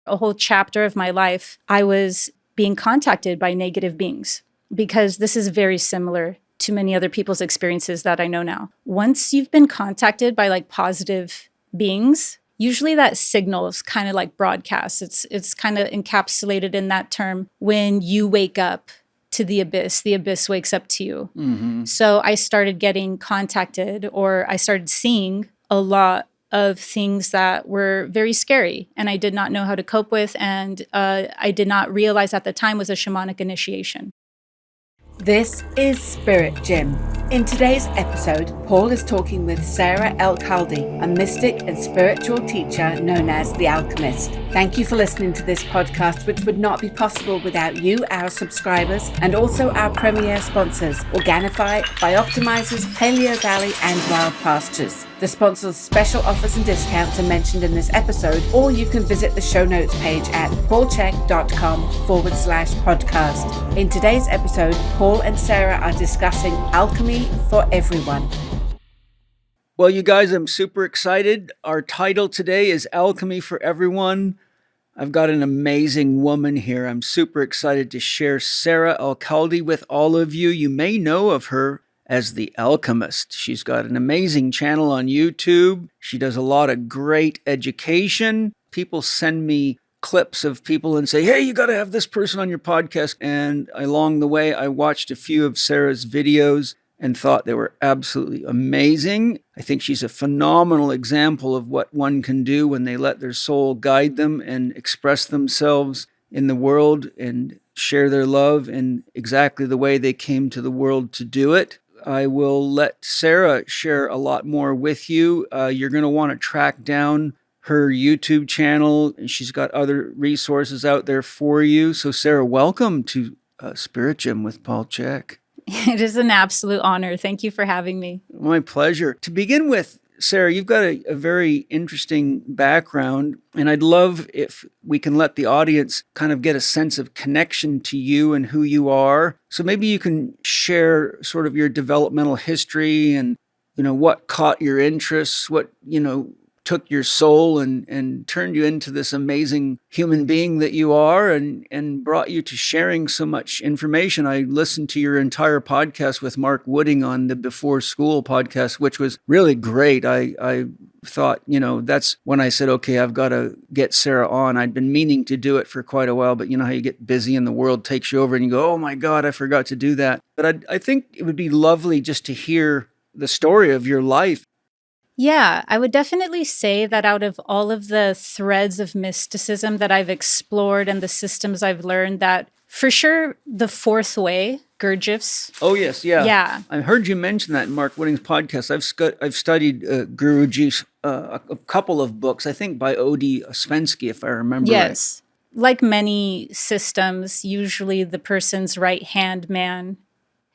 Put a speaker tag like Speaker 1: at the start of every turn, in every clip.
Speaker 1: a whole chapter of my life, I was being contacted by negative beings, because this is very similar to many other people's experiences that I know now. Once you've been contacted by like positive beings, usually that signal is kind of like broadcast. It's kind of encapsulated in that term. When you wake up to the abyss wakes up to you. Mm-hmm. So I started getting contacted, or I started seeing a lot of things that were very scary and I did not know how to cope with, and I did not realize at the time was a shamanic initiation.
Speaker 2: This is Spirit Gym. In today's episode, Paul is talking with Sarah Elkhaldy, a mystic and spiritual teacher known as the Alchemist. Thank you for listening to this podcast, which would not be possible without you, our subscribers, and also our premier sponsors, Organifi, Bioptimizers, Paleo Valley, and Wild Pastures. The sponsors' special offers and discounts are mentioned in this episode, or you can visit the show notes page at paulchek.com/podcast. In today's episode, Paul and Sarah are discussing alchemy for everyone.
Speaker 3: Well, you guys, I'm super excited. Our title today is Alchemy for Everyone. I've got an amazing woman here. I'm super excited to share Sarah Elkhaldy with all of you. You may know of her as the Alchemist. She's got an amazing channel on YouTube. She does a lot of great education. People send me clips of people and say, hey, you got to have this person on your podcast. And along the way, I watched a few of Sarah's videos and thought they were absolutely amazing. I think she's a phenomenal example of what one can do when they let their soul guide them and express themselves in the world and share their love in exactly the way they came to the world to do it. I will let Sarah share a lot more with you. You're going to want to track down her YouTube channel, and she's got other resources out there for you. So Sarah, welcome to Spirit Gym with Paul Chek.
Speaker 1: It is an absolute honor. Thank you for having me.
Speaker 3: My pleasure. To begin with, Sarah, you've got a very interesting background, and I'd love if we can let the audience kind of get a sense of connection to you and who you are. So maybe you can share sort of your developmental history and, what caught your interests, what, took your soul and turned you into this amazing human being that you are and brought you to sharing so much information. I listened to your entire podcast with Mark Wooding on the Before School podcast, which was really great. I thought, that's when I said, okay, I've got to get Sarah on. I'd been meaning to do it for quite a while, but you know how you get busy and the world takes you over and you go, oh my God, I forgot to do that. But I think it would be lovely just to hear the story of your life.
Speaker 1: Yeah, I would definitely say that out of all of the threads of mysticism that I've explored and the systems I've learned, that for sure the fourth way, Gurdjieff's.
Speaker 3: Oh, yes, yeah.
Speaker 1: Yeah.
Speaker 3: I heard you mention that in Mark Wooding's podcast. I've studied Gurdjieff's a couple of books, I think by Odi Ospensky, if I remember right.
Speaker 1: Yes. Like many systems, usually the person's right-hand man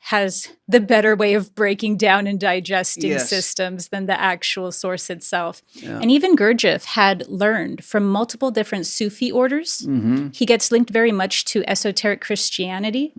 Speaker 1: has the better way of breaking down and digesting systems than the actual source itself. Yeah. And even Gurdjieff had learned from multiple different Sufi orders. Mm-hmm. He gets linked very much to esoteric Christianity,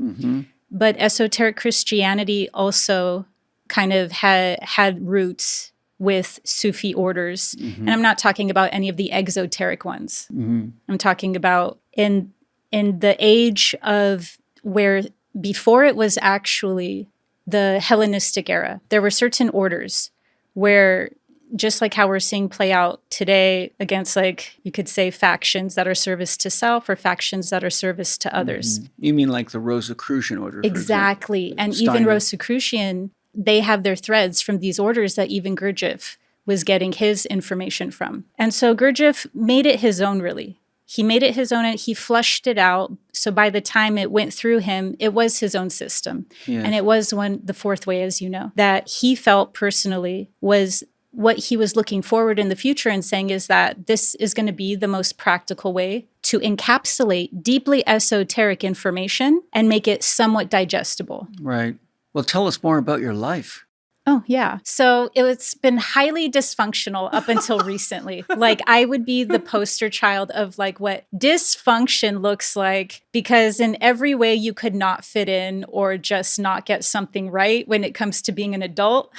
Speaker 1: but esoteric Christianity also kind of had roots with Sufi orders. Mm-hmm. And I'm not talking about any of the exoteric ones. Mm-hmm. I'm talking about in the age of where before it was actually the Hellenistic era, there were certain orders where, just like how we're seeing play out today against, like, you could say factions that are service to self or factions that are service to others.
Speaker 3: Mm-hmm. You mean like the Rosicrucian order?
Speaker 1: Exactly. And
Speaker 3: Steiner.
Speaker 1: Even Rosicrucian, they have their threads from these orders that even Gurdjieff was getting his information from. And so Gurdjieff made it his own, really. He made it his own and he flushed it out. So by the time it went through him, it was his own system. Yes. And it was the fourth way, as you know, that he felt personally was what he was looking forward in the future and saying is that this is going to be the most practical way to encapsulate deeply esoteric information and make it somewhat digestible.
Speaker 3: Right. Well, tell us more about your life.
Speaker 1: Oh, yeah. So it's been highly dysfunctional up until recently. Like I would be the poster child of like what dysfunction looks like, because in every way you could not fit in or just not get something right when it comes to being an adult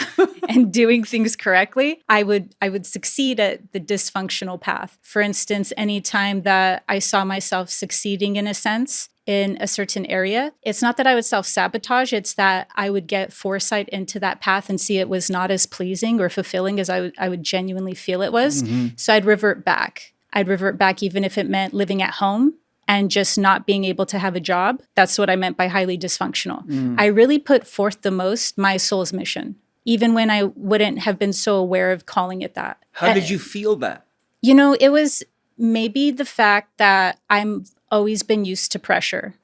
Speaker 1: and doing things correctly, I would succeed at the dysfunctional path. For instance, anytime that I saw myself succeeding in a sense, in a certain area, it's not that I would self-sabotage, it's that I would get foresight into that path and see it was not as pleasing or fulfilling as I would genuinely feel it was. So I'd revert back. I'd revert back even if it meant living at home and just not being able to have a job. That's what I meant by highly dysfunctional. I really put forth the most my soul's mission, even when I wouldn't have been so aware of calling it that.
Speaker 3: How did you feel that?
Speaker 1: You know, it was maybe the fact that I'm always been used to pressure.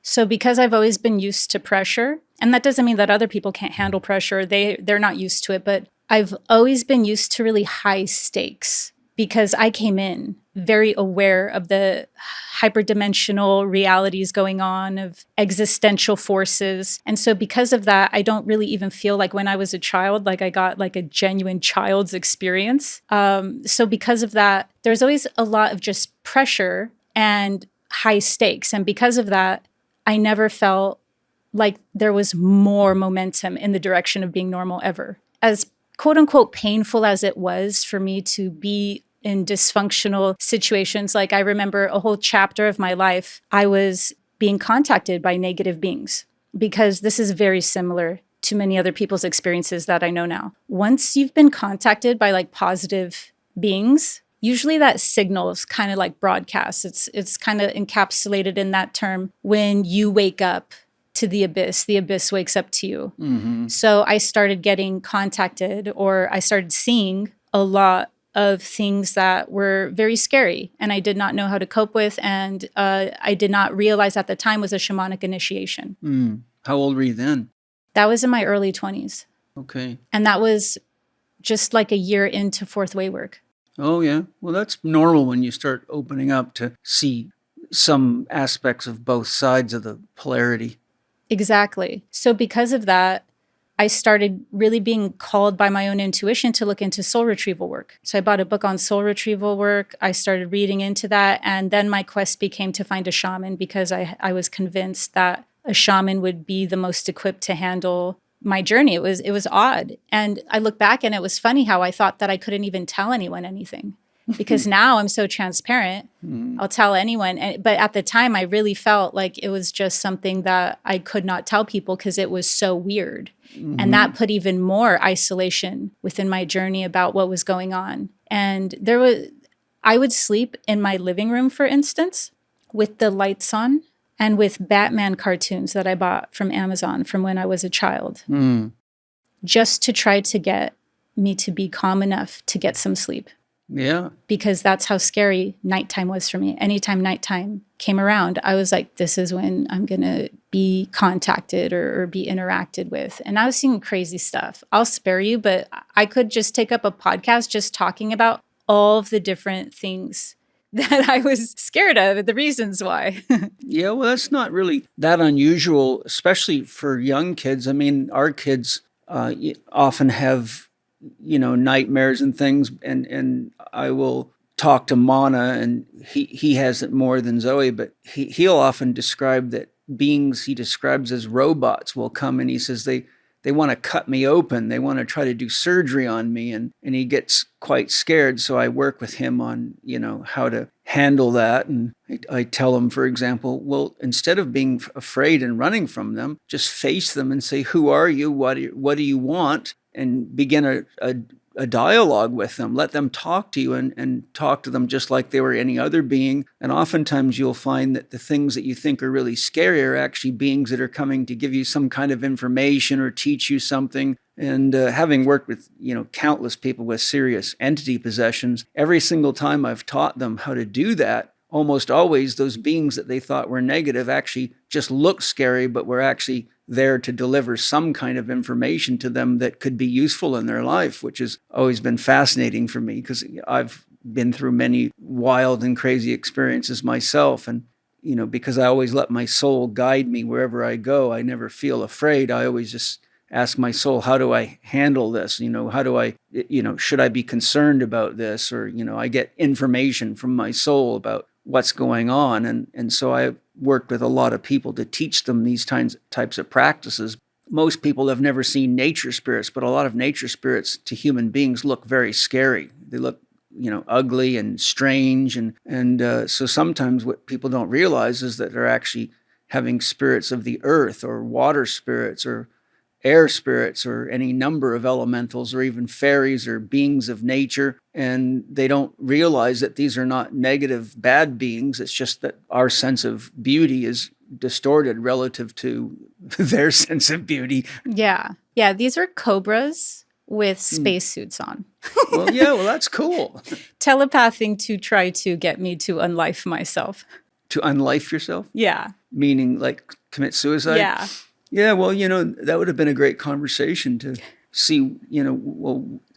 Speaker 1: So because I've always been used to pressure, and that doesn't mean that other people can't handle pressure, they're not used to it, but I've always been used to really high stakes because I came in very aware of the hyperdimensional realities going on, of existential forces. And so because of that, I don't really even feel like when I was a child, like I got like a genuine child's experience. So because of that, there's always a lot of just pressure and high stakes. And because of that, I never felt like there was more momentum in the direction of being normal ever. As quote unquote painful as it was for me to be in dysfunctional situations, like I remember a whole chapter of my life, I was being contacted by negative beings, because this is very similar to many other people's experiences that I know now. Once you've been contacted by like positive beings, usually that signals kind of like broadcasts. It's kind of encapsulated in that term. When you wake up to the abyss wakes up to you. So I started getting contacted, or I started seeing a lot of things that were very scary and I did not know how to cope with. And I did not realize at the time was a shamanic initiation.
Speaker 3: How old were you then?
Speaker 1: That was in my early 20s.
Speaker 3: Okay.
Speaker 1: And that was just like a year into fourth way work.
Speaker 3: Oh, yeah. Well, that's normal when you start opening up to see some aspects of both sides of the polarity.
Speaker 1: Exactly. So because of that, I started really being called by my own intuition to look into soul retrieval work. So I bought a book on soul retrieval work. I started reading into that. And then my quest became to find a shaman, because I was convinced that a shaman would be the most equipped to handle my journey. It was odd. And I look back and it was funny how I thought that I couldn't even tell anyone anything, because now I'm so transparent. I'll tell anyone. But at the time, I really felt like it was just something that I could not tell people because it was so weird. And that put even more isolation within my journey about what was going on. And I would sleep in my living room, for instance, with the lights on and with Batman cartoons that I bought from Amazon from when I was a child, just to try to get me to be calm enough to get some sleep.
Speaker 3: Yeah.
Speaker 1: Because that's how scary nighttime was for me. Anytime nighttime came around, I was like, this is when I'm going to be contacted or be interacted with. And I was seeing crazy stuff. I'll spare you, but I could just take up a podcast just talking about all of the different things that I was scared of and the reasons why.
Speaker 3: Yeah, well, that's not really that unusual, especially for young kids. I mean, our kids often have nightmares and things, and I will talk to Mana, and he has it more than Zoe, but he'll often describe that beings he describes as robots will come, and he says they want to cut me open, they want to try to do surgery on me, and he gets quite scared. So I work with him on how to handle that, and I tell him, for example, well, instead of being afraid and running from them, just face them and say, who are you, what do you want, and begin a dialogue with them. Let them talk to you and talk to them just like they were any other being. And oftentimes you'll find that the things that you think are really scary are actually beings that are coming to give you some kind of information or teach you something. And having worked with countless people with serious entity possessions, every single time I've taught them how to do that, almost always those beings that they thought were negative actually just looked scary, but were actually there to deliver some kind of information to them that could be useful in their life, which has always been fascinating for me because I've been through many wild and crazy experiences myself. And, because I always let my soul guide me wherever I go, I never feel afraid. I always just ask my soul, how do I handle this? How do I, should I be concerned about this? Or, I get information from my soul about what's going on. And so I worked with a lot of people to teach them these types of practices. Most people have never seen nature spirits, but a lot of nature spirits to human beings look very scary. They look, ugly and strange. And so sometimes what people don't realize is that they're actually having spirits of the earth or water spirits or air spirits or any number of elementals or even fairies or beings of nature. And they don't realize that these are not negative, bad beings. It's just that our sense of beauty is distorted relative to their sense of beauty.
Speaker 1: Yeah. Yeah. These are cobras with spacesuits on.
Speaker 3: Well, that's cool.
Speaker 1: Telepathing to try to get me to unlife myself.
Speaker 3: To unlife yourself?
Speaker 1: Yeah.
Speaker 3: Meaning like commit suicide?
Speaker 1: Yeah.
Speaker 3: Yeah, well, that would have been a great conversation to see,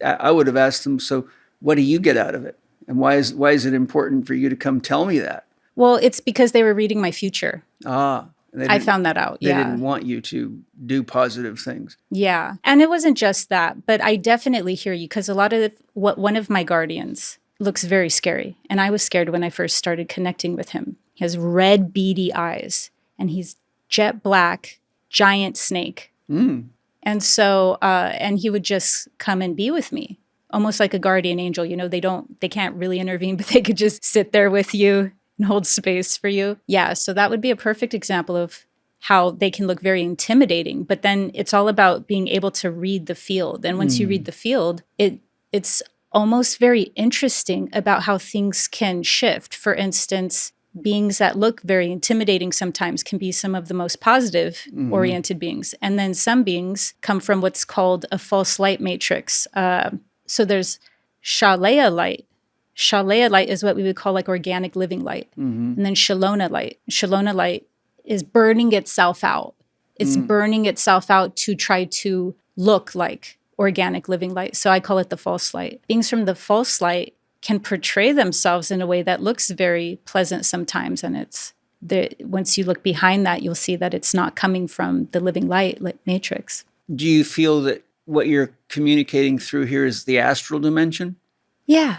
Speaker 3: I would have asked them, so what do you get out of it? And why is it important for you to come tell me that?
Speaker 1: Well, it's because they were reading my future.
Speaker 3: I
Speaker 1: found that out.
Speaker 3: They didn't want you to do positive things.
Speaker 1: Yeah. And it wasn't just that, but I definitely hear you because a lot of one of my guardians looks very scary. And I was scared when I first started connecting with him. He has red, beady eyes and he's jet black, giant snake. And so, and he would just come and be with me, almost like a guardian angel. They can't really intervene, but they could just sit there with you and hold space for you. Yeah, so that would be a perfect example of how they can look very intimidating. But then it's all about being able to read the field. And once you read the field, it's almost very interesting about how things can shift. For instance, beings that look very intimidating sometimes can be some of the most positive oriented beings. And then some beings come from what's called a false light matrix. So there's Shalaya light. Shalaya light is what we would call like organic living light. And then Shalona light. Shalona light is burning itself out. It's burning itself out to try to look like organic living light. So I call it the false light. Beings from the false light can portray themselves in a way that looks very pleasant sometimes. And once you look behind that, you'll see that it's not coming from the living light matrix.
Speaker 3: Do you feel that what you're communicating through here is the astral dimension?
Speaker 1: Yeah.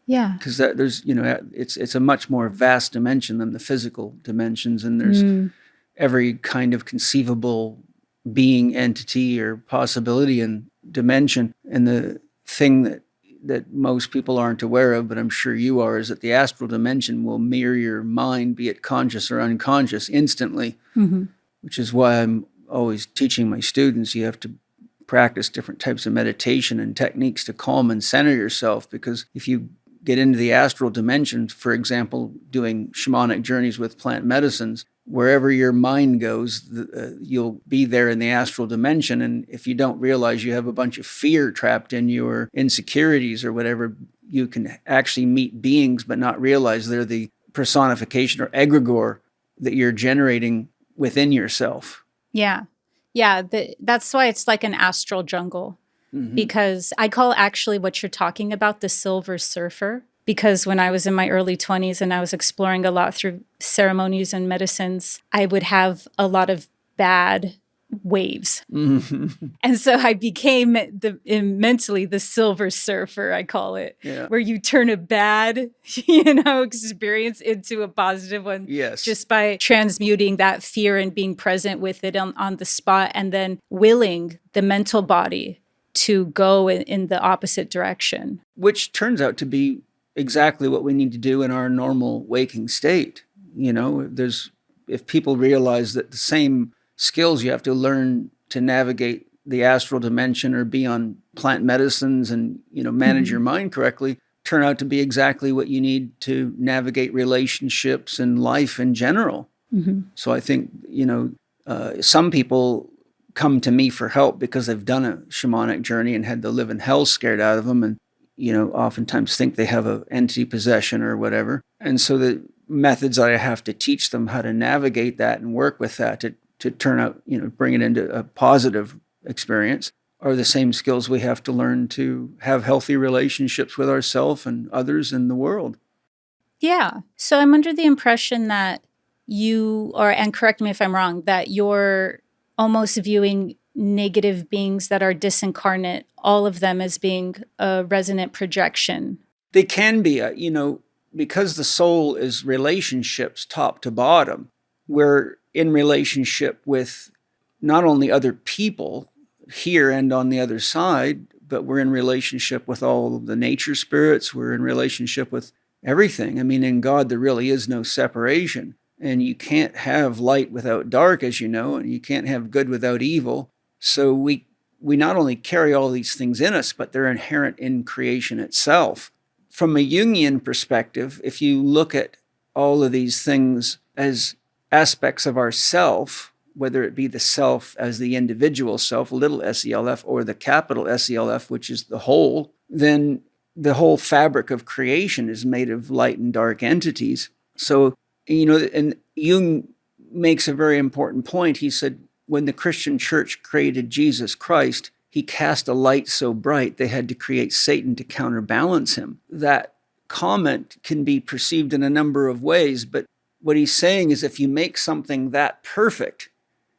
Speaker 1: Yeah.
Speaker 3: Because there's, it's a much more vast dimension than the physical dimensions. And there's every kind of conceivable being, entity, or possibility and dimension. And the thing that most people aren't aware of, but I'm sure you are, is that the astral dimension will mirror your mind, be it conscious or unconscious, instantly, which is why I'm always teaching my students you have to practice different types of meditation and techniques to calm and center yourself. Because if you get into the astral dimension, for example, doing shamanic journeys with plant medicines, wherever your mind goes, you'll be there in the astral dimension. And if you don't realize you have a bunch of fear trapped in you or insecurities or whatever, you can actually meet beings but not realize they're the personification or egregore that you're generating within yourself.
Speaker 1: Yeah. Yeah. That's why it's like an astral jungle. Because I call actually what you're talking about the silver surfer. Because when I was in my early 20s and I was exploring a lot through ceremonies and medicines, I would have a lot of bad waves. And so I became mentally the silver surfer, I call it, where you turn a bad, experience into a positive one.
Speaker 3: Yes.
Speaker 1: Just by transmuting that fear and being present with it on the spot and then willing the mental body to go in the opposite direction.
Speaker 3: Which turns out to be exactly what we need to do in our normal waking state. If people realize that the same skills you have to learn to navigate the astral dimension or be on plant medicines and, manage your mind correctly, turn out to be exactly what you need to navigate relationships and life in general. So I think, some people come to me for help because they've done a shamanic journey and had the living hell scared out of them and, oftentimes think they have an entity possession or whatever. And so the methods that I have to teach them how to navigate that and work with that to turn out, bring it into a positive experience are the same skills we have to learn to have healthy relationships with ourselves and others in the world.
Speaker 1: Yeah. So I'm under the impression that you are, and correct me if I'm wrong, that you're almost viewing negative beings that are disincarnate, all of them as being a resonant projection.
Speaker 3: They can be, because the soul is relationships top to bottom. We're in relationship with not only other people here and on the other side, but we're in relationship with all the nature spirits. We're in relationship with everything. I mean, in God, there really is no separation. And you can't have light without dark, as you know, and you can't have good without evil. So we not only carry all these things in us, but they're inherent in creation itself. From a Jungian perspective, if you look at all of these things as aspects of our self, whether it be the self as the individual self, little self, or the capital SELF, which is the whole, then the whole fabric of creation is made of light and dark entities. So, and Jung makes a very important point. He said, when the Christian church created Jesus Christ, he cast a light so bright they had to create Satan to counterbalance him. That comment can be perceived in a number of ways, but what he's saying is if you make something that perfect,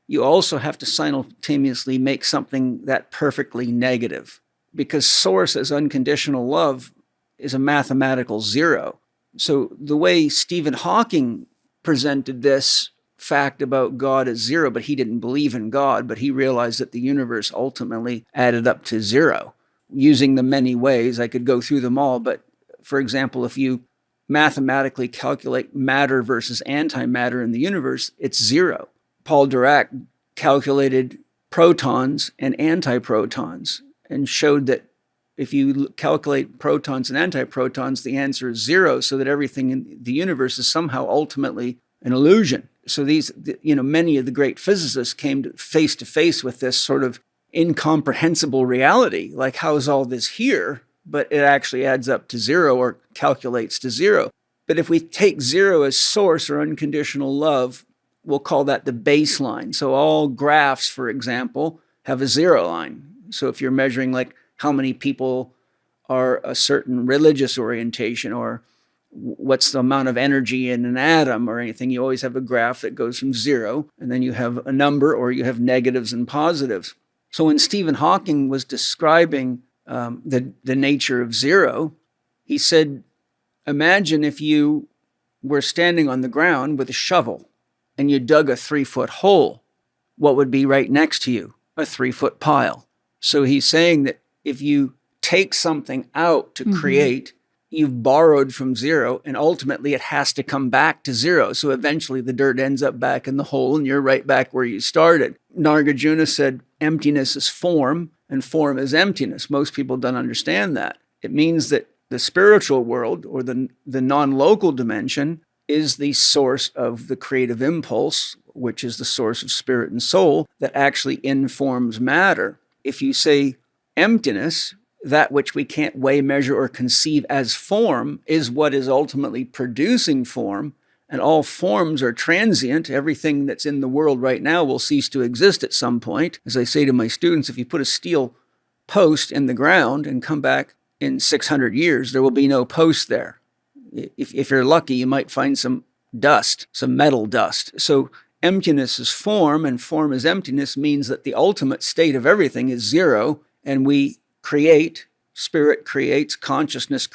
Speaker 3: you also have to simultaneously make something that perfectly negative, because source as unconditional love is a mathematical zero. So the way Stephen Hawking presented this fact about God as zero, but he didn't believe in God, but he realized that the universe ultimately added up to zero. Using the many ways, I could go through them all, but for example, if you mathematically calculate matter versus antimatter in the universe, it's zero. Paul Dirac calculated protons and antiprotons and showed that if you calculate protons and antiprotons, the answer is zero, so that everything in the universe is somehow ultimately an illusion. So these, many of the great physicists came to face with this sort of incomprehensible reality. Like, how is all this here? But it actually adds up to zero or calculates to zero. But if we take zero as source or unconditional love, we'll call that the baseline. So all graphs, for example, have a zero line. So if you're measuring like how many people are a certain religious orientation, or what's the amount of energy in an atom or anything, you always have a graph that goes from zero, and then you have a number, or you have negatives and positives. So when Stephen Hawking was describing the nature of zero, he said, imagine if you were standing on the ground with a shovel and you dug a 3-foot hole. What would be right next to you? A 3-foot pile. So he's saying that if you take something out to create, you've borrowed from zero, and ultimately it has to come back to zero. So eventually the dirt ends up back in the hole and you're right back where you started. Nagarjuna said emptiness is form and form is emptiness. Most people don't understand that. It means that the spiritual world, or the non-local dimension, is the source of the creative impulse, which is the source of spirit and soul, that actually informs matter. If you say emptiness, that which we can't weigh, measure, or conceive as form is what is ultimately producing form, and all forms are transient. Everything that's in the world right now will cease to exist at some point. As I say to my students, if you put a steel post in the ground and come back in 600 years, there will be no post there. If you're lucky, you might find some dust, some metal dust. So emptiness is form, and form is emptiness means that the ultimate state of everything is zero, and we create, spirit creates, consciousness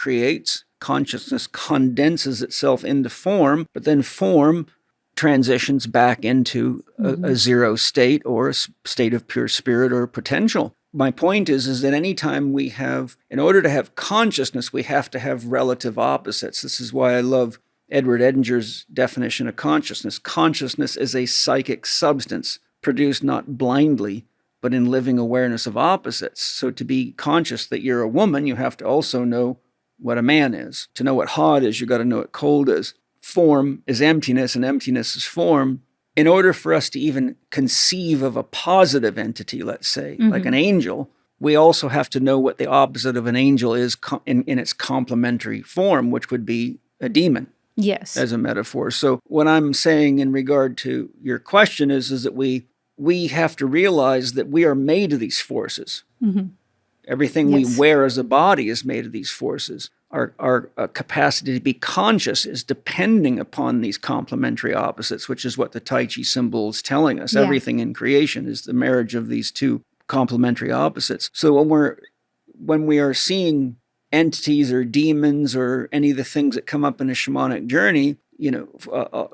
Speaker 3: condenses itself into form, but then form transitions back into a zero state, or a state of pure spirit or potential. My point is that anytime we have, in order to have consciousness, we have to have relative opposites. This is why I love Edward Edinger's definition of consciousness. Consciousness is a psychic substance produced not blindly, but in living awareness of opposites. So to be conscious that you're a woman, you have to also know what a man is. To know what hot is, you got to know what cold is. Form is emptiness, and emptiness is form. In order for us to even conceive of a positive entity, let's say, like an angel, we also have to know what the opposite of an angel is in its complementary form, which would be a demon.
Speaker 1: Yes.
Speaker 3: As a metaphor. So what I'm saying in regard to your question is that we have to realize that we are made of these forces. Everything we wear as a body is made of these forces. our capacity to be conscious is depending upon these complementary opposites, which is what the Tai Chi symbol is telling us.
Speaker 1: Yeah.
Speaker 3: Everything in creation is the marriage of these two complementary opposites. So when we are seeing entities or demons or any of the things that come up in a shamanic journey,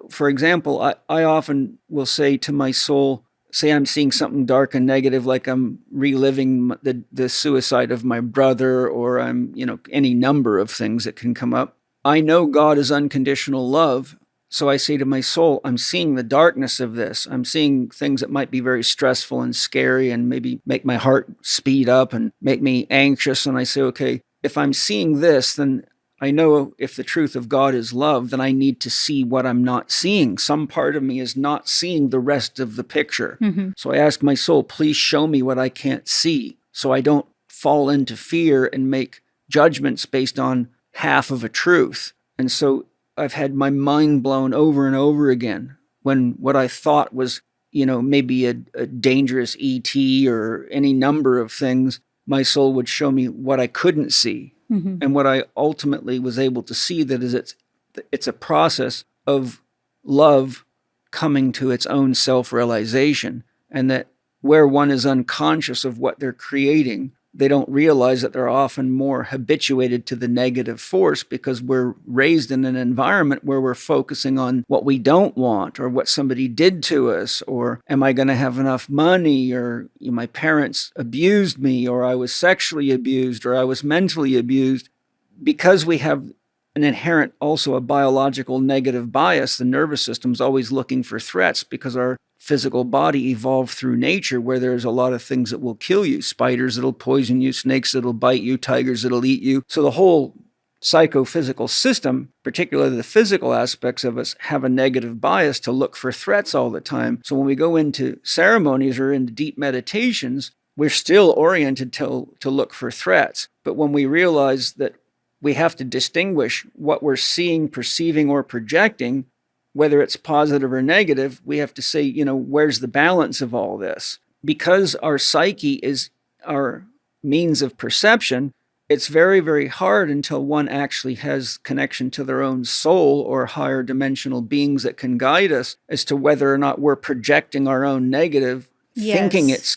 Speaker 3: for example, I often will say to my soul, say I'm seeing something dark and negative, like I'm reliving the suicide of my brother, or I'm, any number of things that can come up. I know God is unconditional love. So I say to my soul, I'm seeing the darkness of this. I'm seeing things that might be very stressful and scary and maybe make my heart speed up and make me anxious. And I say, okay, if I'm seeing this, then I know if the truth of God is love, then I need to see what I'm not seeing. Some part of me is not seeing the rest of the picture.
Speaker 1: Mm-hmm.
Speaker 3: So I ask my soul, please show me what I can't see, so I don't fall into fear and make judgments based on half of a truth. And so I've had my mind blown over and over again when what I thought was, maybe a dangerous ET or any number of things, my soul would show me what I couldn't see.
Speaker 1: Mm-hmm.
Speaker 3: And what I ultimately was able to see, that is it's a process of love coming to its own self-realization, and that where one is unconscious of what they're creating, they don't realize that they're often more habituated to the negative force because we're raised in an environment where we're focusing on what we don't want, or what somebody did to us, or am I going to have enough money, or my parents abused me, or I was sexually abused, or I was mentally abused. Because we have an inherent, also a biological negative bias, the nervous system's always looking for threats, because our physical body evolved through nature where there's a lot of things that will kill you. Spiders that'll poison you, snakes that'll bite you, tigers that'll eat you. So the whole psychophysical system, particularly the physical aspects of us, have a negative bias to look for threats all the time. So when we go into ceremonies or into deep meditations, we're still oriented to look for threats. But when we realize that we have to distinguish what we're seeing, perceiving, or projecting, whether it's positive or negative, we have to say, where's the balance of all this? Because our psyche is our means of perception, it's very, very hard until one actually has connection to their own soul or higher dimensional beings that can guide us as to whether or not we're projecting our own negative, thinking it's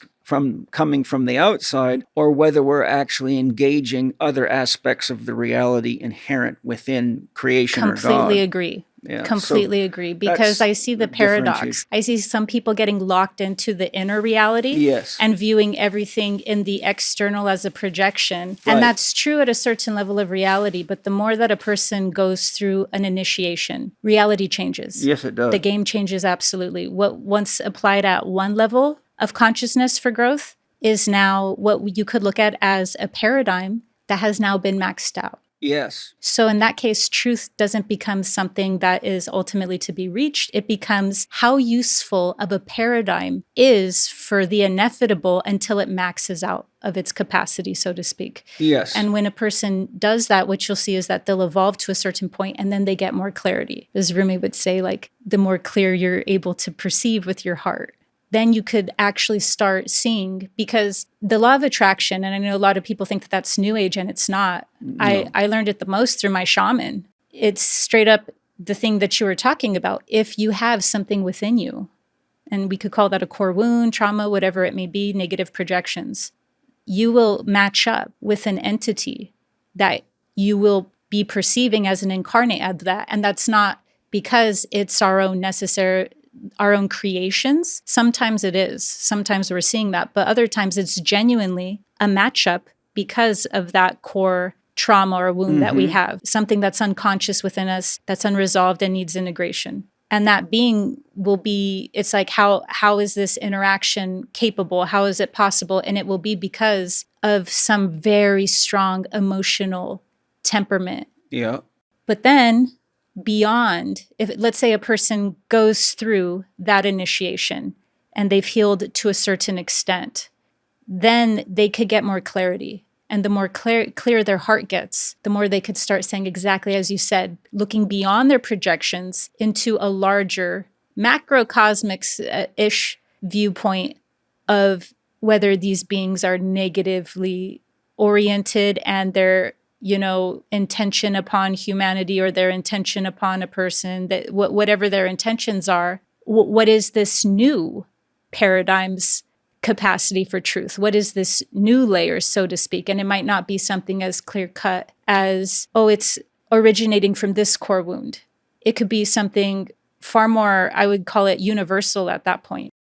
Speaker 3: coming from the outside, or whether we're actually engaging other aspects of the reality inherent within creation or God.
Speaker 1: Completely agree.
Speaker 3: Yeah,
Speaker 1: completely agree, because I see the paradox. I see some people getting locked into the inner reality,
Speaker 3: yes,
Speaker 1: and viewing everything in the external as a projection.
Speaker 3: Right.
Speaker 1: And that's true at a certain level of reality. But the more that a person goes through an initiation, reality changes.
Speaker 3: Yes, it does.
Speaker 1: The game changes absolutely. What once applied at one level of consciousness for growth is now what you could look at as a paradigm that has now been maxed out.
Speaker 3: Yes.
Speaker 1: So in that case, truth doesn't become something that is ultimately to be reached. It becomes how useful of a paradigm is for the inevitable until it maxes out of its capacity, so to speak.
Speaker 3: Yes.
Speaker 1: And when a person does that, what you'll see is that they'll evolve to a certain point and then they get more clarity. As Rumi would say, like, the more clear you're able to perceive with your heart, then you could actually start seeing, because the law of attraction, and I know a lot of people think that that's new age, and it's not.
Speaker 3: No.
Speaker 1: I learned it the most through my shaman. It's straight up the thing that you were talking about. If you have something within you, and we could call that a core wound, trauma, whatever it may be, negative projections, you will match up with an entity that you will be perceiving as an incarnate of that. And that's not because it's our own creations. Sometimes it is. Sometimes we're seeing that. But other times it's genuinely a matchup because of that core trauma or wound that we have. Something that's unconscious within us, that's unresolved and needs integration. And that being will be, it's like, how is this interaction capable? How is it possible? And it will be because of some very strong emotional temperament.
Speaker 3: Yeah.
Speaker 1: But then beyond, if let's say a person goes through that initiation and they've healed to a certain extent, then they could get more clarity. And the more clear their heart gets, the more they could start saying exactly as you said, looking beyond their projections into a larger macrocosmic-ish viewpoint of whether these beings are negatively oriented and they're intention upon humanity or their intention upon a person, that whatever their intentions are, what is this new paradigm's capacity for truth? What is this new layer, so to speak? And it might not be something as clear cut as, oh, it's originating from this core wound. It could be something far more, I would call it universal at that point.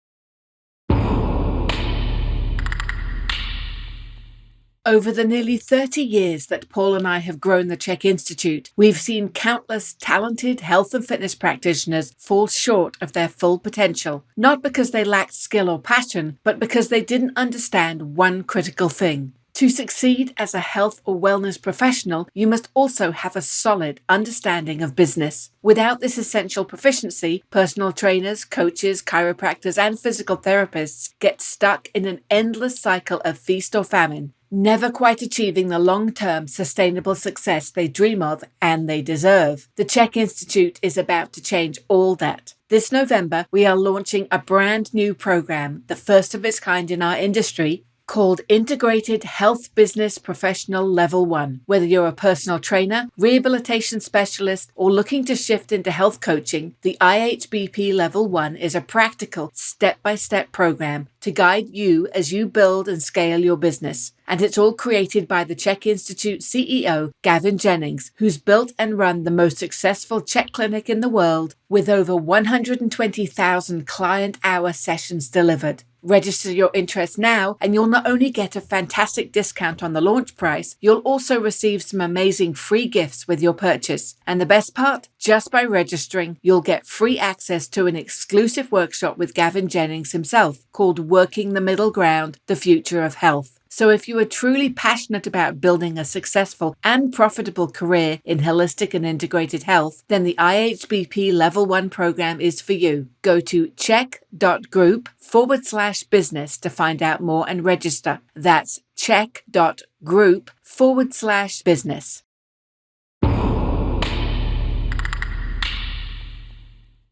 Speaker 2: Over the nearly 30 years that Paul and I have grown the Chek Institute, we've seen countless talented health and fitness practitioners fall short of their full potential, not because they lacked skill or passion, but because they didn't understand one critical thing. To succeed as a health or wellness professional, you must also have a solid understanding of business. Without this essential proficiency, personal trainers, coaches, chiropractors, and physical therapists get stuck in an endless cycle of feast or famine, never quite achieving the long-term sustainable success they dream of and they deserve. The Chek Institute is about to change all that. This November, we are launching a brand new program, the first of its kind in our industry, called Integrated Health Business Professional Level 1. Whether you're a personal trainer, rehabilitation specialist, or looking to shift into health coaching, the IHBP Level 1 is a practical, step-by-step program to guide you as you build and scale your business. And it's all created by the Chek Institute CEO, Gavin Jennings, who's built and run the most successful Chek clinic in the world with over 120,000 client-hour sessions delivered. Register your interest now and you'll not only get a fantastic discount on the launch price, you'll also receive some amazing free gifts with your purchase. And the best part? Just by registering, you'll get free access to an exclusive workshop with Gavin Jennings himself called Working the Middle Ground, The Future of Health. So if you are truly passionate about building a successful and profitable career in holistic and integrated health, then the IHBP Level 1 program is for you. Go to chek.group/business to find out more and register. That's chek.group/business.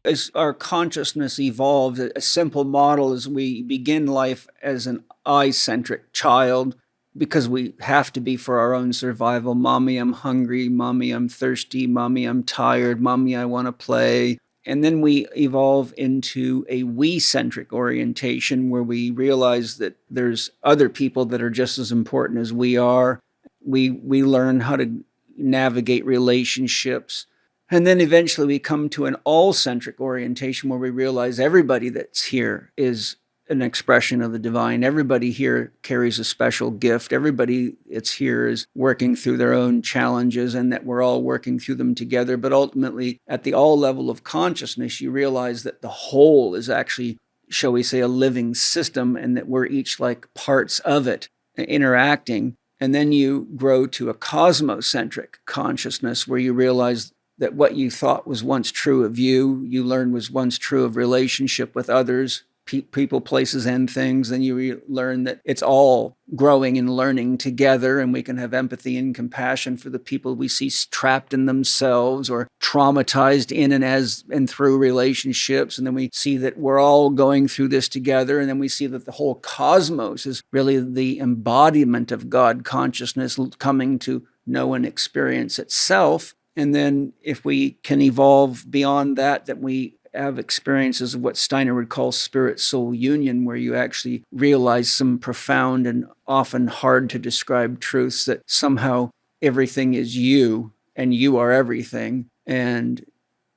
Speaker 3: As our consciousness evolves, a simple model is we begin life as an I-centric child because we have to be for our own survival. Mommy, I'm hungry. Mommy, I'm thirsty. Mommy, I'm tired. Mommy, I want to play. And then we evolve into a we-centric orientation where we realize that there's other people that are just as important as we are. We learn how to navigate relationships. And then eventually we come to an all-centric orientation where we realize everybody that's here is an expression of the divine. Everybody here carries a special gift. Everybody that's here is working through their own challenges and that we're all working through them together. But ultimately, at the all level of consciousness, you realize that the whole is actually, shall we say, a living system and that we're each like parts of it interacting. And then you grow to a cosmocentric consciousness where you realize that what you thought was once true of you, you learned was once true of relationship with others, people, places, and things. Then you learn that it's all growing and learning together, and we can have empathy and compassion for the people we see trapped in themselves or traumatized in and through relationships. And then we see that we're all going through this together. And then we see that the whole cosmos is really the embodiment of God consciousness coming to know and experience itself. And then if we can evolve beyond that, that we have experiences of what Steiner would call spirit-soul union, where you actually realize some profound and often hard to describe truths that somehow everything is you and you are everything. And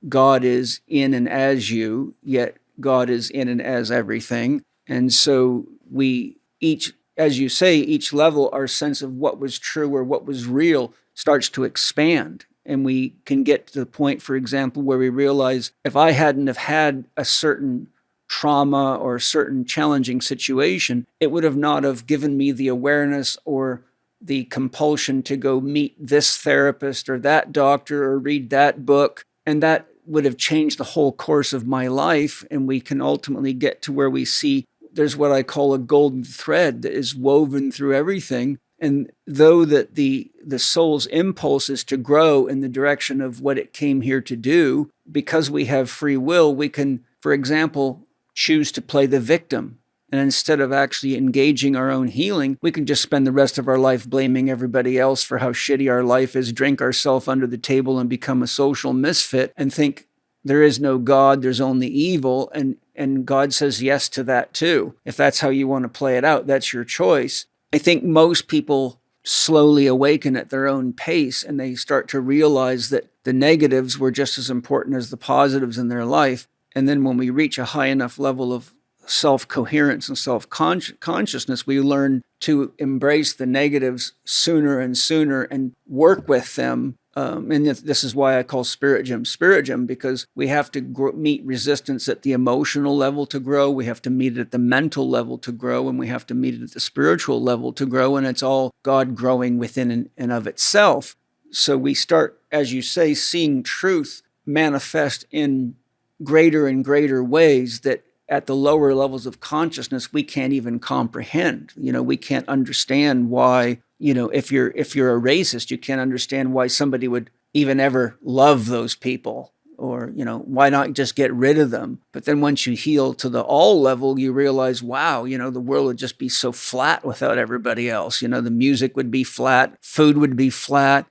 Speaker 3: God is in and as you, yet God is in and as everything. And so we each, as you say, each level, our sense of what was true or what was real starts to expand. And we can get to the point, for example, where we realize if I hadn't have had a certain trauma or a certain challenging situation, it would have not have given me the awareness or the compulsion to go meet this therapist or that doctor or read that book. And that would have changed the whole course of my life. And we can ultimately get to where we see there's what I call a golden thread that is woven through everything. And though that the soul's impulse is to grow in the direction of what it came here to do, because we have free will, we can, for example, choose to play the victim And instead of actually engaging our own healing, we can just spend the rest of our life blaming everybody else for how shitty our life is, drink ourselves under the table and become a social misfit and think there is no God, there's only evil. And God says yes to that too. If that's how you want to play it out, that's your choice. I think most people slowly awaken at their own pace and they start to realize that the negatives were just as important as the positives in their life. And then when we reach a high enough level of self-coherence and self-consciousness, we learn to embrace the negatives sooner and sooner and work with them. And this is why I call Spirit Gym, because we have to meet resistance at the emotional level to grow. We have to meet it at the mental level to grow, and we have to meet it at the spiritual level to grow. And it's all God growing within and of itself. So we start, as you say, seeing truth manifest in greater and greater ways that at the lower levels of consciousness, we can't even comprehend. We can't understand why, if you're a racist, you can't understand why somebody would even ever love those people, or, why not just get rid of them? But then once you heal to the all level, you realize, wow, the world would just be so flat without everybody else. The music would be flat, food would be flat.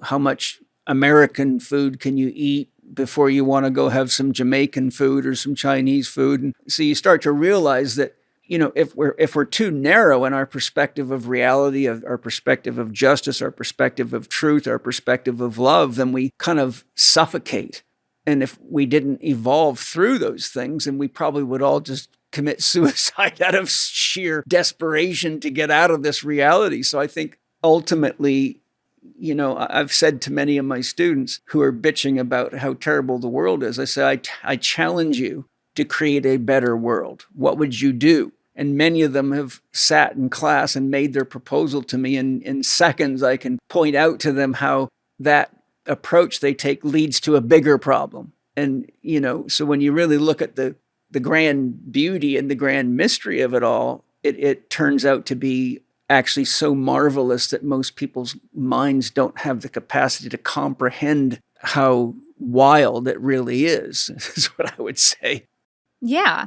Speaker 3: How much American food can you eat before you want to go have some Jamaican food or some Chinese food? And so you start to realize that, if we're too narrow in our perspective of reality, of our perspective of justice, our perspective of truth, our perspective of love, then we kind of suffocate. And if we didn't evolve through those things, then we probably would all just commit suicide out of sheer desperation to get out of this reality. So I think ultimately, I've said to many of my students who are bitching about how terrible the world is, I say, I challenge you to create a better world. What would you do? And many of them have sat in class and made their proposal to me. And in seconds, I can point out to them how that approach they take leads to a bigger problem. And, so when you really look at the grand beauty and the grand mystery of it all, it turns out to be actually so marvelous that most people's minds don't have the capacity to comprehend how wild it really is what I would say.
Speaker 1: Yeah.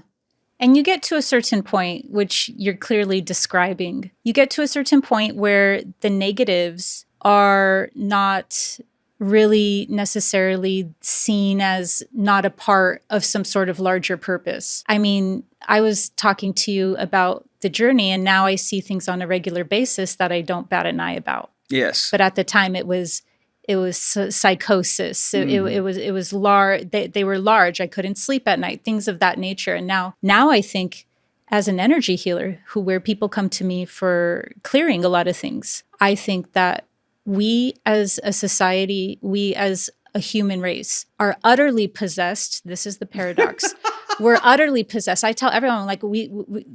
Speaker 1: And you get to a certain point, which you're clearly describing. You get to a certain point where the negatives are not really necessarily seen as not a part of some sort of larger purpose. I mean, I was talking to you about the journey, and now I see things on a regular basis that I don't bat an eye about.
Speaker 3: Yes.
Speaker 1: But at the time, it was psychosis. It was large. They were large. I couldn't sleep at night. Things of that nature. And now I think, as an energy healer, where people come to me for clearing a lot of things, I think that we as a society, we as a human race, are utterly possessed. This is the paradox. We're utterly possessed. I tell everyone, like, we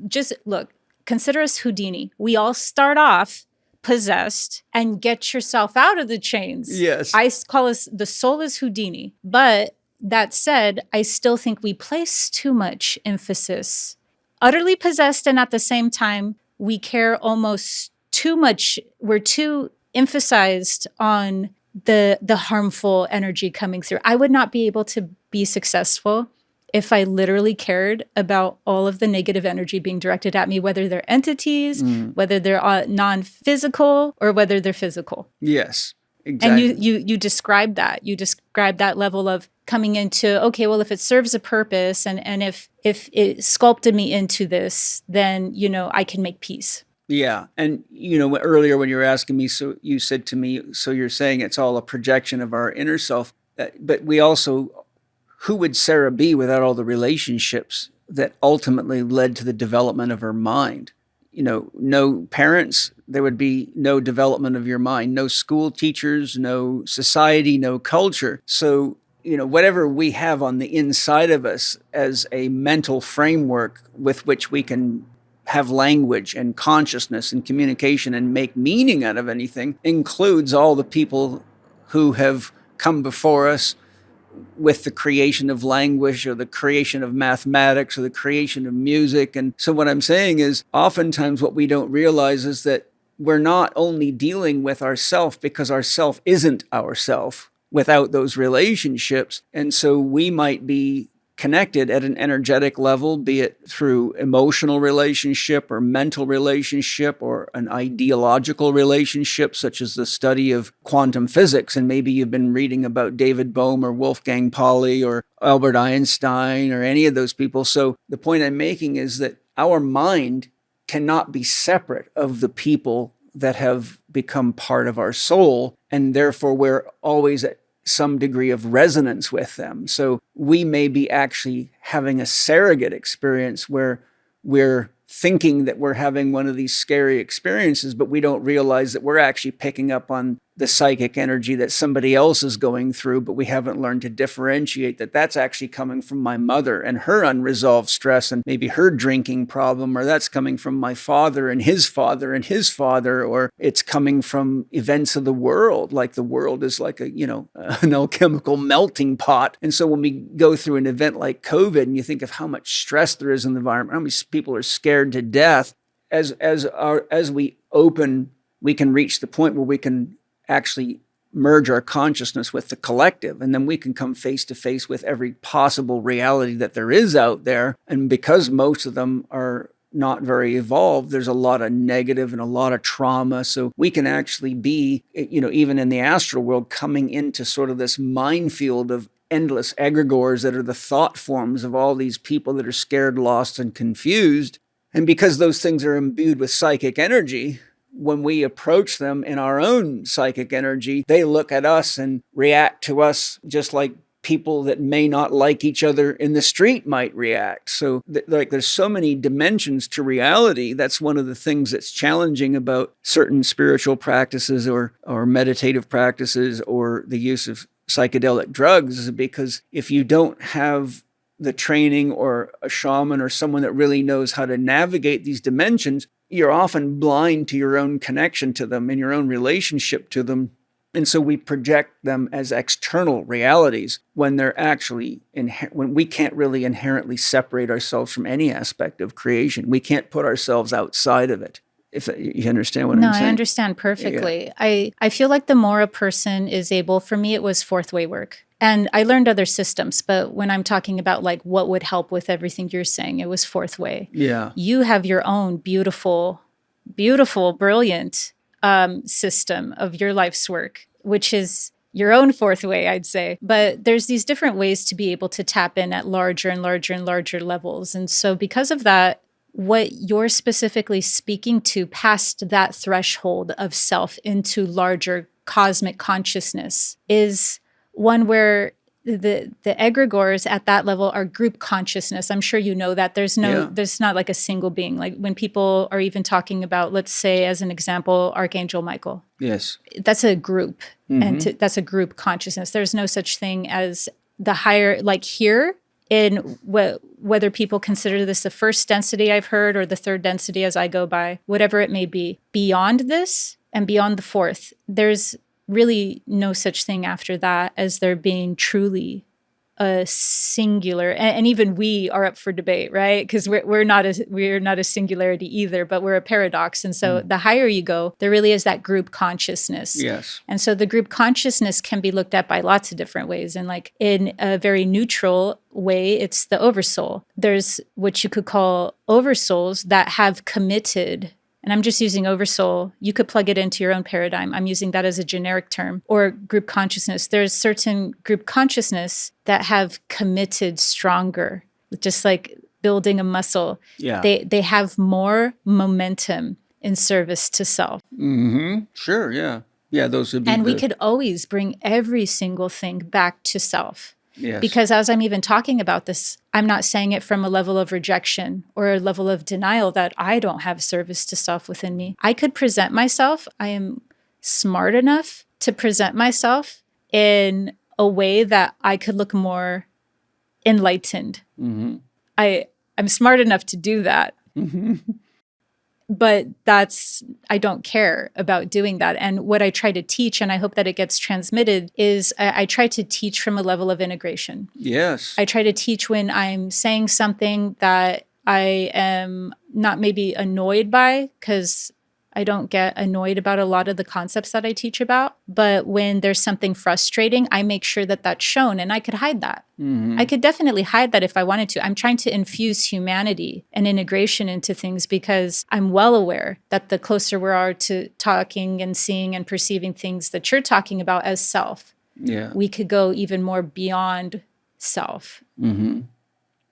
Speaker 1: just look. Consider us Houdini. We all start off possessed, and get yourself out of the chains.
Speaker 3: Yes.
Speaker 1: I call us, the soul is Houdini. But that said, I still think we place too much emphasis. Utterly possessed, and at the same time, we care almost too much. We're too emphasized on the harmful energy coming through. I would not be able to be successful if I literally cared about all of the negative energy being directed at me, whether they're entities, whether they're non-physical, or whether they're physical.
Speaker 3: Yes, exactly.
Speaker 1: And you described that. You described that level of coming into, okay, well, if it serves a purpose, and if it sculpted me into this, then, I can make peace.
Speaker 3: Yeah. And, earlier when you were asking me, so you said to me, so you're saying it's all a projection of our inner self. But we also, who would Sarah be without all the relationships that ultimately led to the development of her mind? No parents, there would be no development of your mind, no school teachers, no society, no culture. So, whatever we have on the inside of us as a mental framework with which we can have language and consciousness and communication and make meaning out of anything includes all the people who have come before us with the creation of language, or the creation of mathematics, or the creation of music. And so what I'm saying is, oftentimes what we don't realize is that we're not only dealing with ourself, because ourself isn't ourself without those relationships. And so we might be connected at an energetic level, be it through emotional relationship or mental relationship or an ideological relationship, such as the study of quantum physics. And maybe you've been reading about David Bohm or Wolfgang Pauli or Albert Einstein or any of those people. So the point I'm making is that our mind cannot be separate of the people that have become part of our soul, and therefore we're always at some degree of resonance with them. So we may be actually having a surrogate experience where we're thinking that we're having one of these scary experiences, but we don't realize that we're actually picking up on the psychic energy that somebody else is going through, but we haven't learned to differentiate that that's actually coming from my mother and her unresolved stress and maybe her drinking problem, or that's coming from my father and his father and his father, or it's coming from events of the world. Like the world is like an alchemical melting pot. And so when we go through an event like COVID and you think of how much stress there is in the environment, how many people are scared to death, as we open, we can reach the point where we can actually merge our consciousness with the collective, and then we can come face to face with every possible reality that there is out there. And because most of them are not very evolved, there's a lot of negative and a lot of trauma. So we can actually be, even in the astral world, coming into sort of this minefield of endless egregores that are the thought forms of all these people that are scared, lost, and confused. And because those things are imbued with psychic energy, when we approach them in our own psychic energy, they look at us and react to us just like people that may not like each other in the street might react. So there's so many dimensions to reality. That's one of the things that's challenging about certain spiritual practices or meditative practices or the use of psychedelic drugs, is because if you don't have the training or a shaman or someone that really knows how to navigate these dimensions, you're often blind to your own connection to them and your own relationship to them. And so we project them as external realities when they're actually, when we can't really inherently separate ourselves from any aspect of creation. We can't put ourselves outside of it. If you understand what I'm saying.
Speaker 1: No, I understand perfectly. Yeah. I feel like the more a person is able, for me, it was fourth way work. And I learned other systems, but when I'm talking about like what would help with everything you're saying, it was fourth way.
Speaker 3: Yeah.
Speaker 1: You have your own beautiful, brilliant system of your life's work, which is your own fourth way, I'd say. But there's these different ways to be able to tap in at larger and larger and larger levels. And so because of that, what you're specifically speaking to past that threshold of self into larger cosmic consciousness is one where the egregores at that level are group consciousness. I'm sure you know that there's not like a single being. Like when people are even talking about, let's say as an example, Archangel Michael.
Speaker 3: Yes.
Speaker 1: That's a group, and that's a group consciousness. There's no such thing as the higher, like here in whether people consider this the first density I've heard or the third density as I go by, whatever it may be. Beyond this and beyond the fourth, there's really no such thing after that as there being truly a singular, and even we are up for debate, right? Because we're not a singularity either, but we're a paradox. And so the higher you go, there really is that group consciousness.
Speaker 3: Yes.
Speaker 1: And so the group consciousness can be looked at by lots of different ways. And like in a very neutral way, it's the oversoul. There's what you could call oversouls that have committed. And I'm just using oversoul. You could plug it into your own paradigm. I'm using that as a generic term. Or group consciousness. There's certain group consciousness that have committed stronger, just like building a muscle.
Speaker 3: Yeah.
Speaker 1: They have more momentum in service to self.
Speaker 3: Mm-hmm. Sure, yeah. Yeah, those would be
Speaker 1: And we could always bring every single thing back to self.
Speaker 3: Yes.
Speaker 1: Because as I'm even talking about this, I'm not saying it from a level of rejection or a level of denial that I don't have service to self within me. I could present myself. I am smart enough to present myself in a way that I could look more enlightened.
Speaker 3: Mm-hmm.
Speaker 1: I'm smart enough to do that.
Speaker 3: Mm-hmm.
Speaker 1: But I don't care about doing that. And what I try to teach, and I hope that it gets transmitted, is I try to teach from a level of integration.
Speaker 3: Yes.
Speaker 1: I try to teach when I'm saying something that I am not maybe annoyed by, because I don't get annoyed about a lot of the concepts that I teach about. But when there's something frustrating, I make sure that that's shown, and I could hide that. I could definitely hide that if I wanted to. I'm trying to infuse humanity and integration into things because I'm well aware that the closer we are to talking and seeing and perceiving things that you're talking about as self, we could go even more beyond self.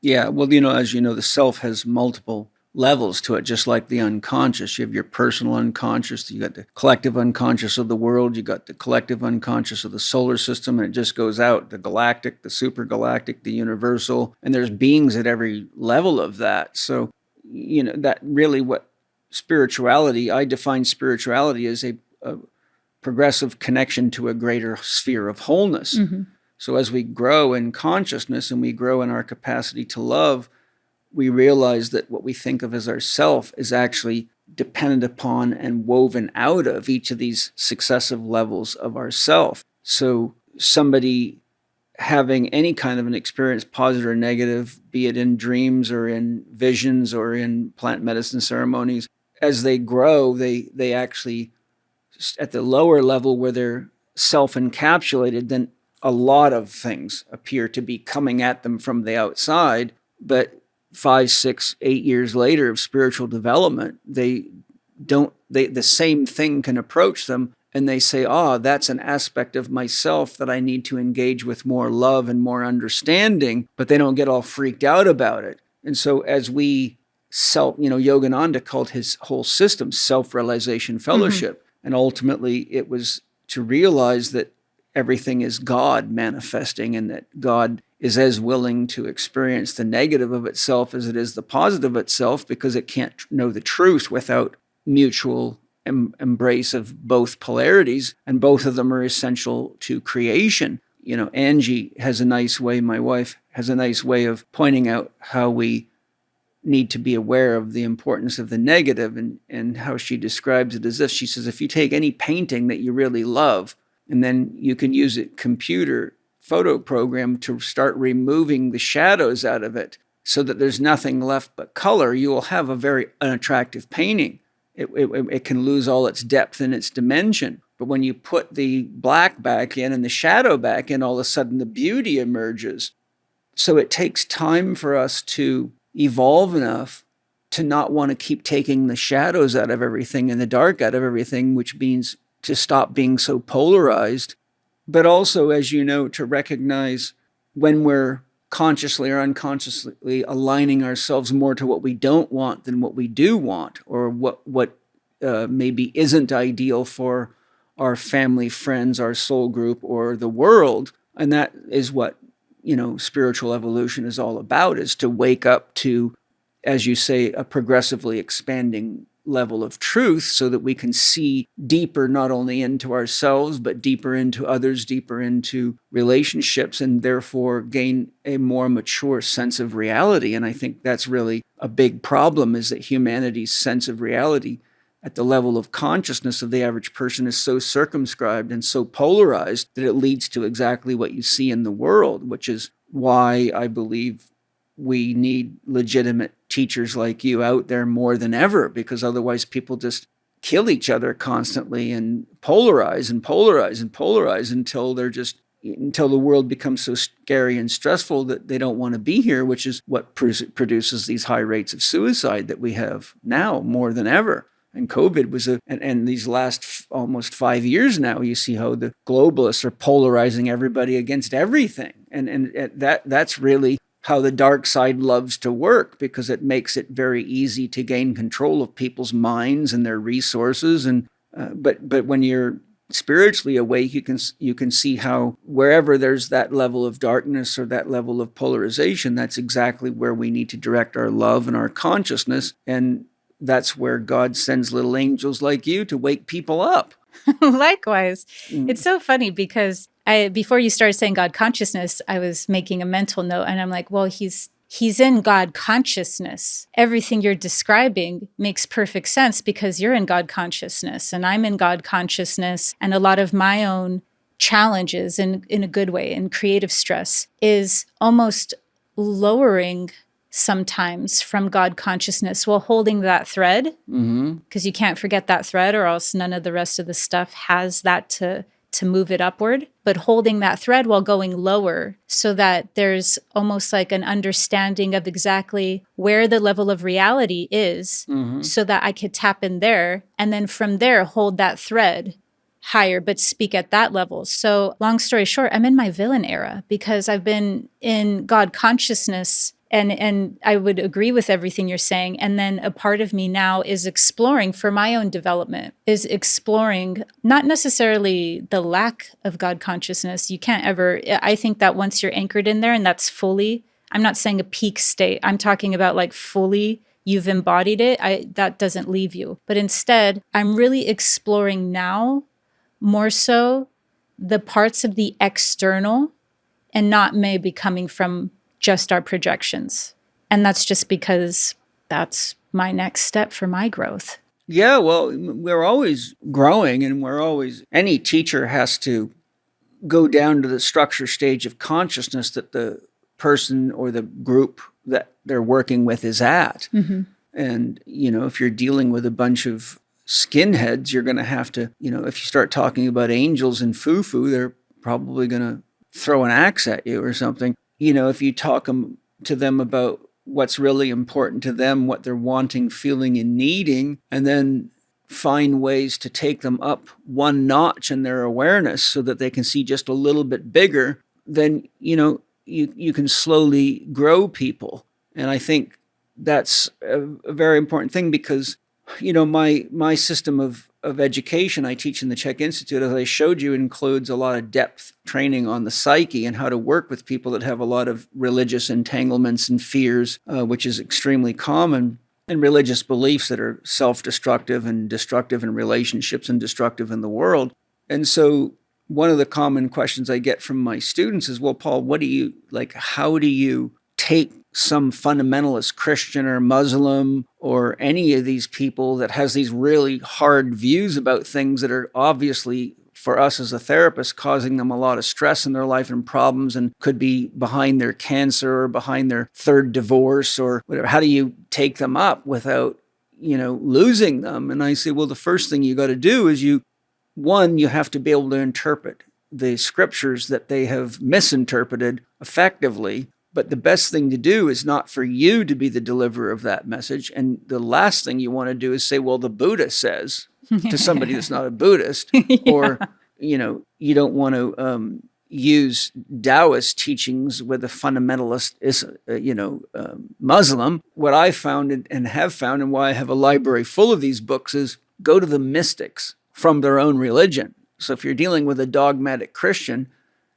Speaker 3: Yeah, well, as you know, the self has multiple levels to it, just like the unconscious. You have your personal unconscious, you got the collective unconscious of the world, you got the collective unconscious of the solar system, and it just goes out, the galactic, the supergalactic, the universal, and there's beings at every level of that. So, that really what spirituality, I define spirituality as a progressive connection to a greater sphere of wholeness. So as we grow in consciousness and we grow in our capacity to love, we realize that what we think of as ourself is actually dependent upon and woven out of each of these successive levels of ourself. So somebody having any kind of an experience, positive or negative, be it in dreams or in visions or in plant medicine ceremonies, as they grow, they actually, at the lower level where they're self-encapsulated, then a lot of things appear to be coming at them from the outside. But 5, 6, 8 years later of spiritual development, the same thing can approach them, and they say, that's an aspect of myself that I need to engage with more love and more understanding, but they don't get all freaked out about it. And so as we Yogananda called his whole system self-realization fellowship. And ultimately it was to realize that everything is God manifesting, and that God is as willing to experience the negative of itself as it is the positive of itself, because it can't know the truth without mutual embrace of both polarities, and both of them are essential to creation. Angie has a nice way, my wife has a nice way of pointing out how we need to be aware of the importance of the negative, and how she describes it as this. She says, if you take any painting that you really love, and then you can use a computer photo program to start removing the shadows out of it so that there's nothing left but color, you will have a very unattractive painting. It can lose all its depth and its dimension. But when you put the black back in and the shadow back in, all of a sudden the beauty emerges. So it takes time for us to evolve enough to not want to keep taking the shadows out of everything and the dark out of everything, which means to stop being so polarized, but also, as you know, to recognize when we're consciously or unconsciously aligning ourselves more to what we don't want than what we do want, or what maybe isn't ideal for our family, friends, our soul group, or the world. And that is what, spiritual evolution is all about, is to wake up to, as you say, a progressively expanding level of truth, so that we can see deeper, not only into ourselves, but deeper into others, deeper into relationships, and therefore gain a more mature sense of reality. And I think that's really a big problem, is that humanity's sense of reality at the level of consciousness of the average person is so circumscribed and so polarized that it leads to exactly what you see in the world, which is why I believe we need legitimate teachers like you out there more than ever, because otherwise people just kill each other constantly and polarize and polarize and polarize until the world becomes so scary and stressful that they don't want to be here, which is what produces these high rates of suicide that we have now more than ever. And COVID was and these last almost 5 years now, you see how the globalists are polarizing everybody against everything. And that's really how the dark side loves to work, because it makes it very easy to gain control of people's minds and their resources. And but when you're spiritually awake, you can see how wherever there's that level of darkness or that level of polarization, that's exactly where we need to direct our love and our consciousness. And that's where God sends little angels like you to wake people up.
Speaker 1: Likewise. It's so funny because before you started saying God consciousness, I was making a mental note, and I'm like, well, he's in God consciousness. Everything you're describing makes perfect sense because you're in God consciousness and I'm in God consciousness. And a lot of my own challenges in a good way, and creative stress, is almost lowering sometimes from God consciousness while holding that thread, because you can't forget that thread or else none of the rest of the stuff has that to move it upward, but holding that thread while going lower so that there's almost like an understanding of exactly where the level of reality is so that I could tap in there and then from there hold that thread higher, but speak at that level. So long story short, I'm in my villain era because I've been in God consciousness and I would agree with everything you're saying. And then a part of me now is exploring for my own development, is exploring not necessarily the lack of God consciousness. You can't ever, I think that once you're anchored in there and that's fully, I'm not saying a peak state, I'm talking about like fully you've embodied it, that doesn't leave you. But instead, I'm really exploring now more so the parts of the external and not maybe coming from just our projections. And that's just because that's my next step for my growth.
Speaker 3: Yeah, well, we're always growing and any teacher has to go down to the structure stage of consciousness that the person or the group that they're working with is at. And, if you're dealing with a bunch of skinheads, you're going to have to, if you start talking about angels and foo-foo, they're probably going to throw an axe at you or something. If you talk to them about what's really important to them, what they're wanting, feeling, and needing, and then find ways to take them up one notch in their awareness so that they can see just a little bit bigger, then, you can slowly grow people. And I think that's a very important thing because, my system of education I teach in the Chek Institute, as I showed you, includes a lot of depth training on the psyche and how to work with people that have a lot of religious entanglements and fears, which is extremely common, and religious beliefs that are self-destructive and destructive in relationships and destructive in the world. And so one of the common questions I get from my students is, well, Paul, how do you take some fundamentalist Christian or Muslim or any of these people that has these really hard views about things that are obviously, for us as a therapist, causing them a lot of stress in their life and problems and could be behind their cancer or behind their third divorce or whatever. How do you take them up without, losing them? And I say, well, the first thing you got to do is you have to be able to interpret the scriptures that they have misinterpreted effectively. But the best thing to do is not for you to be the deliverer of that message. And the last thing you want to do is say, well, the Buddha says to somebody that's not a Buddhist, or, you don't want to use Taoist teachings with a fundamentalist, Muslim. What I found and have found, and why I have a library full of these books, is go to the mystics from their own religion. So if you're dealing with a dogmatic Christian,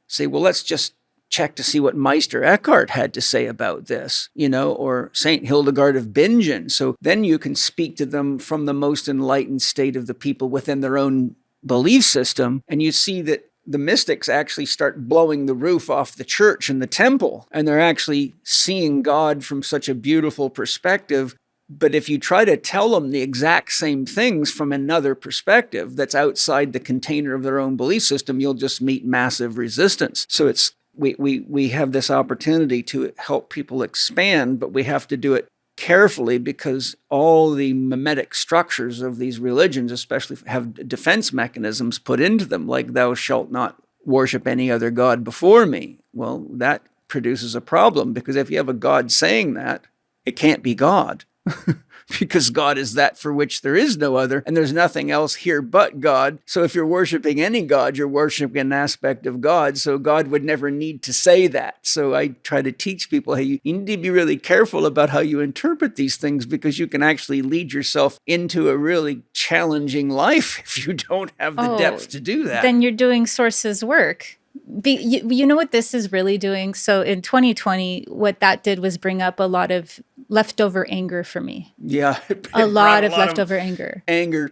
Speaker 3: say, well, let's just check to see what Meister Eckhart had to say about this, or Saint Hildegard of Bingen. So then you can speak to them from the most enlightened state of the people within their own belief system. And you see that the mystics actually start blowing the roof off the church and the temple, and they're actually seeing God from such a beautiful perspective. But if you try to tell them the exact same things from another perspective that's outside the container of their own belief system, you'll just meet massive resistance. So we have this opportunity to help people expand, but we have to do it carefully because all the mimetic structures of these religions especially have defense mechanisms put into them, like thou shalt not worship any other god before me. Well, that produces a problem because if you have a god saying that, it can't be God. Because God is that for which there is no other, and there's nothing else here but God. So if you're worshiping any God, you're worshiping an aspect of God, so God would never need to say that. So I try to teach people, hey, you need to be really careful about how you interpret these things because you can actually lead yourself into a really challenging life if you don't have the depth to do that.
Speaker 1: Then you're doing sources work. You know what this is really doing? So in 2020, what that did was bring up a lot of leftover anger for me.
Speaker 3: Yeah.
Speaker 1: A lot of leftover anger.
Speaker 3: Anger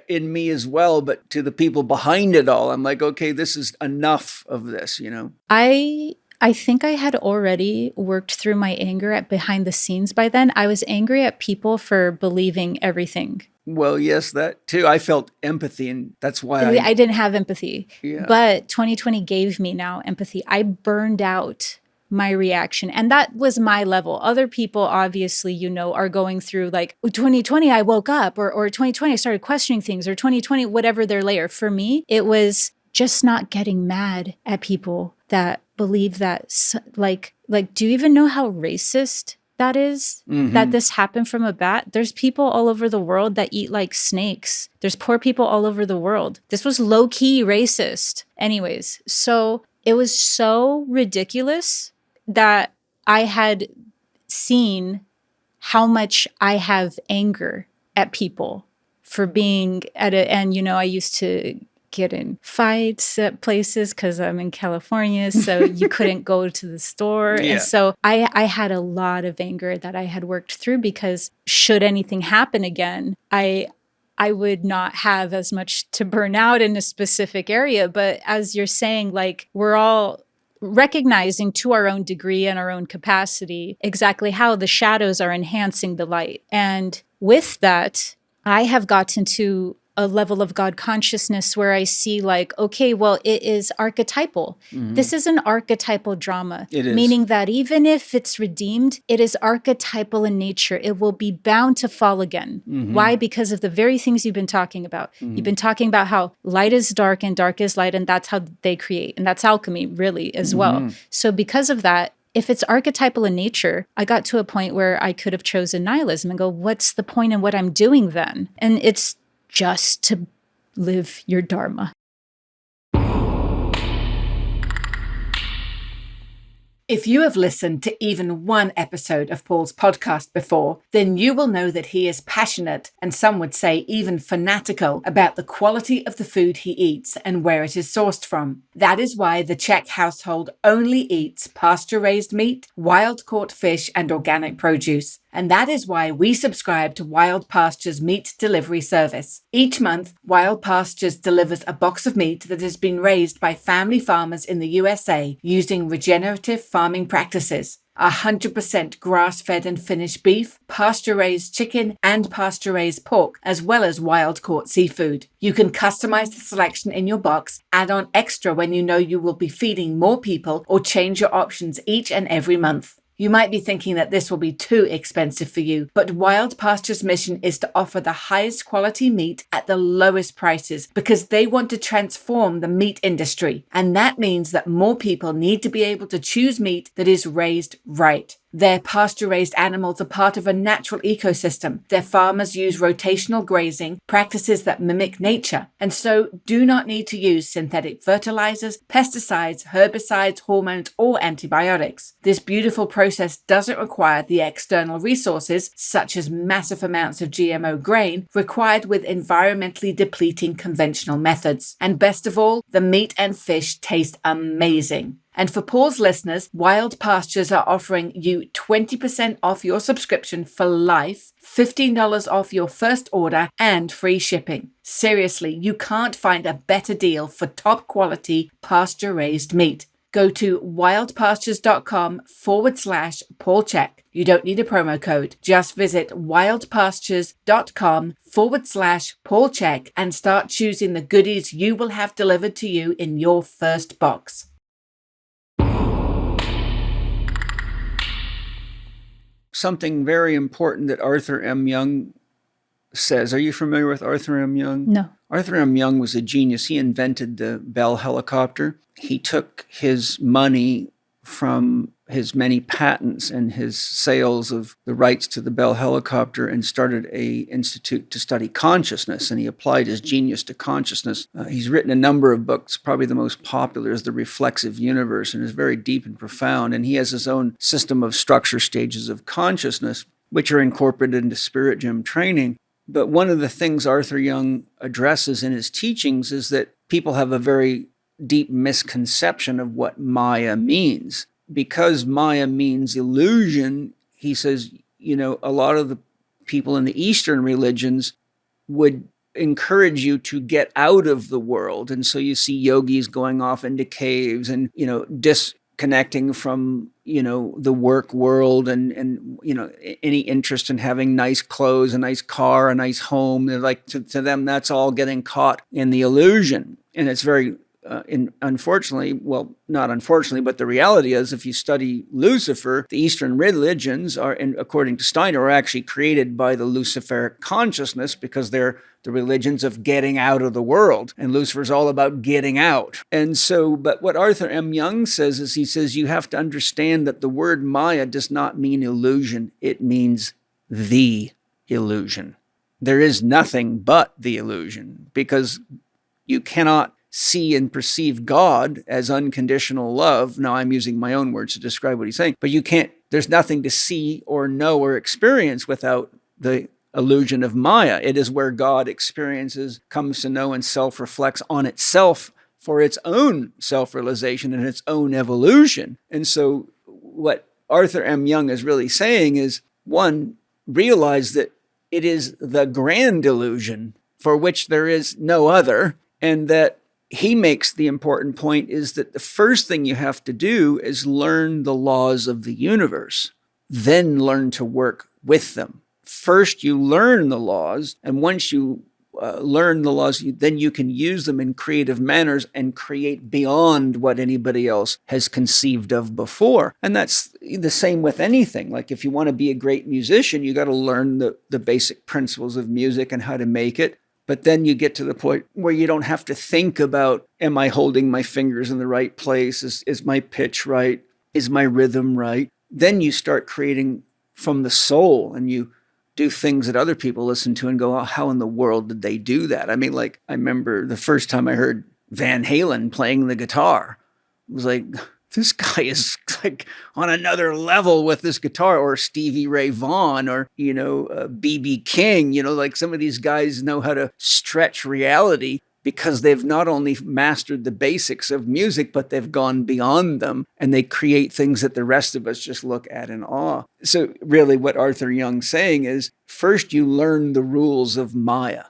Speaker 3: in me as well, but to the people behind it all, I'm like, okay, this is enough of this,
Speaker 1: I think I had already worked through my anger at behind the scenes by then. I was angry at people for believing everything.
Speaker 3: Well, yes, that too. I felt empathy, and that's why
Speaker 1: I didn't have empathy.
Speaker 3: Yeah.
Speaker 1: But 2020 gave me now empathy. I burned out my reaction. And that was my level. Other people, obviously, are going through like, 2020, I woke up, or 2020, I started questioning things, or 2020, whatever their layer. For me, it was just not getting mad at people that believe that, like, do you even know how racist that is? That this happened from a bat? There's people all over the world that eat like snakes. There's poor people all over the world. This was low-key racist. Anyways, so it was so ridiculous that I had seen how much I have anger at people for being at it. And, I used to get in fights at places because I'm in California, so you couldn't go to the store. Yeah. And so I had a lot of anger that I had worked through, because should anything happen again, I would not have as much to burn out in a specific area. But as you're saying, like, we're all recognizing to our own degree and our own capacity exactly how the shadows are enhancing the light. And with that, I have gotten to a level of God consciousness where I see like, okay, well, it is archetypal. This is an archetypal drama. It is. Meaning that even if it's redeemed, it is archetypal in nature. It will be bound to fall again. Why? Because of the very things you've been talking about. You've been talking about how light is dark and dark is light, and that's how they create. And that's alchemy, really, as well. So because of that, if it's archetypal in nature, I got to a point where I could have chosen nihilism and go, what's the point in what I'm doing then? And it's just to live your dharma.
Speaker 2: If you have listened to even one episode of Paul's podcast before, then you will know that he is passionate, and some would say even fanatical, about the quality of the food he eats and where it is sourced from. That is why the Chek household only eats pasture-raised meat, wild-caught fish, and organic produce. And that is why we subscribe to Wild Pastures meat delivery service. Each month, Wild Pastures delivers a box of meat that has been raised by family farmers in the USA using regenerative farming practices. 100% grass-fed and finished beef, pasture-raised chicken, and pasture-raised pork, as well as wild-caught seafood. You can customize the selection in your box, add on extra when you know you will be feeding more people, or change your options each and every month. You might be thinking that this will be too expensive for you, but Wild Pasture's mission is to offer the highest quality meat at the lowest prices, because they want to transform the meat industry. And that means that more people need to be able to choose meat that is raised right. Their pasture-raised animals are part of a natural ecosystem. Their farmers use rotational grazing, practices that mimic nature, and so do not need to use synthetic fertilizers, pesticides, herbicides, hormones, or antibiotics. This beautiful process doesn't require the external resources, such as massive amounts of GMO grain, required with environmentally depleting conventional methods. And best of all, the meat and fish taste amazing. And for Paul's listeners, Wild Pastures are offering you 20% off your subscription for life, $15 off your first order, and free shipping. Seriously, you can't find a better deal for top quality pasture-raised meat. Go to wildpastures.com/Paul Chek. You don't need a promo code. Just visit wildpastures.com/Paul Chek and start choosing the goodies you will have delivered to you in your first box.
Speaker 3: Something very important that Arthur M. Young says. Are you familiar with Arthur M. Young?
Speaker 1: No.
Speaker 3: Arthur M. Young was a genius. He invented the Bell helicopter. He took his money from his many patents and his sales of the rights to the Bell helicopter and started an institute to study consciousness, and he applied his genius to consciousness. He's written a number of books. Probably the most popular is The Reflexive Universe, and is very deep and profound, and he has his own system of structure stages of consciousness, which are incorporated into Spirit Gym training. But one of the things Arthur Young addresses in his teachings is that people have a very deep misconception of what Maya means. Because Maya means illusion, he says, a lot of the people in the Eastern religions would encourage you to get out of the world. And so you see yogis going off into caves and, disconnecting from, the work world and any interest in having nice clothes, a nice car, a nice home. They're like, to them, that's all getting caught in the illusion. And it's very unfortunately, well, not unfortunately, but the reality is if you study Lucifer, the Eastern religions are, and according to Steiner, are actually created by the Luciferic consciousness because they're the religions of getting out of the world. And Lucifer's all about getting out. And so, but what Arthur M. Young says is he says, you have to understand that the word Maya does not mean illusion. It means the illusion. There is nothing but the illusion because you cannot see and perceive God as unconditional love. Now, I'm using my own words to describe what he's saying, but you can't, there's nothing to see or know or experience without the illusion of Maya. It is where God experiences, comes to know, and self-reflects on itself for its own self-realization and its own evolution. And so what Arthur M. Young is really saying is, one, realize that it is the grand illusion for which there is no other, and that he makes the important point is that the first thing you have to do is learn the laws of the universe, then learn to work with them. First, you learn the laws, and once you learn the laws, then you can use them in creative manners and create beyond what anybody else has conceived of before. And that's the same with anything. Like if you want to be a great musician, you got to learn the basic principles of music and how to make it. But then you get to the point where you don't have to think about, am I holding my fingers in the right place? Is my pitch right? Is my rhythm right? Then you start creating from the soul, and you do things that other people listen to and go, oh, how in the world did they do that? I mean, like, I remember the first time I heard Van Halen playing the guitar. It was like, this guy is like on another level with this guitar, or Stevie Ray Vaughan, or, B.B. King, like some of these guys know how to stretch reality because they've not only mastered the basics of music, but they've gone beyond them, and they create things that the rest of us just look at in awe. So really what Arthur Young's saying is, first you learn the rules of Maya.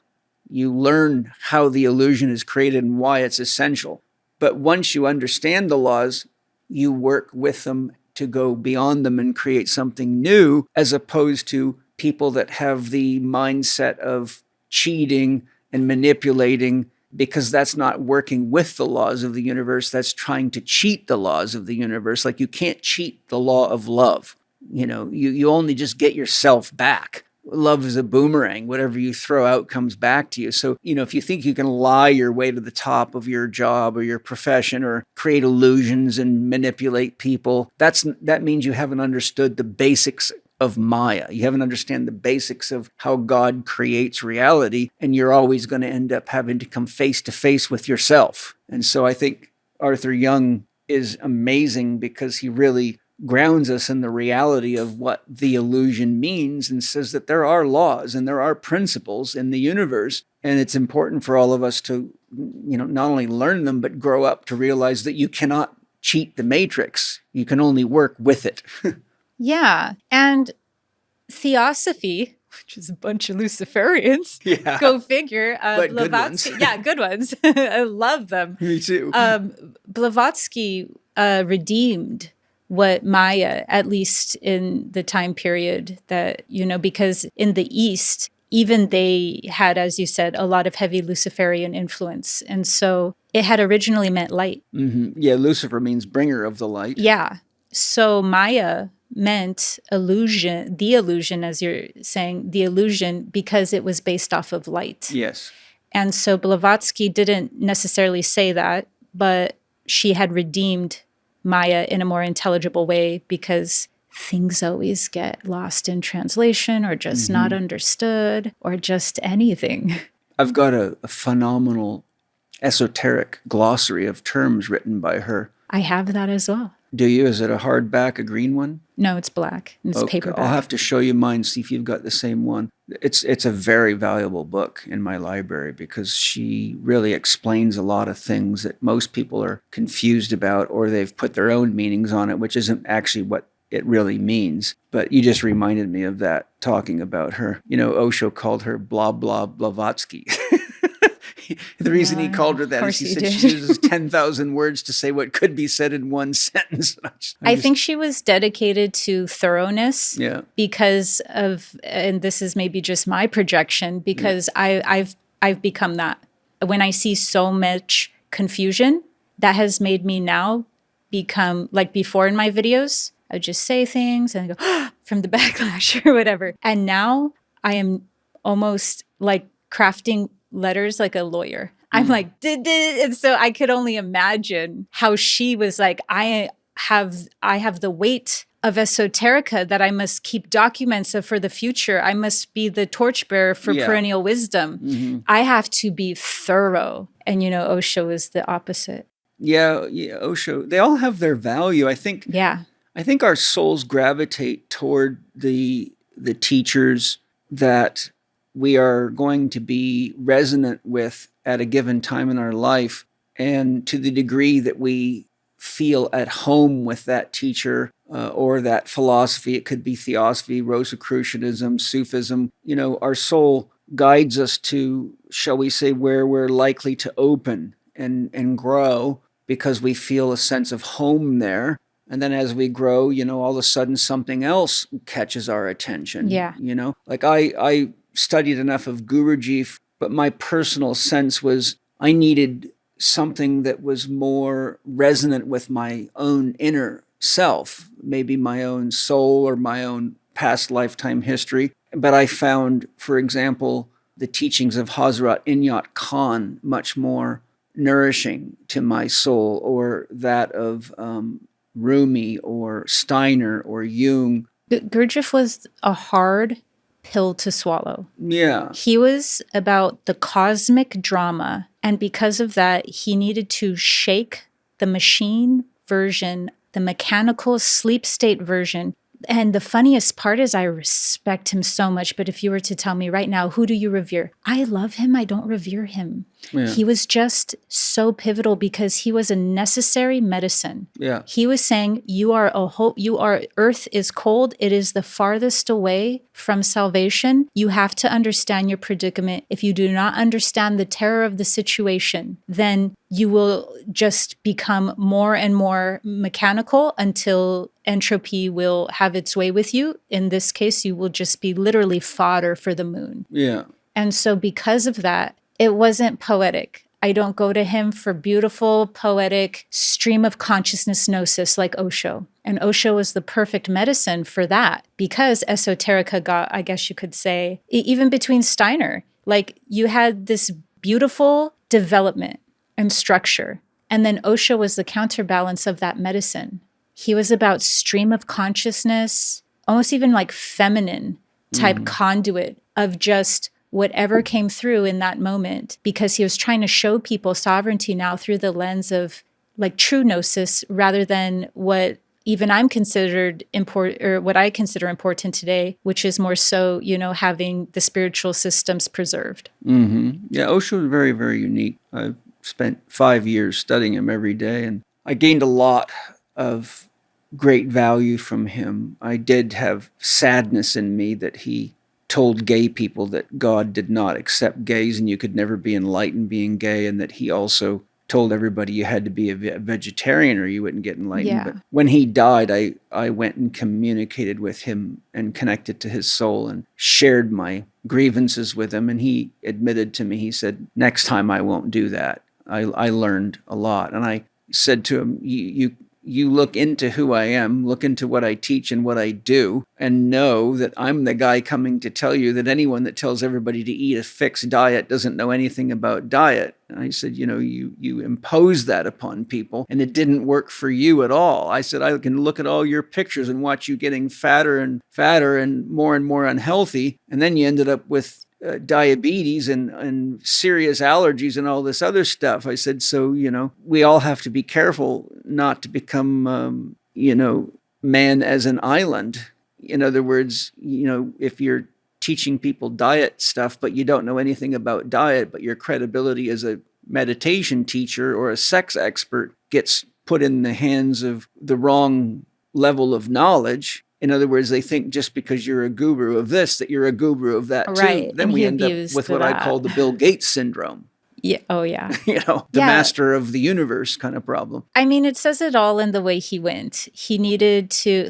Speaker 3: You learn how the illusion is created and why it's essential. But once you understand the laws, you work with them to go beyond them and create something new, as opposed to people that have the mindset of cheating and manipulating, because that's not working with the laws of the universe. That's trying to cheat the laws of the universe. Like you can't cheat the law of love. You only just get yourself back. Love is a boomerang. Whatever you throw out comes back to you. So, if you think you can lie your way to the top of your job or your profession, or create illusions and manipulate people, that means you haven't understood the basics of Maya. You haven't understand the basics of how God creates reality, and you're always going to end up having to come face to face with yourself. And so I think Arthur Young is amazing because he really grounds us in the reality of what the illusion means, and says that there are laws and there are principles in the universe. And it's important for all of us to, not only learn them, but grow up to realize that you cannot cheat the matrix. You can only work with it.
Speaker 1: Yeah. And theosophy, which is a bunch of Luciferians, go figure.
Speaker 3: But Blavatsky,
Speaker 1: good ones. Yeah, good ones. I love them.
Speaker 3: Me too.
Speaker 1: Blavatsky redeemed what Maya, at least in the time period that, because in the East, even they had, as you said, a lot of heavy Luciferian influence. And so it had originally meant light.
Speaker 3: Mm-hmm. Yeah, Lucifer means bringer of the light.
Speaker 1: Yeah. So Maya meant illusion, the illusion, as you're saying, the illusion, because it was based off of light.
Speaker 3: Yes.
Speaker 1: And so Blavatsky didn't necessarily say that, but she had redeemed Maya in a more intelligible way, because things always get lost in translation, or just not understood, or just anything.
Speaker 3: I've got a phenomenal esoteric glossary of terms written by her.
Speaker 1: I have that as well.
Speaker 3: Do you? Is it a hardback, a green one?
Speaker 1: No, it's black. It's paperback.
Speaker 3: I'll have to show you mine, see if you've got the same one. It's a very valuable book in my library, because she really explains a lot of things that most people are confused about, or they've put their own meanings on it, which isn't actually what it really means. But you just reminded me of that, talking about her. Osho called her blah, blah, Blavatsky. The reason he called her that is he said she uses 10,000 words to say what could be said in one sentence.
Speaker 1: I think she was dedicated to thoroughness.
Speaker 3: Yeah.
Speaker 1: Because of, and this is maybe just my projection, because I've become that. When I see so much confusion. That has made me now become, like before in my videos, I would just say things and I go from the backlash or whatever. And now I am almost like crafting letters like a lawyer. I'm like, and so I could only imagine how she was like, I have the weight of esoterica that I must keep documents of for the future. I must be the torchbearer for perennial wisdom. I have to be thorough. And, Osho is the opposite.
Speaker 3: Yeah, Osho. They all have their value. I think our souls gravitate toward the teachers that we are going to be resonant with at a given time in our life. And to the degree that we feel at home with that teacher or that philosophy, it could be theosophy, Rosicrucianism, Sufism, our soul guides us to, shall we say, where we're likely to open and grow, because we feel a sense of home there. And then as we grow, all of a sudden something else catches our attention.
Speaker 1: Yeah.
Speaker 3: Like I studied enough of Gurdjieff, but my personal sense was I needed something that was more resonant with my own inner self, maybe my own soul or my own past lifetime history. But I found, for example, the teachings of Hazrat Inayat Khan much more nourishing to my soul, or that of Rumi or Steiner or Jung.
Speaker 1: Gurdjieff was a hard pill to swallow.
Speaker 3: Yeah.
Speaker 1: He was about the cosmic drama, and because of that, he needed to shake the machine version, the mechanical sleep state version. And the funniest part is I respect him so much, but if you were to tell me right now, who do you revere? I love him. I don't revere him. Yeah. He was just so pivotal because he was a necessary medicine.
Speaker 3: Yeah.
Speaker 1: He was saying, earth is cold. It is the farthest away from salvation. You have to understand your predicament. If you do not understand the terror of the situation, then you will just become more and more mechanical until entropy will have its way with you. In this case, you will just be literally fodder for the moon.
Speaker 3: Yeah.
Speaker 1: And so because of that, it wasn't poetic. I don't go to him for beautiful, poetic stream of consciousness gnosis like Osho. And Osho was the perfect medicine for that because Esoterica got, I guess you could say, even between Steiner, like you had this beautiful development and structure. And then Osho was the counterbalance of that medicine. He was about stream of consciousness, almost even like feminine type conduit of just whatever came through in that moment, because he was trying to show people sovereignty now through the lens of like true gnosis rather than what even I'm considered important, or what I consider important today, which is more so, having the spiritual systems preserved.
Speaker 3: Mm-hmm. Yeah, Osho was very, very unique. I've spent 5 years studying him every day, and I gained a lot of great value from him. I did have sadness in me that he told gay people that God did not accept gays and you could never be enlightened being gay, and that he also told everybody you had to be a vegetarian or you wouldn't get enlightened.
Speaker 1: Yeah.
Speaker 3: But when he died, I went and communicated with him and connected to his soul and shared my grievances with him. And he admitted to me, he said, next time I won't do that. I learned a lot. And I said to him, you look into who I am, look into what I teach and what I do, and know that I'm the guy coming to tell you that anyone that tells everybody to eat a fixed diet doesn't know anything about diet. And I said, you impose that upon people, and it didn't work for you at all. I said, I can look at all your pictures and watch you getting fatter and more unhealthy, and then you ended up with diabetes and serious allergies and all this other stuff. I said, so, we all have to be careful not to become, man as an island. In other words, if you're teaching people diet stuff, but you don't know anything about diet, but your credibility as a meditation teacher or a sex expert gets put in the hands of the wrong level of knowledge. In other words, they think just because you're a guru of this, that you're a guru of that
Speaker 1: right.
Speaker 3: too. Then
Speaker 1: and
Speaker 3: we end up with what I call the Bill Gates syndrome.
Speaker 1: Yeah. Oh, yeah.
Speaker 3: The master of the universe kind of problem.
Speaker 1: I mean, it says it all in the way he went. He needed to,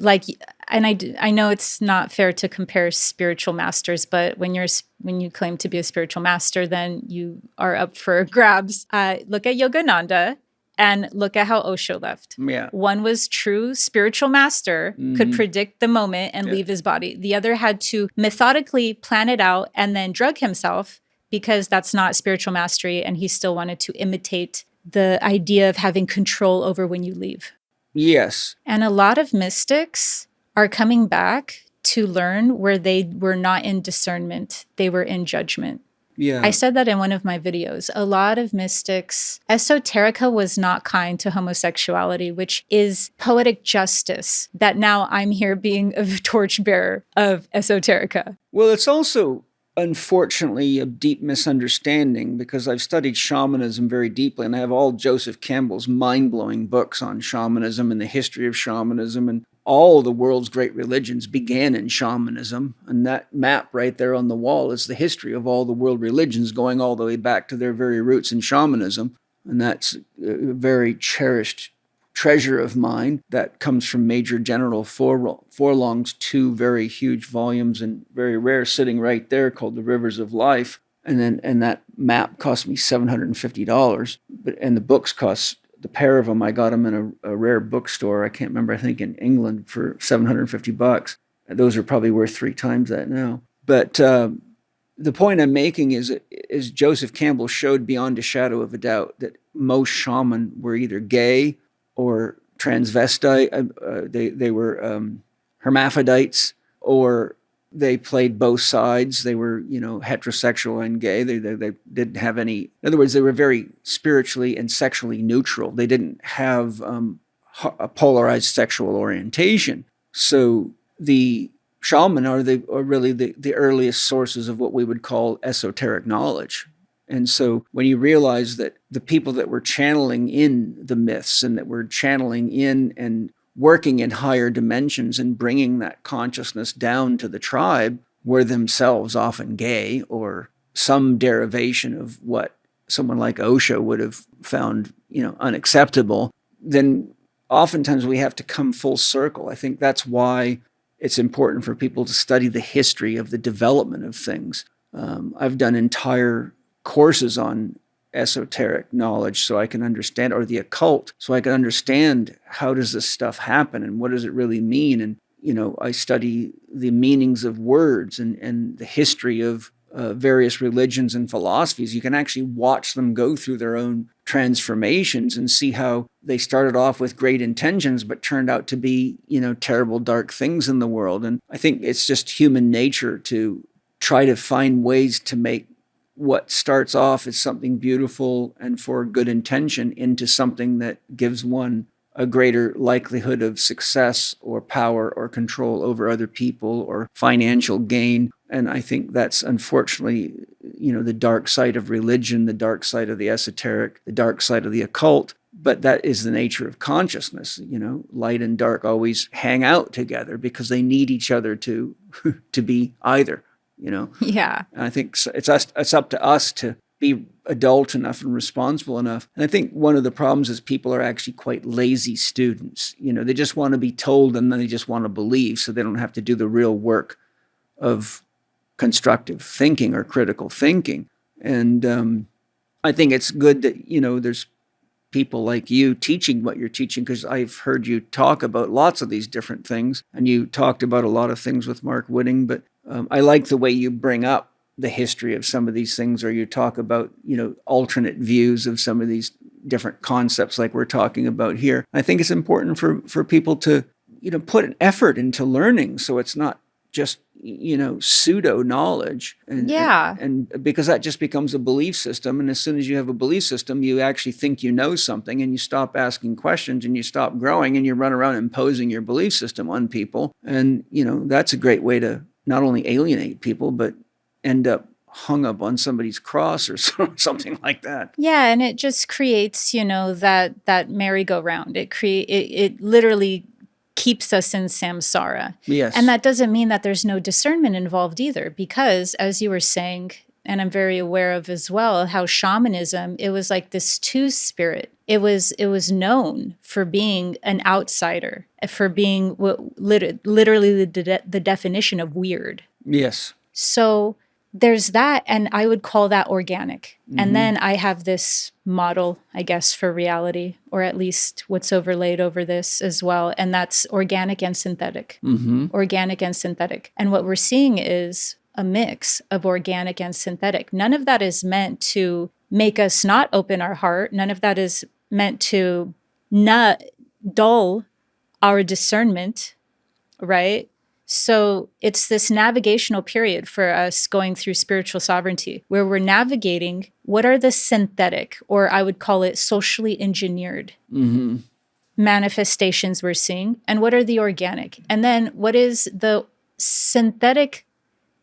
Speaker 1: and I know it's not fair to compare spiritual masters, but when you claim to be a spiritual master, then you are up for grabs. Look at Yogananda and look at how Osho left.
Speaker 3: Yeah.
Speaker 1: One was true spiritual master, could predict the moment and leave his body. The other had to methodically plan it out and then drug himself, because that's not spiritual mastery, and he still wanted to imitate the idea of having control over when you leave.
Speaker 3: Yes.
Speaker 1: And a lot of mystics are coming back to learn where they were not in discernment, they were in judgment.
Speaker 3: Yeah.
Speaker 1: I said that in one of my videos. A lot of mystics, Esoterica was not kind to homosexuality, which is poetic justice, that now I'm here being a torchbearer of Esoterica.
Speaker 3: Well, it's also unfortunately a deep misunderstanding, because I've studied shamanism very deeply, and I have all Joseph Campbell's mind-blowing books on shamanism and the history of shamanism, and all the world's great religions began in shamanism. And that map right there on the wall is the history of all the world religions, going all the way back to their very roots in shamanism. And that's a very cherished treasure of mine that comes from Major General Forlong's 2 very huge volumes, and very rare, sitting right there, called The Rivers of Life. And that map cost me $750. And the books cost, the pair of them, I got them in a rare bookstore. I can't remember, I think in England, for $750. Those are probably worth 3 times that now. But the point I'm making is Joseph Campbell showed beyond a shadow of a doubt that most shaman were either gay or transvestite. They were hermaphrodites, or they played both sides. They were, heterosexual and gay. They didn't have any. In other words, they were very spiritually and sexually neutral. They didn't have a polarized sexual orientation. So the shaman are really the earliest sources of what we would call esoteric knowledge. And so when you realize that the people that were channeling in the myths, and that were channeling in and working in higher dimensions and bringing that consciousness down to the tribe, were themselves often gay, or some derivation of what someone like Osho would have found, unacceptable, then oftentimes we have to come full circle. I think that's why it's important for people to study the history of the development of things. I've done entire courses on esoteric knowledge so I can understand, or the occult, so I can understand how does this stuff happen and what does it really mean. And, I study the meanings of words and the history of various religions and philosophies. You can actually watch them go through their own transformations and see how they started off with great intentions, but turned out to be, terrible, dark things in the world. And I think it's just human nature to try to find ways to make what starts off as something beautiful and for good intention into something that gives one a greater likelihood of success or power or control over other people or financial gain. And I think that's unfortunately, the dark side of religion, the dark side of the esoteric, the dark side of the occult. But that is the nature of consciousness. Light and dark always hang out together because they need each other to be either.
Speaker 1: Yeah.
Speaker 3: And I think it's up to us to be adult enough and responsible enough. And I think one of the problems is people are actually quite lazy students. They just want to be told, and then they just want to believe, so they don't have to do the real work of constructive thinking or critical thinking. And I think it's good that, there's people like you teaching what you're teaching, because I've heard you talk about lots of these different things, and you talked about a lot of things with Mark Whitting, but I like the way you bring up the history of some of these things, or you talk about, alternate views of some of these different concepts like we're talking about here. I think it's important for people to, put an effort into learning, so it's not just, pseudo knowledge. And because that just becomes a belief system. And as soon as you have a belief system, you actually think you know something, and you stop asking questions, and you stop growing, and you run around imposing your belief system on people. And, that's a great way to not only alienate people, but end up hung up on somebody's cross or something like that.
Speaker 1: Yeah, and it just creates, that merry-go-round. It literally keeps us in samsara.
Speaker 3: Yes.
Speaker 1: And that doesn't mean that there's no discernment involved either, because as you were saying, and I'm very aware of as well, how shamanism, it was like this two spirit. It was known for being an outsider, for being literally the definition of weird.
Speaker 3: Yes.
Speaker 1: So there's that, and I would call that organic. And then I have this model, I guess, for reality, or at least what's overlaid over this as well. And that's organic and synthetic. Organic and synthetic. And what we're seeing is a mix of organic and synthetic. None of that is meant to make us not open our heart. None of that is meant to not dull our discernment, right? So it's this navigational period for us going through spiritual sovereignty, where we're navigating what are the synthetic, or I would call it socially engineered manifestations we're seeing, and what are the organic. And then what is the synthetic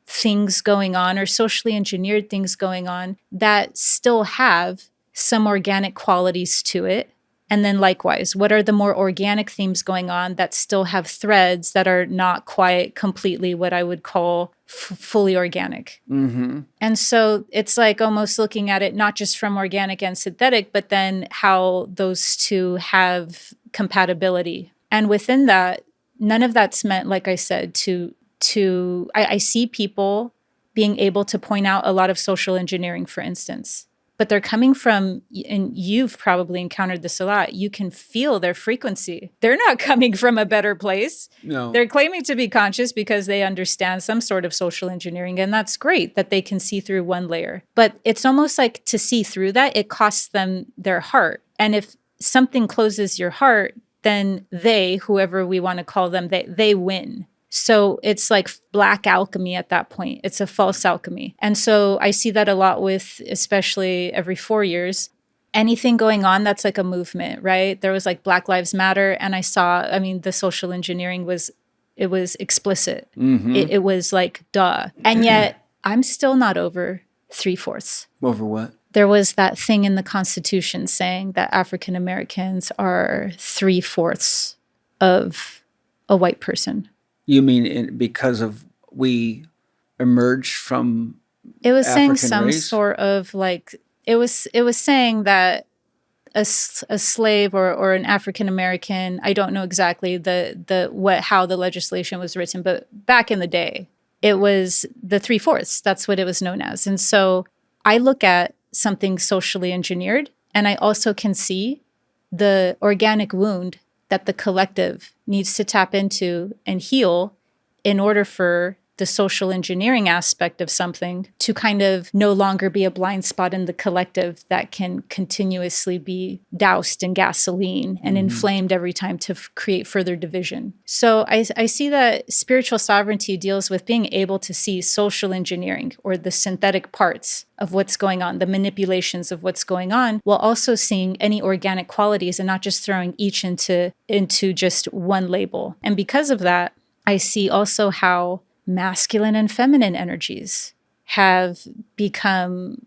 Speaker 1: things going on, or socially engineered things going on, that still have some organic qualities to it. And then likewise, what are the more organic themes going on that still have threads that are not quite completely what I would call fully organic? And so it's like almost looking at it not just from organic and synthetic, but then how those two have compatibility. And within that, none of that's meant, like I said, I see people being able to point out a lot of social engineering, for instance. But they're coming from, and you've probably encountered this a lot, you can feel their frequency. They're not coming from a better place.
Speaker 3: No.
Speaker 1: They're claiming to be conscious because they understand some sort of social engineering, and that's great that they can see through one layer. But it's almost like to see through that, it costs them their heart. And if something closes your heart, then they, whoever we want to call them, they win. So it's like black alchemy at that point. It's a false alchemy. And so I see that a lot with, especially every 4 years, anything going on that's like a movement, right? There was like Black Lives Matter, and the social engineering was explicit. It was like, duh. And yet I'm still not over 3/4.
Speaker 3: Over what?
Speaker 1: There was that thing in the Constitution saying that African Americans are 3/4 of a white person.
Speaker 3: You mean because of we emerged from
Speaker 1: it was
Speaker 3: African
Speaker 1: saying some
Speaker 3: race?
Speaker 1: Sort of like it was saying that a slave or an African American, I don't know exactly how the legislation was written, but back in the day it was the 3/4. That's what it was known as. And so I look at something socially engineered, and I also can see the organic wound that the collective needs to tap into and heal in order for the social engineering aspect of something to kind of no longer be a blind spot in the collective that can continuously be doused in gasoline and inflamed every time to create further division. So I see that spiritual sovereignty deals with being able to see social engineering, or the synthetic parts of what's going on, the manipulations of what's going on, while also seeing any organic qualities and not just throwing each into just one label. And because of that, I see also how masculine and feminine energies have become,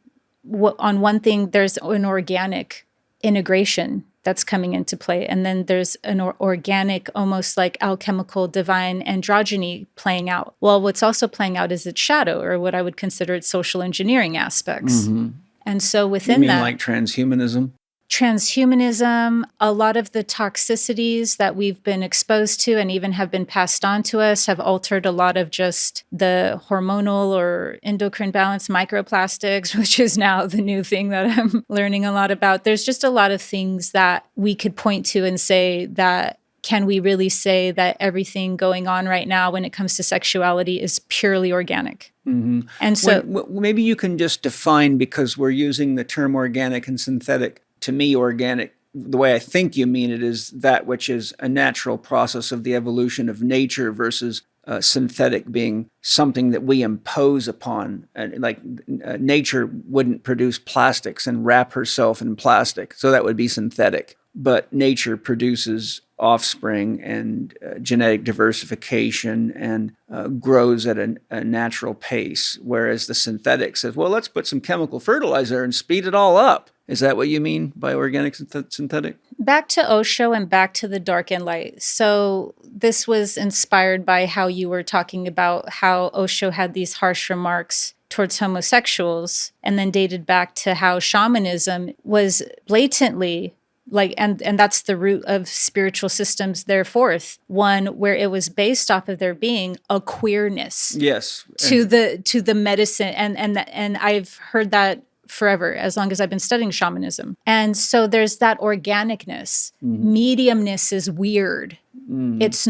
Speaker 1: on one thing, there's an organic integration that's coming into play. And then there's an organic, almost like alchemical divine androgyny playing out. Well, what's also playing out is its shadow, or what I would consider its social engineering aspects. And so within
Speaker 3: you mean
Speaker 1: that,
Speaker 3: like transhumanism?
Speaker 1: Transhumanism, a lot of the toxicities that we've been exposed to and even have been passed on to us have altered a lot of just the hormonal or endocrine balance, microplastics, which is now the new thing that I'm learning a lot about. There's just a lot of things that we could point to and say that, can we really say that everything going on right now when it comes to sexuality is purely organic? And so
Speaker 3: maybe you can just define, because we're using the term organic and synthetic. To me, organic, the way I think you mean it, is that which is a natural process of the evolution of nature, versus synthetic being something that we impose upon. Nature wouldn't produce plastics and wrap herself in plastic, so that would be synthetic. But nature produces offspring and genetic diversification and grows at a natural pace, whereas the synthetic says, well, let's put some chemical fertilizer and speed it all up. Is that what you mean by organic synthetic?
Speaker 1: Back to Osho and back to the dark and light. So this was inspired by how you were talking about how Osho had these harsh remarks towards homosexuals, and then dated back to how shamanism was blatantly and that's the root of spiritual systems, thereforth, one where it was based off of there being a queerness
Speaker 3: Yes.
Speaker 1: to the medicine, and I've heard that forever, as long as I've been studying shamanism. And so there's that organicness. Mediumness is weird. It's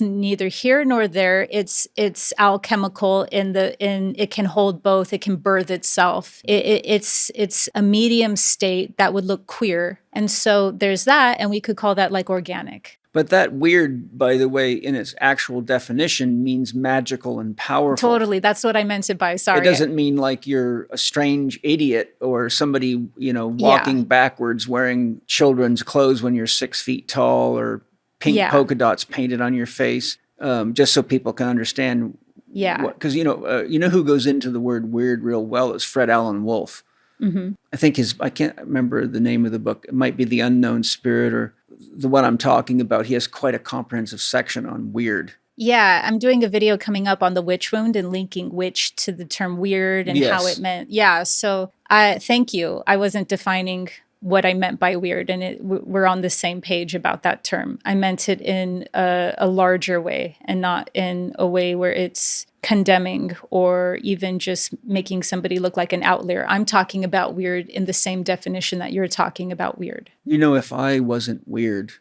Speaker 1: neither here nor there. It's alchemical in it can hold both. It can birth itself. It's a medium state that would look queer. And so there's that, and we could call that like organic.
Speaker 3: But that weird, by the way, in its actual definition, means magical and powerful.
Speaker 1: Totally. That's what I meant it by. Sorry.
Speaker 3: It doesn't mean like you're a strange idiot or somebody, walking backwards wearing children's clothes when you're 6 feet tall, or pink polka dots painted on your face, just so people can understand.
Speaker 1: Yeah.
Speaker 3: Because, you know who goes into the word weird real well is Fred Allen Wolfe.
Speaker 1: Mm-hmm.
Speaker 3: I think I can't remember the name of the book. It might be The Unknown Spirit, or the one I'm talking about. He has quite a comprehensive section on weird.
Speaker 1: Yeah, I'm doing a video coming up on the witch wound and linking witch to the term weird and how it meant. Yeah, so thank you. I wasn't defining what I meant by weird, and we're on the same page about that term. I meant it in a larger way, and not in a way where it's condemning or even just making somebody look like an outlier. I'm talking about weird in the same definition that you're talking about weird.
Speaker 3: If I wasn't weird,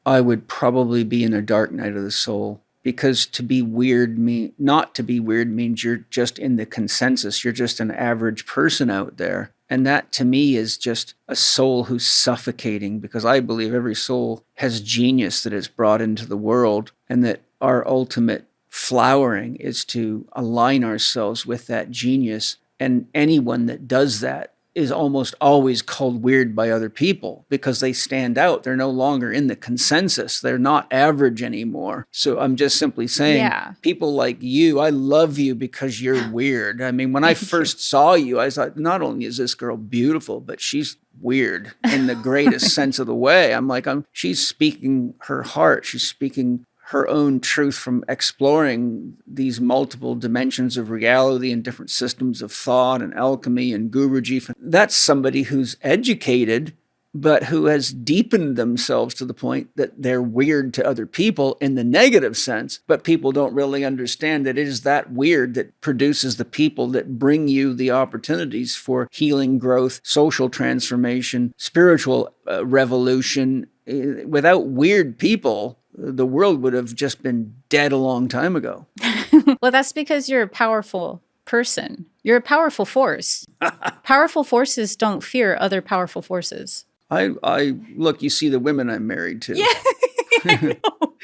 Speaker 3: I would probably be in a dark night of the soul. Because to be weird not to be weird means you're just in the consensus. You're just an average person out there. And that to me is just a soul who's suffocating, because I believe every soul has genius that is brought into the world, and that our ultimate flowering is to align ourselves with that genius. And anyone that does that is almost always called weird by other people, because they stand out. They're no longer in the consensus. They're not average anymore. So I'm just simply saying, people like you, I love you because you're weird. I mean, when I first saw you, I thought, not only is this girl beautiful, but she's weird in the greatest sense of the way. I'm like, she's speaking her heart. She's speaking her own truth from exploring these multiple dimensions of reality and different systems of thought and alchemy and Gurdjieff. That's somebody who's educated, but who has deepened themselves to the point that they're weird to other people in the negative sense. But people don't really understand that it is that weird that produces the people that bring you the opportunities for healing, growth, social transformation, spiritual revolution. Without weird people, the world would have just been dead a long time ago.
Speaker 1: Well, that's because you're a powerful person. You're a powerful force. Powerful forces don't fear other powerful forces.
Speaker 3: I look, you see the women I'm married to.
Speaker 1: Yeah, I know.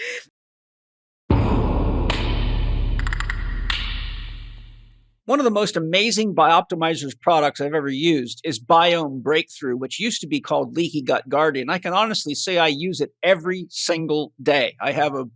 Speaker 3: One of the most amazing Bioptimizer's products I've ever used is Biome Breakthrough, which used to be called Leaky Gut Guardian. I can honestly say I use it every single day. I have a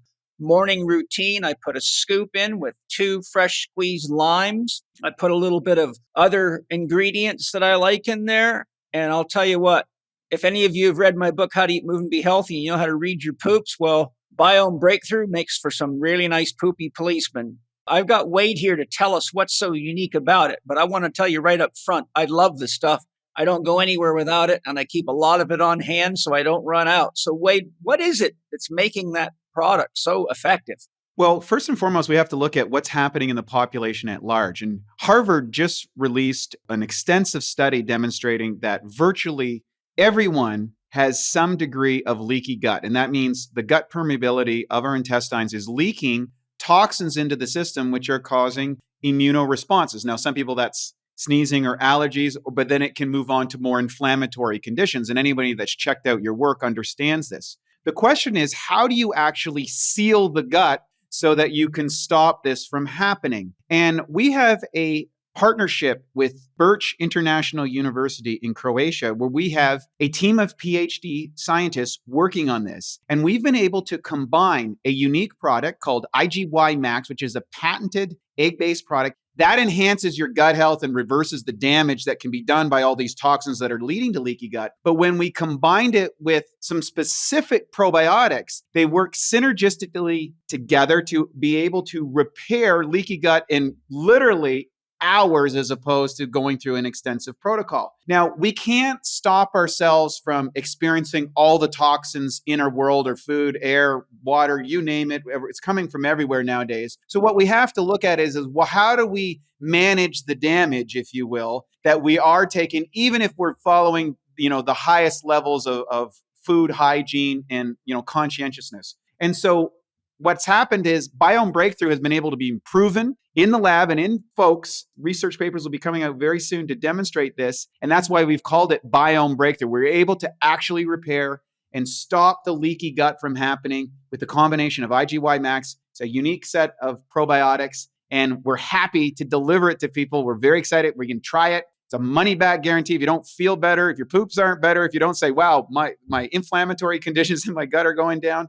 Speaker 3: morning routine. I put a scoop in with 2 fresh squeezed limes. I put a little bit of other ingredients that I like in there. And I'll tell you what, if any of you have read my book, How to Eat, Move, and Be Healthy, and you know how to read your poops, well, Biome Breakthrough makes for some really nice poopy policemen. I've got Wade here to tell us what's so unique about it, but I want to tell you right up front, I love the stuff. I don't go anywhere without it, and I keep a lot of it on hand so I don't run out. So Wade, what is it that's making that product so effective?
Speaker 4: Well, first and foremost, we have to look at what's happening in the population at large. And Harvard just released an extensive study demonstrating that virtually everyone has some degree of leaky gut. And that means the gut permeability of our intestines is leaking toxins into the system, which are causing immunoresponses. Now, some people that's sneezing or allergies, but then it can move on to more inflammatory conditions. And anybody that's checked out your work understands this. The question is, how do you actually seal the gut so that you can stop this from happening? And we have a partnership with Birch International University in Croatia, where we have a team of PhD scientists working on this. And we've been able to combine a unique product called IGY Max, which is a patented egg-based product that enhances your gut health and reverses the damage that can be done by all these toxins that are leading to leaky gut. But when we combined it with some specific probiotics, they work synergistically together to be able to repair leaky gut in literally hours as opposed to going through an extensive protocol. Now, we can't stop ourselves from experiencing all the toxins in our world, or food, air, water, you name it. It's coming from everywhere nowadays. So what we have to look at is well, how do we manage the damage, if you will, that we are taking, even if we're following, the highest levels of food hygiene and, conscientiousness. And so what's happened is Biome Breakthrough has been able to be proven in the lab and in folks. Research papers will be coming out very soon to demonstrate this. And that's why we've called it Biome Breakthrough. We're able to actually repair and stop the leaky gut from happening with the combination of IGY Max. It's a unique set of probiotics, and we're happy to deliver it to people. We're very excited. We can try it. It's a money back guarantee. If you don't feel better, if your poops aren't better, if you don't say, wow, my inflammatory conditions in my gut are going down,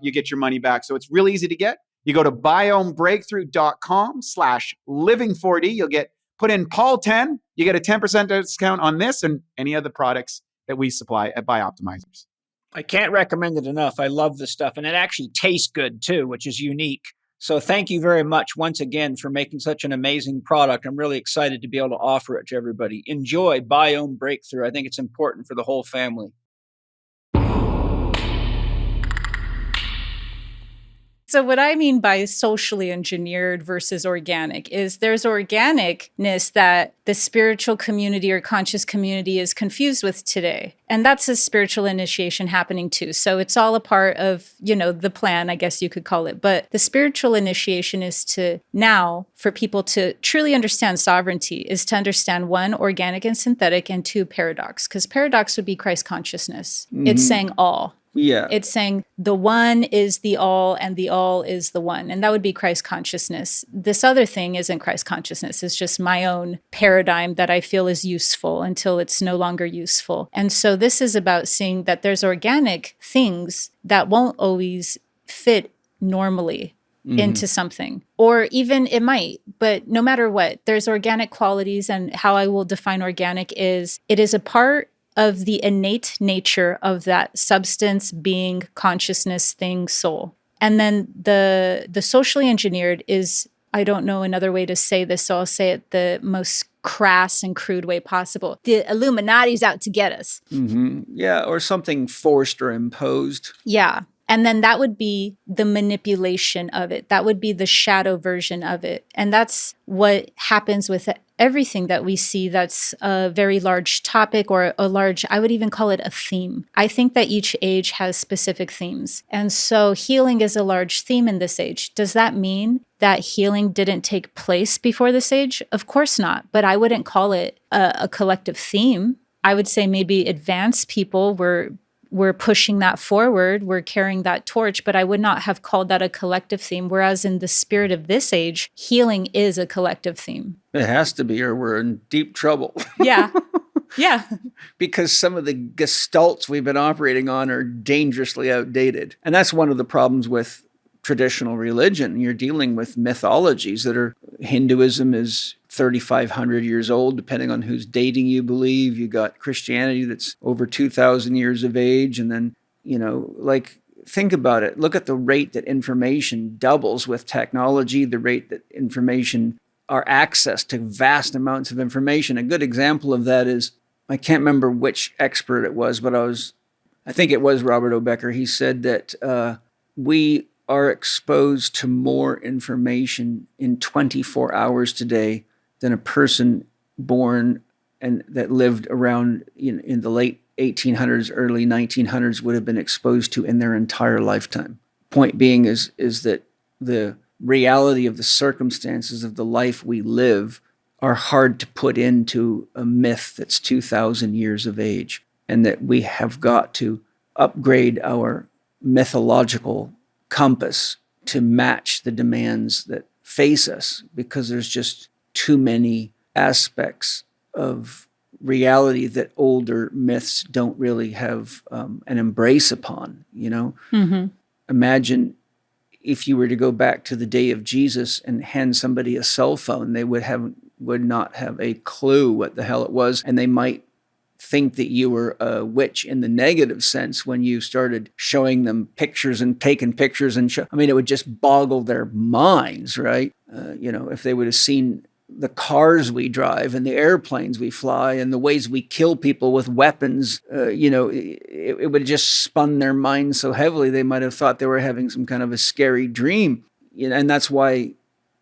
Speaker 4: you get your money back. So it's really easy to get. You go to biomebreakthrough.com/living4D. You'll put in Paul 10. You get a 10% discount on this and any other products that we supply at Bioptimizers.
Speaker 3: I can't recommend it enough. I love this stuff. And it actually tastes good too, which is unique. So thank you very much once again for making such an amazing product. I'm really excited to be able to offer it to everybody. Enjoy Biome Breakthrough. I think it's important for the whole family.
Speaker 1: So what I mean by socially engineered versus organic is there's organicness that the spiritual community or conscious community is confused with today. And that's a spiritual initiation happening too. So it's all a part of, the plan, I guess you could call it. But the spiritual initiation is to now, for people to truly understand sovereignty, is to understand one, organic and synthetic, and two, paradox. Because paradox would be Christ consciousness. Mm-hmm. It's saying all.
Speaker 3: Yeah.
Speaker 1: It's saying the one is the all and the all is the one. And that would be Christ consciousness. This other thing isn't Christ consciousness. It's just my own paradigm that I feel is useful until it's no longer useful. And so this is about seeing that there's organic things that won't always fit normally into something, or even it might, but no matter what, there's organic qualities. And how I will define organic is it is a part of the innate nature of that substance, being, consciousness, thing, soul. And then the socially engineered is, I don't know another way to say this, so I'll say it the most crass and crude way possible. The Illuminati's out to get us.
Speaker 3: Mm-hmm. Yeah, or something forced or imposed.
Speaker 1: Yeah. And then that would be the manipulation of it. That would be the shadow version of it. And that's what happens with everything that we see that's a very large topic, or a large, I would even call it a theme. I think that each age has specific themes. And so healing is a large theme in this age. Does that mean that healing didn't take place before this age? Of course not. But I wouldn't call it a collective theme. I would say maybe advanced people we're pushing that forward, we're carrying that torch, but I would not have called that a collective theme. Whereas in the spirit of this age, healing is a collective theme.
Speaker 3: It has to be, or we're in deep trouble.
Speaker 1: Yeah. Yeah.
Speaker 3: Because some of the gestalts we've been operating on are dangerously outdated. And that's one of the problems with traditional religion. You're dealing with mythologies that are, Hinduism is 3,500 years old, depending on whose dating you believe. You got Christianity that's over 2,000 years of age. And then, think about it. Look at the rate that information doubles with technology, the rate that information, our access to vast amounts of information. A good example of that is, I can't remember which expert it was, but I think it was Robert O. Becker. He said that we are exposed to more information in 24 hours today than a person born and that lived around in the late 1800s, early 1900s would have been exposed to in their entire lifetime. Point being is that the reality of the circumstances of the life we live are hard to put into a myth that's 2,000 years of age, and that we have got to upgrade our mythological compass to match the demands that face us, because there's just too many aspects of reality that older myths don't really have an embrace upon, Mm-hmm. Imagine if you were to go back to the day of Jesus and hand somebody a cell phone, they would not have a clue what the hell it was, and they might think that you were a witch in the negative sense when you started showing them pictures and taking pictures it would just boggle their minds, right? If they would have seen the cars we drive and the airplanes we fly and the ways we kill people with weapons, it would have just spun their minds so heavily they might have thought they were having some kind of a scary dream. And that's why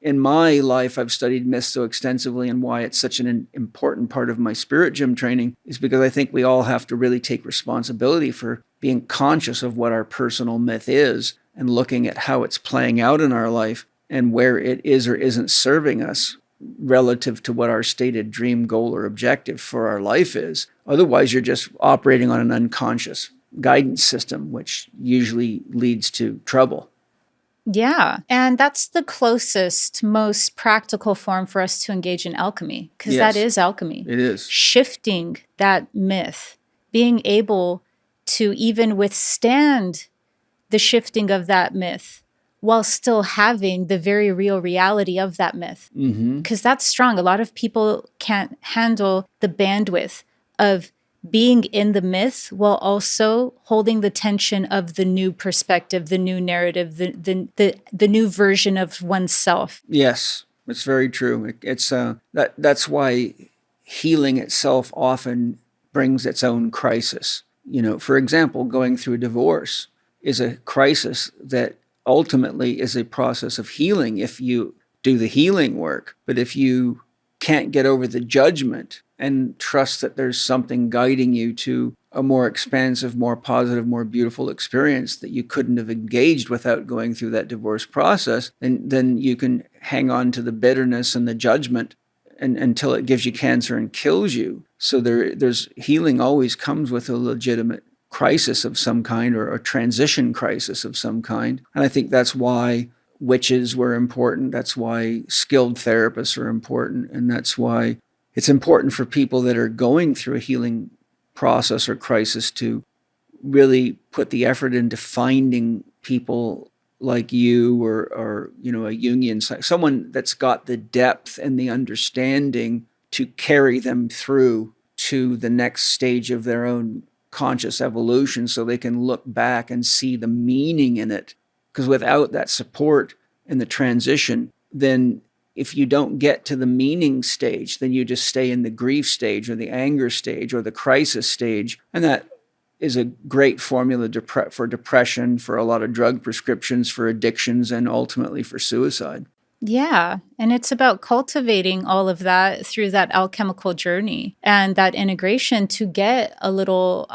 Speaker 3: in my life I've studied myths so extensively, and why it's such an important part of my spirit gym training is because I think we all have to really take responsibility for being conscious of what our personal myth is and looking at how it's playing out in our life and where it is or isn't serving us relative to what our stated dream, goal, or objective for our life is. Otherwise, you're just operating on an unconscious guidance system, which usually leads to trouble.
Speaker 1: Yeah. And that's the closest, most practical form for us to engage in alchemy, because that is alchemy.
Speaker 3: It is.
Speaker 1: Shifting that myth, being able to even withstand the shifting of that myth while still having the very real reality of that myth. Because that's strong. A lot of people can't handle the bandwidth of being in the myth while also holding the tension of the new perspective, the new narrative, the new version of oneself.
Speaker 3: Yes, it's very true. It's that's why healing itself often brings its own crisis. For example, going through a divorce is a crisis that ultimately is a process of healing if you do the healing work. But if you can't get over the judgment and trust that there's something guiding you to a more expansive, more positive, more beautiful experience that you couldn't have engaged without going through that divorce process, then you can hang on to the bitterness and the judgment until it gives you cancer and kills you. So there's healing always comes with a legitimate crisis of some kind, or a transition crisis of some kind. And I think that's why witches were important. That's why skilled therapists are important. And that's why it's important for people that are going through a healing process or crisis to really put the effort into finding people like you or a Jungian, someone that's got the depth and the understanding to carry them through to the next stage of their own conscious evolution, so they can look back and see the meaning in it. Because without that support in the transition, then if you don't get to the meaning stage, then you just stay in the grief stage or the anger stage or the crisis stage. And that is a great formula for depression, for a lot of drug prescriptions, for addictions, and ultimately for suicide.
Speaker 1: Yeah. And it's about cultivating all of that through that alchemical journey and that integration to get a little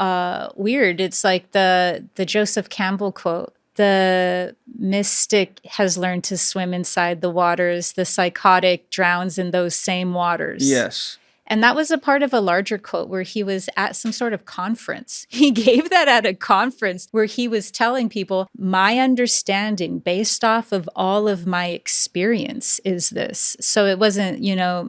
Speaker 1: weird. It's like the Joseph Campbell quote: the mystic has learned to swim inside the waters. The psychotic drowns in those same waters.
Speaker 3: Yes.
Speaker 1: And that was a part of a larger quote where he was at some sort of conference. He gave that at a conference where he was telling people, my understanding based off of all of my experience is this. So it wasn't,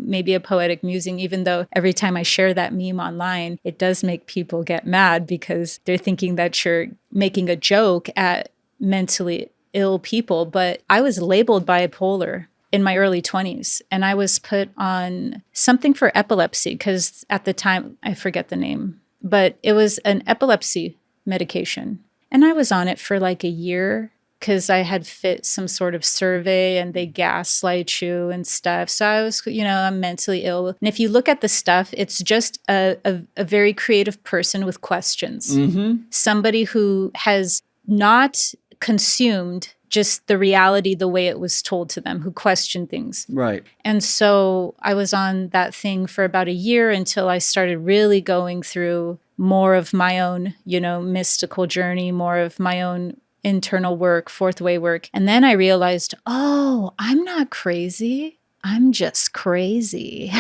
Speaker 1: maybe a poetic musing, even though every time I share that meme online, it does make people get mad because they're thinking that you're making a joke at mentally ill people. But I was labeled bipolar in my early 20s. And I was put on something for epilepsy because at the time, I forget the name, but it was an epilepsy medication. And I was on it for like a year because I had fit some sort of survey and they gaslight you and stuff. So I was, I'm mentally ill. And if you look at the stuff, it's just a very creative person with questions.
Speaker 3: Mm-hmm.
Speaker 1: Somebody who has not consumed just the reality the way it was told to them, who questioned things.
Speaker 3: Right.
Speaker 1: And so I was on that thing for about a year until I started really going through more of my own, mystical journey, more of my own internal work, fourth way work. And then I realized, oh, I'm not crazy. I'm just crazy.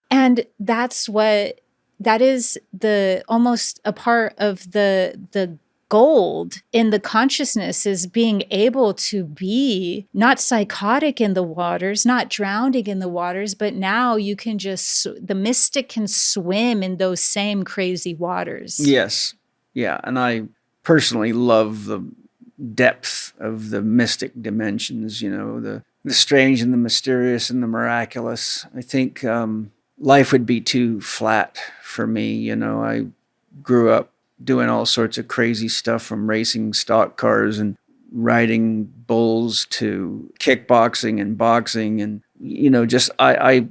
Speaker 1: And that is almost a part of the gold in the consciousness, is being able to be not psychotic in the waters, not drowning in the waters, but now you can the mystic can swim in those same crazy waters.
Speaker 3: Yes. Yeah. And I personally love the depth of the mystic dimensions, the strange and the mysterious and the miraculous. I think life would be too flat for me. I grew up doing all sorts of crazy stuff, from racing stock cars and riding bulls to kickboxing and boxing and just I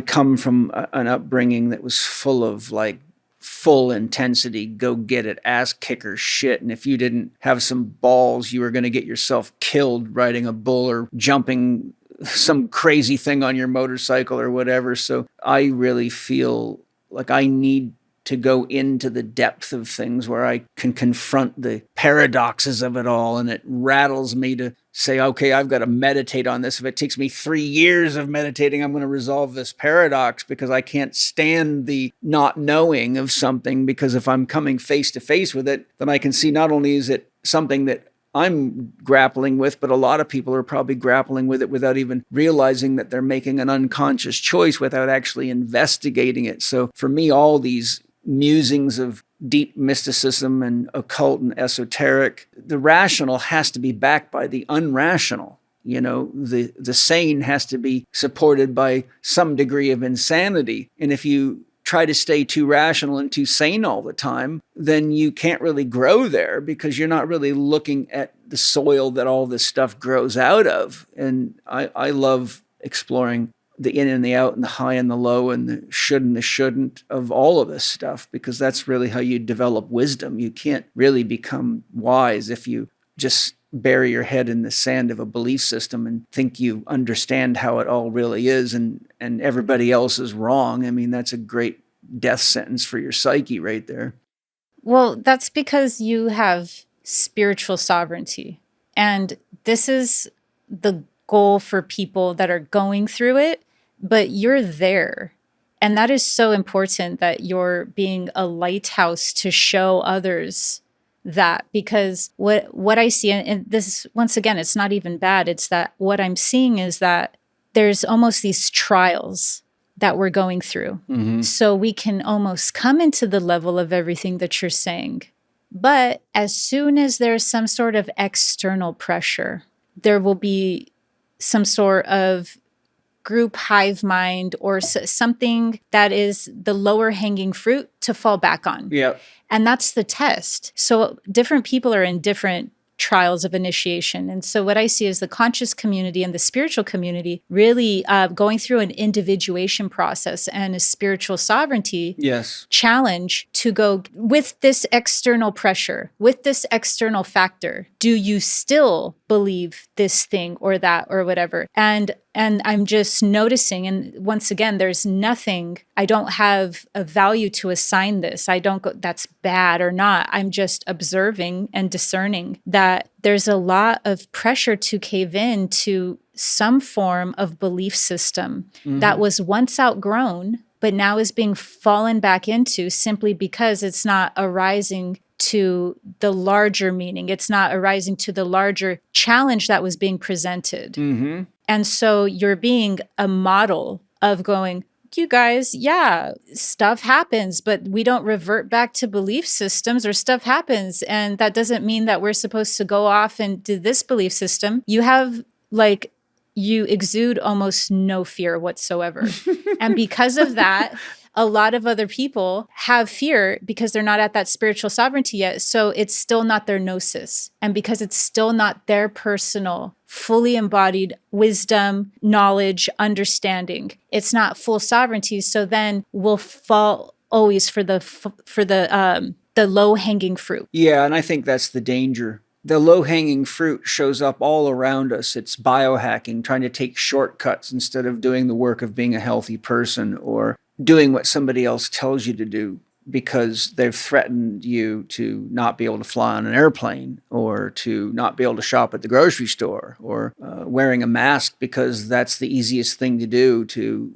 Speaker 3: come from an upbringing that was full of like full intensity, go get it, ass kicker shit. And if you didn't have some balls, you were going to get yourself killed riding a bull or jumping some crazy thing on your motorcycle or whatever. So I really feel like I need to go into the depth of things where I can confront the paradoxes of it all. And it rattles me to say, okay, I've got to meditate on this. If it takes me 3 years of meditating, I'm going to resolve this paradox, because I can't stand the not knowing of something. Because if I'm coming face to face with it, then I can see not only is it something that I'm grappling with, but a lot of people are probably grappling with it without even realizing that they're making an unconscious choice without actually investigating it. So for me, all these musings of deep mysticism and occult and esoteric, the rational has to be backed by the unrational. The sane has to be supported by some degree of insanity. And if you try to stay too rational and too sane all the time, then you can't really grow there, because you're not really looking at the soil that all this stuff grows out of. And I love exploring the in and the out and the high and the low and the should and the shouldn't of all of this stuff, because that's really how you develop wisdom. You can't really become wise if you just bury your head in the sand of a belief system and think you understand how it all really is, and everybody else is wrong. I mean, that's a great death sentence for your psyche right there.
Speaker 1: Well, that's because you have spiritual sovereignty. And this is the goal for people that are going through it, but you're there. And that is so important, that you're being a lighthouse to show others that, because what I see, and this, once again, it's not even bad. It's that what I'm seeing is that there's almost these trials that we're going through. Mm-hmm. So we can almost come into the level of everything that you're saying. But as soon as there's some sort of external pressure, there will be some sort of group hive mind or something that is the lower hanging fruit to fall back on.
Speaker 3: Yeah.
Speaker 1: And that's the test. So different people are in different trials of initiation. And so what I see is the conscious community and the spiritual community really going through an individuation process and a spiritual sovereignty challenge to go with this external pressure, with this external factor. Do you still believe this thing or that or whatever? And I'm just noticing, and once again, there's nothing, I don't have a value to assign this. I don't go, that's bad or not. I'm just observing and discerning that there's a lot of pressure to cave in to some form of belief system that was once outgrown, but now is being fallen back into simply because it's not arising to the larger meaning. It's not arising to the larger challenge that was being presented. Mm-hmm. And so you're being a model of going, you guys, yeah, stuff happens, but we don't revert back to belief systems, or stuff happens. And that doesn't mean that we're supposed to go off and do this belief system. You have you exude almost no fear whatsoever. And because of that, a lot of other people have fear because they're not at that spiritual sovereignty yet. So it's still not their gnosis. And because it's still not their personal, fully embodied wisdom, knowledge, understanding, it's not full sovereignty. So then we'll fall always for the low-hanging fruit.
Speaker 3: Yeah, and I think that's the danger. The low-hanging fruit shows up all around us. It's biohacking, trying to take shortcuts instead of doing the work of being a healthy person, or doing what somebody else tells you to do because they've threatened you to not be able to fly on an airplane, or to not be able to shop at the grocery store, or wearing a mask because that's the easiest thing to do to,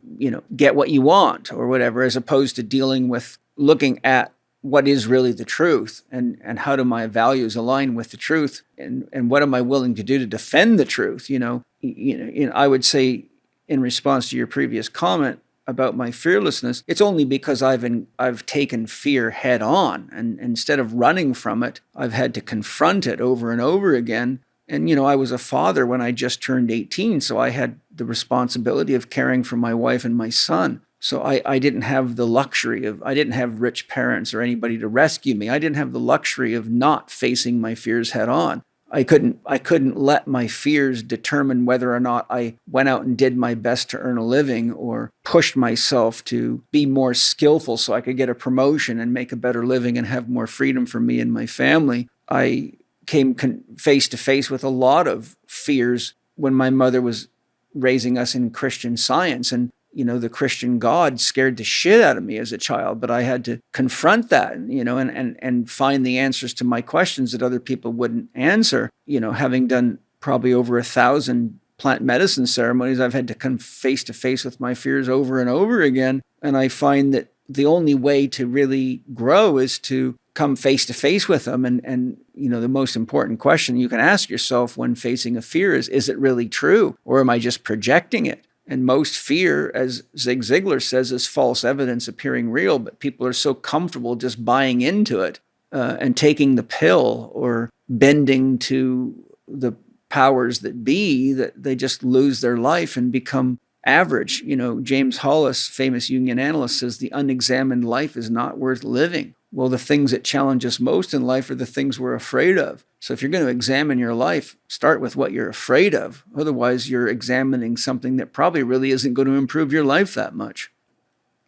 Speaker 3: get what you want or whatever, as opposed to dealing with looking at what is really the truth, and how do my values align with the truth, and what am I willing to do to defend the truth? I would say, in response to your previous comment about my fearlessness, it's only because I've taken fear head on, and instead of running from it, I've had to confront it over and over again. And I was a father when I just turned 18, so I had the responsibility of caring for my wife and my son. So I didn't have the luxury I didn't have rich parents or anybody to rescue me. I didn't have the luxury of not facing my fears head on. I couldn't let my fears determine whether or not I went out and did my best to earn a living or pushed myself to be more skillful so I could get a promotion and make a better living and have more freedom for me and my family. I came face to face with a lot of fears when my mother was raising us in Christian Science. And the Christian God scared the shit out of me as a child, but I had to confront that, and find the answers to my questions that other people wouldn't answer. Having done probably over 1,000 plant medicine ceremonies, I've had to come face to face with my fears over and over again. And I find that the only way to really grow is to come face to face with them. And the most important question you can ask yourself when facing a fear is it really true? Or am I just projecting it? And most fear, as Zig Ziglar says, is false evidence appearing real, but people are so comfortable just buying into it and taking the pill or bending to the powers that be that they just lose their life and become average. James Hollis, famous Jungian analyst, says the unexamined life is not worth living. Well, the things that challenge us most in life are the things we're afraid of. So if you're going to examine your life, start with what you're afraid of. Otherwise, you're examining something that probably really isn't going to improve your life that much.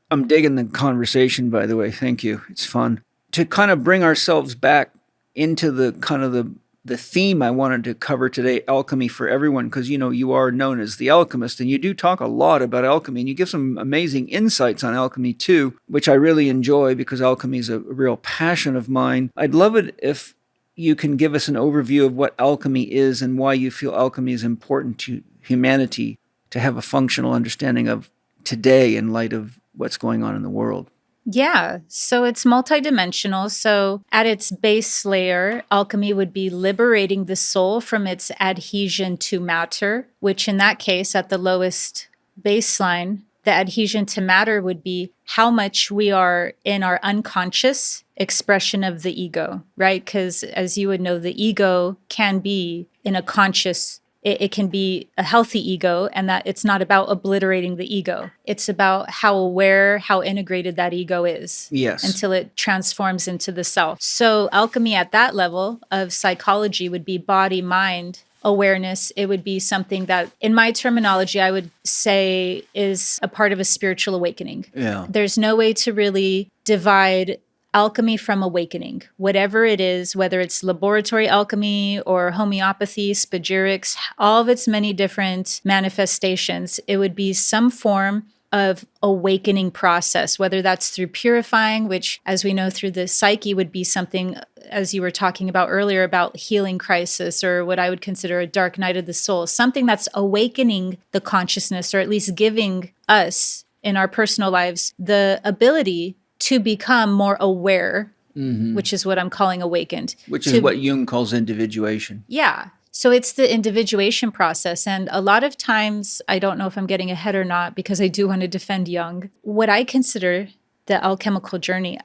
Speaker 3: I'm digging the conversation, by the way. Thank you. It's fun. To kind of bring ourselves back into the kind of the theme I wanted to cover today, alchemy for everyone, because, you are known as the alchemist, and you do talk a lot about alchemy, and you give some amazing insights on alchemy too, which I really enjoy because alchemy is a real passion of mine. I'd love it if you can give us an overview of what alchemy is and why you feel alchemy is important to humanity to have a functional understanding of today in light of what's going on in the world.
Speaker 1: Yeah, so it's multidimensional. So at its base layer, alchemy would be liberating the soul from its adhesion to matter, which in that case, at the lowest baseline, the adhesion to matter would be how much we are in our unconscious expression of the ego, right? Because as you would know, the ego can be in a conscious, it can be a healthy ego, and that it's not about obliterating the ego. It's about how aware, how integrated that ego is.
Speaker 3: Yes.
Speaker 1: Until it transforms into the self. So alchemy at that level of psychology would be body, mind, awareness. It would be something that, in my terminology, I would say is a part of a spiritual awakening.
Speaker 3: Yeah.
Speaker 1: There's no way to really divide alchemy from awakening. Whatever it is, whether it's laboratory alchemy or homeopathy, spagyrics, all of its many different manifestations, it would be some form of awakening process, whether that's through purifying, which, as we know through the psyche, would be something, as you were talking about earlier, about healing crisis, or what I would consider a dark night of the soul, something that's awakening the consciousness, or at least giving us in our personal lives the ability to become more aware, which is what I'm calling awakened.
Speaker 3: Which is what Jung calls individuation.
Speaker 1: Yeah. So it's the individuation process. And a lot of times, I don't know if I'm getting ahead or not, because I do want to defend Jung. What I consider the alchemical journey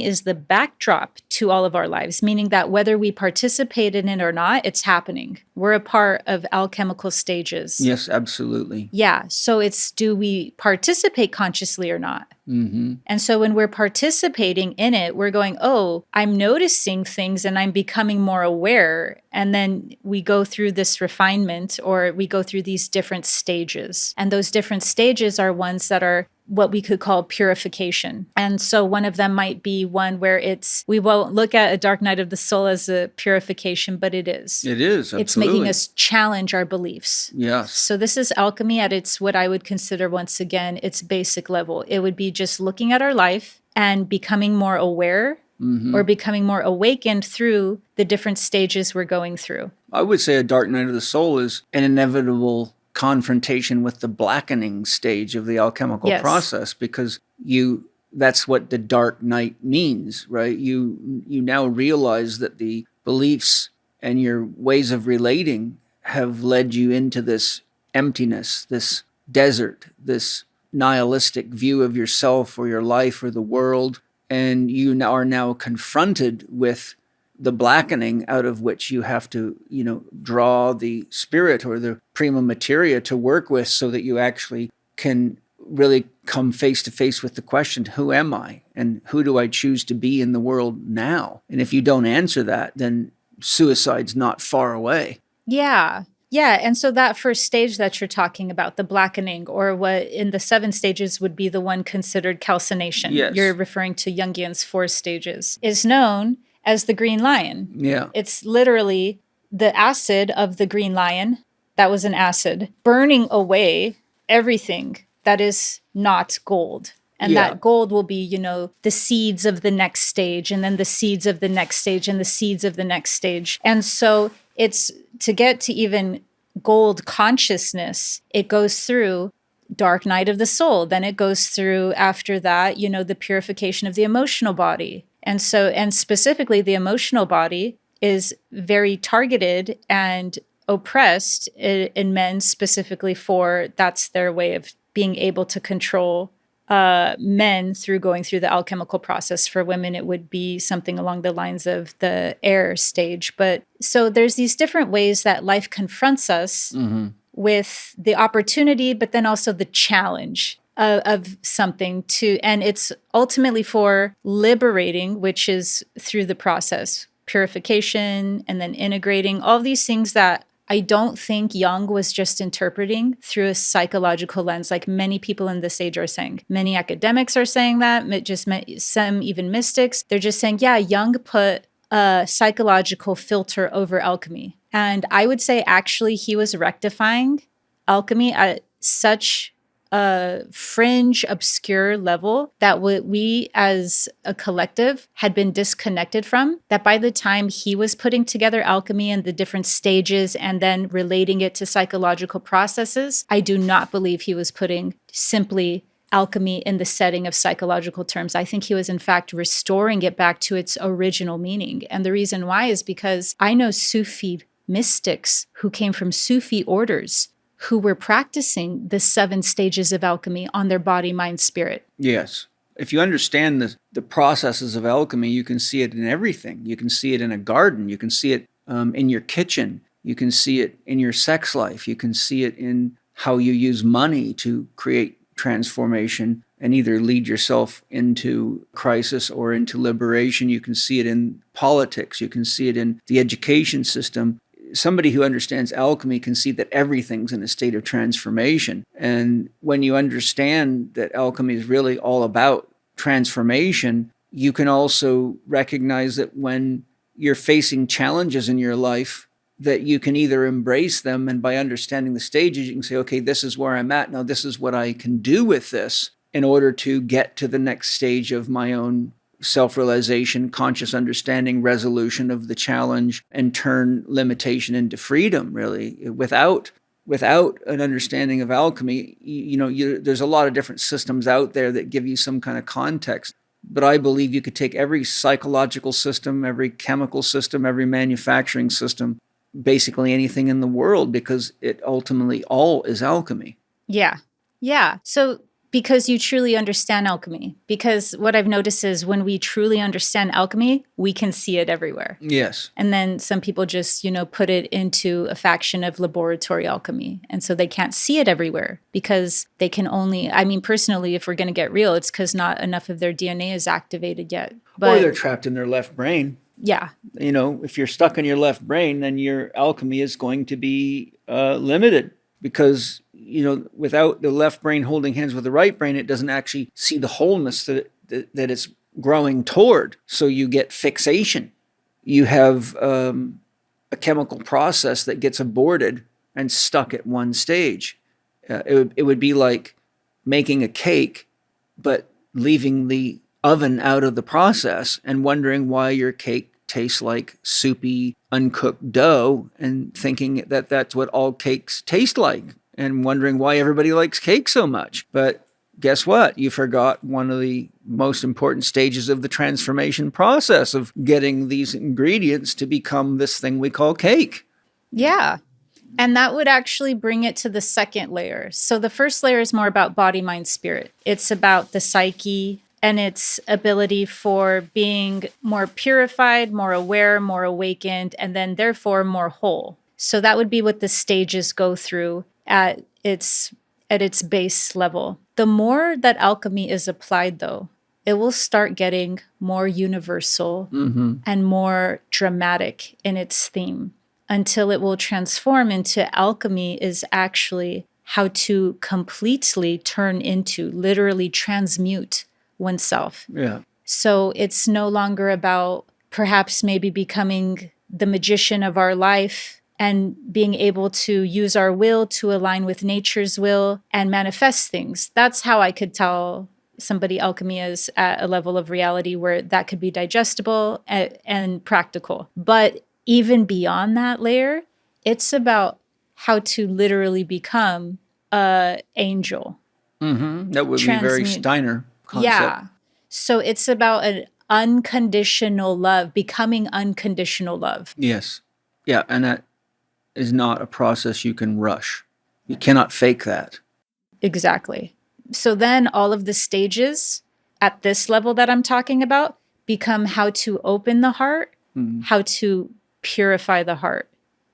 Speaker 1: is the backdrop to all of our lives, meaning that whether we participate in it or not, it's happening. We're a part of alchemical stages.
Speaker 3: Yes, absolutely.
Speaker 1: Yeah. So it's, do we participate consciously or not? Mm-hmm. And so when we're participating in it, we're going, oh, I'm noticing things and I'm becoming more aware. And then we go through this refinement, or we go through these different stages. And those different stages are ones that are what we could call purification. And so one of them might be one where we won't look at a dark night of the soul as a purification, but it is.
Speaker 3: It is, absolutely.
Speaker 1: It's making us challenge our beliefs.
Speaker 3: Yes.
Speaker 1: So this is alchemy at its, what I would consider, once again, its basic level. It would be just looking at our life and becoming more aware, or becoming more awakened through the different stages we're going through.
Speaker 3: I would say a dark night of the soul is an inevitable confrontation with the blackening stage of the alchemical process, because that's what the dark night means, right? You now realize that the beliefs and your ways of relating have led you into this emptiness, this desert, this nihilistic view of yourself or your life or the world. And you are now confronted with the blackening out of which you have to, draw the spirit or the prima materia to work with, so that you actually can really come face to face with the question, who am I? And who do I choose to be in the world now? And if you don't answer that, then suicide's not far away.
Speaker 1: Yeah. Yeah. And so that first stage that you're talking about, the blackening, or what in the 7 stages would be the one considered calcination.
Speaker 3: Yes.
Speaker 1: You're referring to Jungian's 4 stages, is known as the green lion.
Speaker 3: Yeah.
Speaker 1: It's literally the acid of the green lion, that was an acid, burning away everything that is not gold. And that gold will be, the seeds of the next stage, and then the seeds of the next stage, and the seeds of the next stage. And so it's to get to even gold consciousness, it goes through dark night of the soul. Then it goes through, after that, the purification of the emotional body. And specifically the emotional body is very targeted and oppressed in men, specifically that's their way of being able to control men through going through the alchemical process. For women, it would be something along the lines of the air stage. But so there's these different ways that life confronts us with the opportunity, but then also the challenge of something and it's ultimately for liberating, which is through the process, purification, and then integrating all these things that I don't think Jung was just interpreting through a psychological lens, like many people in this age are saying. Many academics are saying that, some even mystics. They're just saying, yeah, Jung put a psychological filter over alchemy. And I would say actually he was rectifying alchemy at such a fringe, obscure level that we as a collective had been disconnected from, that by the time he was putting together alchemy and the different stages and then relating it to psychological processes, I do not believe he was putting simply alchemy in the setting of psychological terms. I think he was in fact restoring it back to its original meaning. And the reason why is because I know Sufi mystics who came from Sufi orders who were practicing the 7 stages of alchemy on their body, mind, spirit.
Speaker 3: Yes. If you understand the processes of alchemy, you can see it in everything. You can see it in a garden. You can see it in your kitchen. You can see it in your sex life. You can see it in how you use money to create transformation and either lead yourself into crisis or into liberation. You can see it in politics. You can see it in the education system. Somebody who understands alchemy can see that everything's in a state of transformation. And when you understand that alchemy is really all about transformation, you can also recognize that when you're facing challenges in your life, that you can either embrace them, and by understanding the stages, you can say, okay, this is where I'm at now. This is what I can do with this in order to get to the next stage of my own self-realization, conscious understanding, resolution of the challenge, and turn limitation into freedom, really. Without an understanding of alchemy, there's a lot of different systems out there that give you some kind of context. But I believe you could take every psychological system, every chemical system, every manufacturing system, basically anything in the world, because it ultimately all is alchemy.
Speaker 1: Yeah. Yeah. So because you truly understand alchemy. Because what I've noticed is when we truly understand alchemy, we can see it everywhere.
Speaker 3: Yes.
Speaker 1: And then some people just, put it into a faction of laboratory alchemy. And so they can't see it everywhere because they can only, personally, if we're going to get real, it's because not enough of their DNA is activated yet.
Speaker 3: Or they're trapped in their left brain.
Speaker 1: Yeah.
Speaker 3: If you're stuck in your left brain, then your alchemy is going to be limited because without the left brain holding hands with the right brain, it doesn't actually see the wholeness that it's growing toward. So you get fixation. You have a chemical process that gets aborted and stuck at one stage. It would be like making a cake, but leaving the oven out of the process and wondering why your cake tastes like soupy, uncooked dough and thinking that that's what all cakes taste like. And wondering why everybody likes cake so much. But guess what? You forgot one of the most important stages of the transformation process of getting these ingredients to become this thing we call cake.
Speaker 1: Yeah. And that would actually bring it to the second layer. So the first layer is more about body, mind, spirit. It's about the psyche and its ability for being more purified, more aware, more awakened, and then therefore more whole. So that would be what the stages go through at its base level. The more that alchemy is applied, though, it will start getting more universal and more dramatic in its theme until it will transform into alchemy is actually how to completely turn into, literally transmute oneself.
Speaker 3: Yeah.
Speaker 1: So it's no longer about perhaps maybe becoming the magician of our life and being able to use our will to align with nature's will and manifest things. That's how I could tell somebody alchemy is at a level of reality where that could be digestible and practical. But even beyond that layer, it's about how to literally become an angel.
Speaker 3: That would be very Steiner concept.
Speaker 1: Yeah. So it's about an unconditional love, becoming unconditional love.
Speaker 3: Yes. Yeah. And that is not a process you can rush. You cannot fake that.
Speaker 1: Exactly. So then all of the stages at this level that I'm talking about become how to open the heart, how to purify the heart.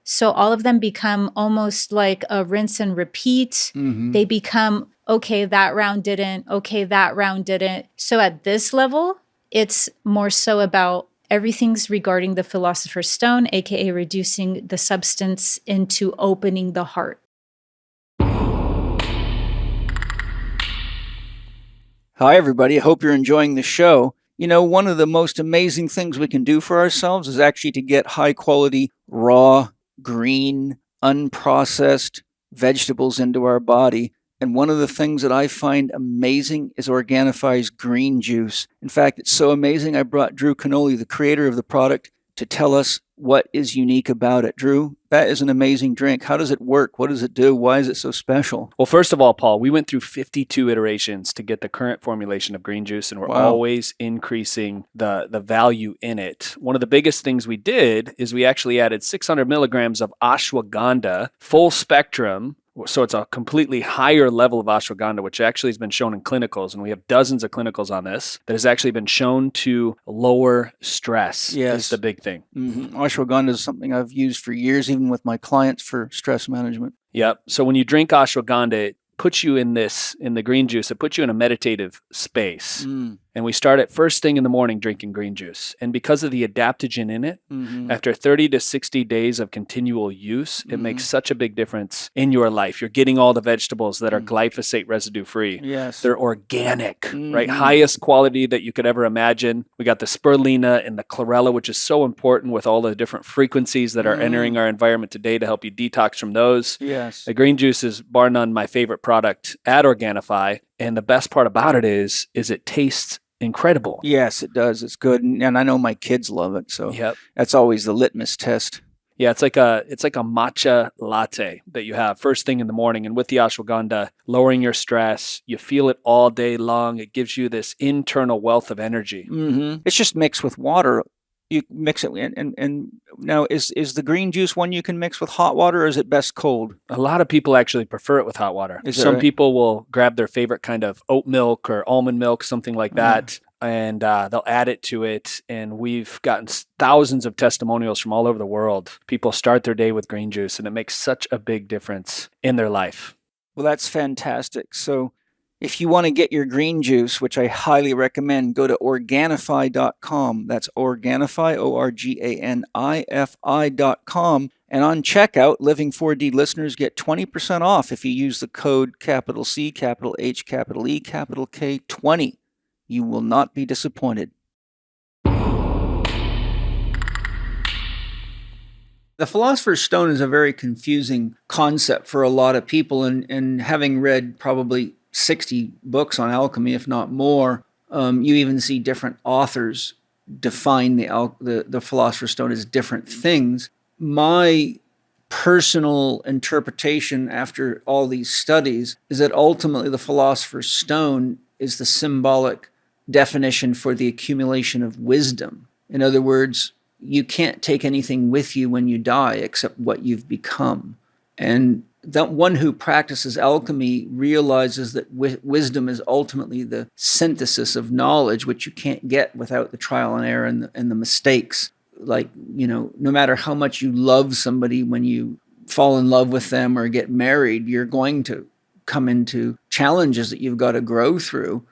Speaker 1: So all of them become almost like a rinse and repeat. They become, okay, that round didn't. Okay, that round didn't. So at this level, it's more so about everything's regarding the philosopher's stone, aka reducing the substance into opening the heart.
Speaker 3: Hi, everybody. I hope you're enjoying the show. You know, one of the most amazing things we can do for ourselves is actually to get high quality, raw, green, unprocessed vegetables into our body. And one of the things that I find amazing is Organifi's green juice. In fact, it's so amazing, I brought Drew Canoli, the creator of the product, to tell us what is unique about it. Drew, that is an amazing drink. How does it work? What does it do? Why is it so special?
Speaker 5: Well, first of all, Paul, we went through 52 iterations to get the current formulation of green juice, and we're always increasing the value in it. One of the biggest things we did is we actually added 600 milligrams of ashwagandha, full spectrum. So it's a completely higher level of ashwagandha, which actually has been shown in clinicals, and we have dozens of clinicals on this, that has actually been shown to lower stress.
Speaker 3: Yes.
Speaker 5: Is the big thing.
Speaker 3: Ashwagandha is something I've used for years, even with my clients for stress management.
Speaker 5: Yep. So when you drink ashwagandha, it puts you in the green juice, it puts you in a meditative space. And we start at first thing in the morning drinking green juice. And because of the adaptogen in it, after 30 to 60 days of continual use, it makes such a big difference in your life. You're getting all the vegetables that are glyphosate residue free.
Speaker 3: Yes.
Speaker 5: They're organic, right? Highest quality that you could ever imagine. We got the spirulina and the chlorella, which is so important with all the different frequencies that are entering our environment today to help you detox from those.
Speaker 3: Yes.
Speaker 5: The green juice is bar none my favorite product at Organifi. And the best part about it is it tastes incredible.
Speaker 3: Yes, it does. It's good. And I know my kids love it. So that's always the litmus test.
Speaker 5: Yeah, it's like a matcha latte that you have first thing in the morning. And with the ashwagandha, lowering your stress, you feel it all day long. It gives you this internal wealth of energy.
Speaker 3: It's just mixed with water. You mix it, and now is the green juice one you can mix with hot water, or is it best cold?
Speaker 5: A lot of people actually prefer it with hot water. Some people will grab their favorite kind of oat milk or almond milk, something like that, and they'll add it to it. And we've gotten thousands of testimonials from all over the world. People start their day with green juice, and it makes such a big difference in their life.
Speaker 3: Well, that's fantastic. So if you want to get your green juice, which I highly recommend, go to Organifi.com. That's Organifi, Organifi.com. And on checkout, Living 4D listeners get 20% off if you use the code capital C, capital H, capital E, capital K, 20. You will not be disappointed. The Philosopher's Stone is a very confusing concept for a lot of people, and having read probably 60 books on alchemy, if not more, you even see different authors define the Philosopher's Stone as different things. My personal interpretation after all these studies is that ultimately the Philosopher's Stone is the symbolic definition for the accumulation of wisdom. In other words, you can't take anything with you when you die except what you've become. And that one who practices alchemy realizes that wisdom is ultimately the synthesis of knowledge, which you can't get without the trial and error and the mistakes. Like, no matter how much you love somebody, when you fall in love with them or get married, you're going to come into challenges that you've got to grow through.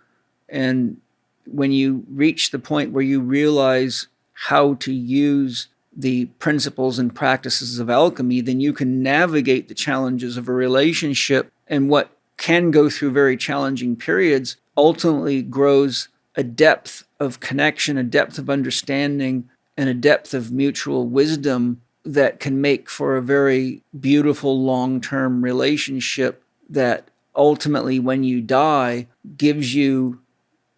Speaker 3: And when you reach the point where you realize how to use the principles and practices of alchemy, then you can navigate the challenges of a relationship, and what can go through very challenging periods ultimately grows a depth of connection, a depth of understanding, and a depth of mutual wisdom that can make for a very beautiful long-term relationship that ultimately, when you die, gives you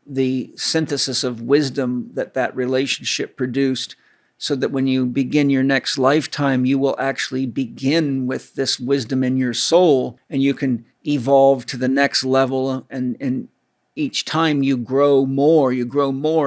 Speaker 3: the synthesis of wisdom that relationship produced, so that when you begin your next lifetime, you will actually begin with this wisdom in your soul, and you can evolve to the next level. And each time you grow more.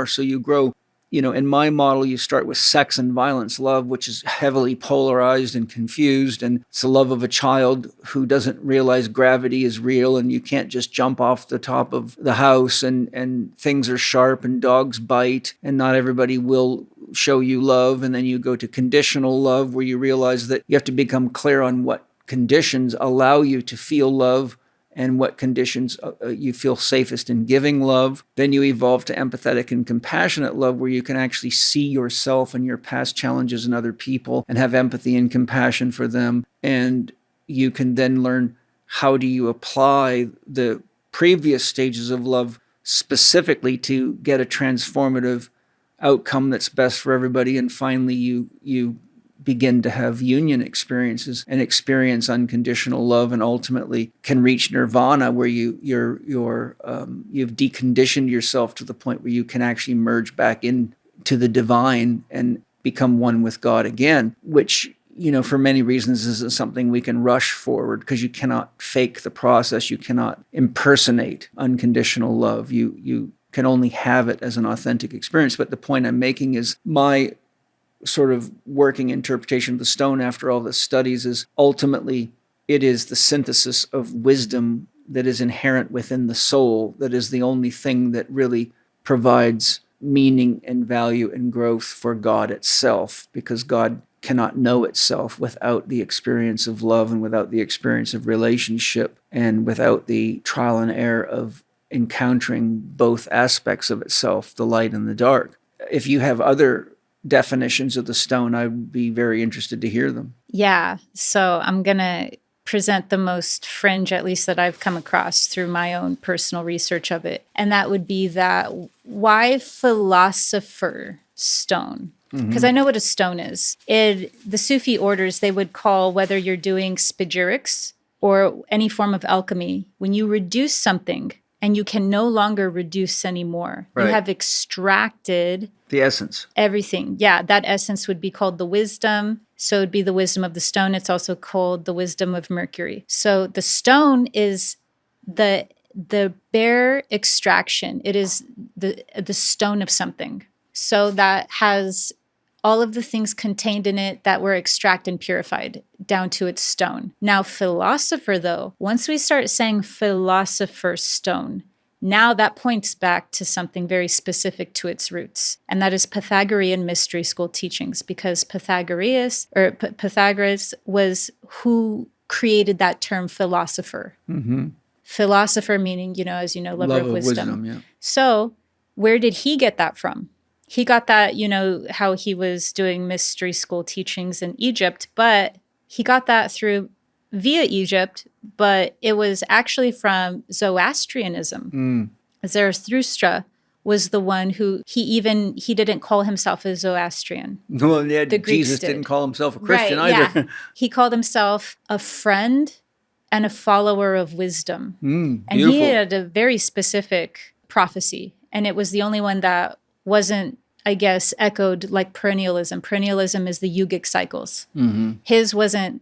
Speaker 3: So you grow, in my model, you start with sex and violence love, which is heavily polarized and confused. And it's the love of a child who doesn't realize gravity is real and you can't just jump off the top of the house, and things are sharp and dogs bite and not everybody will show you love. And then you go to conditional love, where you realize that you have to become clear on what conditions allow you to feel love and what conditions you feel safest in giving love. Then you evolve to empathetic and compassionate love, where you can actually see yourself and your past challenges in other people and have empathy and compassion for them. And you can then learn, how do you apply the previous stages of love specifically to get a transformative outcome that's best for everybody. And finally, you begin to have union experiences and experience unconditional love, and ultimately can reach nirvana, where you've deconditioned yourself to the point where you can actually merge back into the divine and become one with God again, which, for many reasons isn't something we can rush forward, because you cannot fake the process. You cannot impersonate unconditional love. You can only have it as an authentic experience. But the point I'm making is, my sort of working interpretation of the stone after all the studies is, ultimately it is the synthesis of wisdom that is inherent within the soul that is the only thing that really provides meaning and value and growth for God itself, because God cannot know itself without the experience of love and without the experience of relationship and without the trial and error of encountering both aspects of itself, the light and the dark. If you have other definitions of the stone, I would be very interested to hear them.
Speaker 1: Yeah. So I'm going to present the most fringe, at least that I've come across through my own personal research of it. And that would be that, why philosopher stone? Because I know what a stone is. The Sufi orders, they would call, whether you're doing spagyrics or any form of alchemy, when you reduce something and you can no longer reduce anymore. Right. You have extracted
Speaker 3: the essence.
Speaker 1: Everything. Yeah, that essence would be called the wisdom. So it'd be the wisdom of the stone. It's also called the wisdom of Mercury. So the stone is the bare extraction. It is the stone of something. So that has all of the things contained in it that were extracted and purified down to its stone. Now, philosopher, though, once we start saying philosopher's stone, now that points back to something very specific to its roots, and that is Pythagorean mystery school teachings, because Pythagoras was who created that term philosopher. Mm-hmm. Philosopher meaning, as you know, lover of wisdom. Yeah. So where did he get that from? He got that, how he was doing mystery school teachings in Egypt, but he got that via Egypt, but it was actually from Zoroastrianism. Zarathustra was the one who he didn't call himself a Zoroastrian.
Speaker 3: Well, yeah, Jesus didn't call himself a Christian either. Yeah.
Speaker 1: He called himself a friend and a follower of wisdom. And he had a very specific prophecy, and it was the only one that wasn't, I guess, echoed like perennialism. Perennialism is the yogic cycles. Mm-hmm. His wasn't.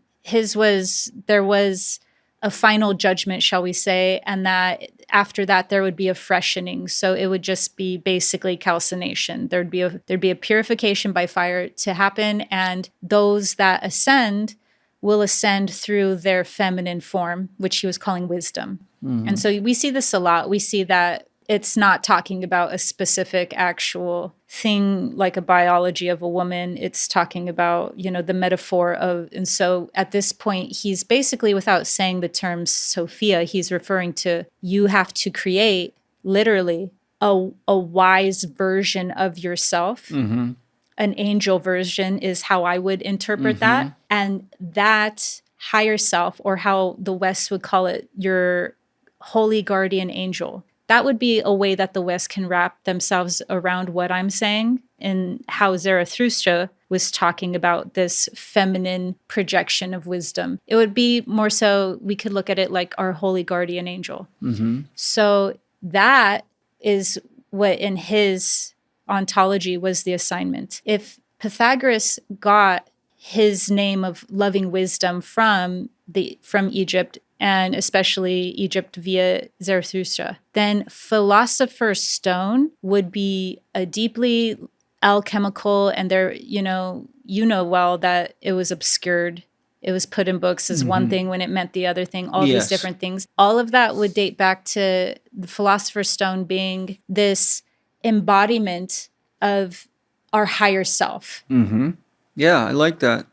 Speaker 1: There was a final judgment, shall we say, and that after that there would be a freshening. So it would just be basically calcination. There'd be a purification by fire to happen, and those that ascend will ascend through their feminine form, which he was calling wisdom. Mm-hmm. And so we see this a lot. We see that it's not talking about a specific actual thing like a biology of a woman. It's talking about, the metaphor of, and so at this point, he's basically, without saying the term Sophia, he's referring to, you have to create literally a wise version of yourself.
Speaker 3: Mm-hmm.
Speaker 1: An angel version is how I would interpret that. And that higher self, or how the West would call it, your holy guardian angel, that would be a way that the West can wrap themselves around what I'm saying, and how Zarathustra was talking about this feminine projection of wisdom. It would be more so, we could look at it like our holy guardian angel.
Speaker 3: Mm-hmm.
Speaker 1: So that is what in his ontology was the assignment. If Pythagoras got his name of loving wisdom from Egypt, and especially Egypt via Zarathustra, then philosopher's stone would be a deeply alchemical, and there, you know well that it was obscured. It was put in books as one thing when it meant the other thing, all these different things. All of that would date back to the philosopher's stone being this embodiment of our higher self.
Speaker 3: Mm-hmm. Yeah, I like that.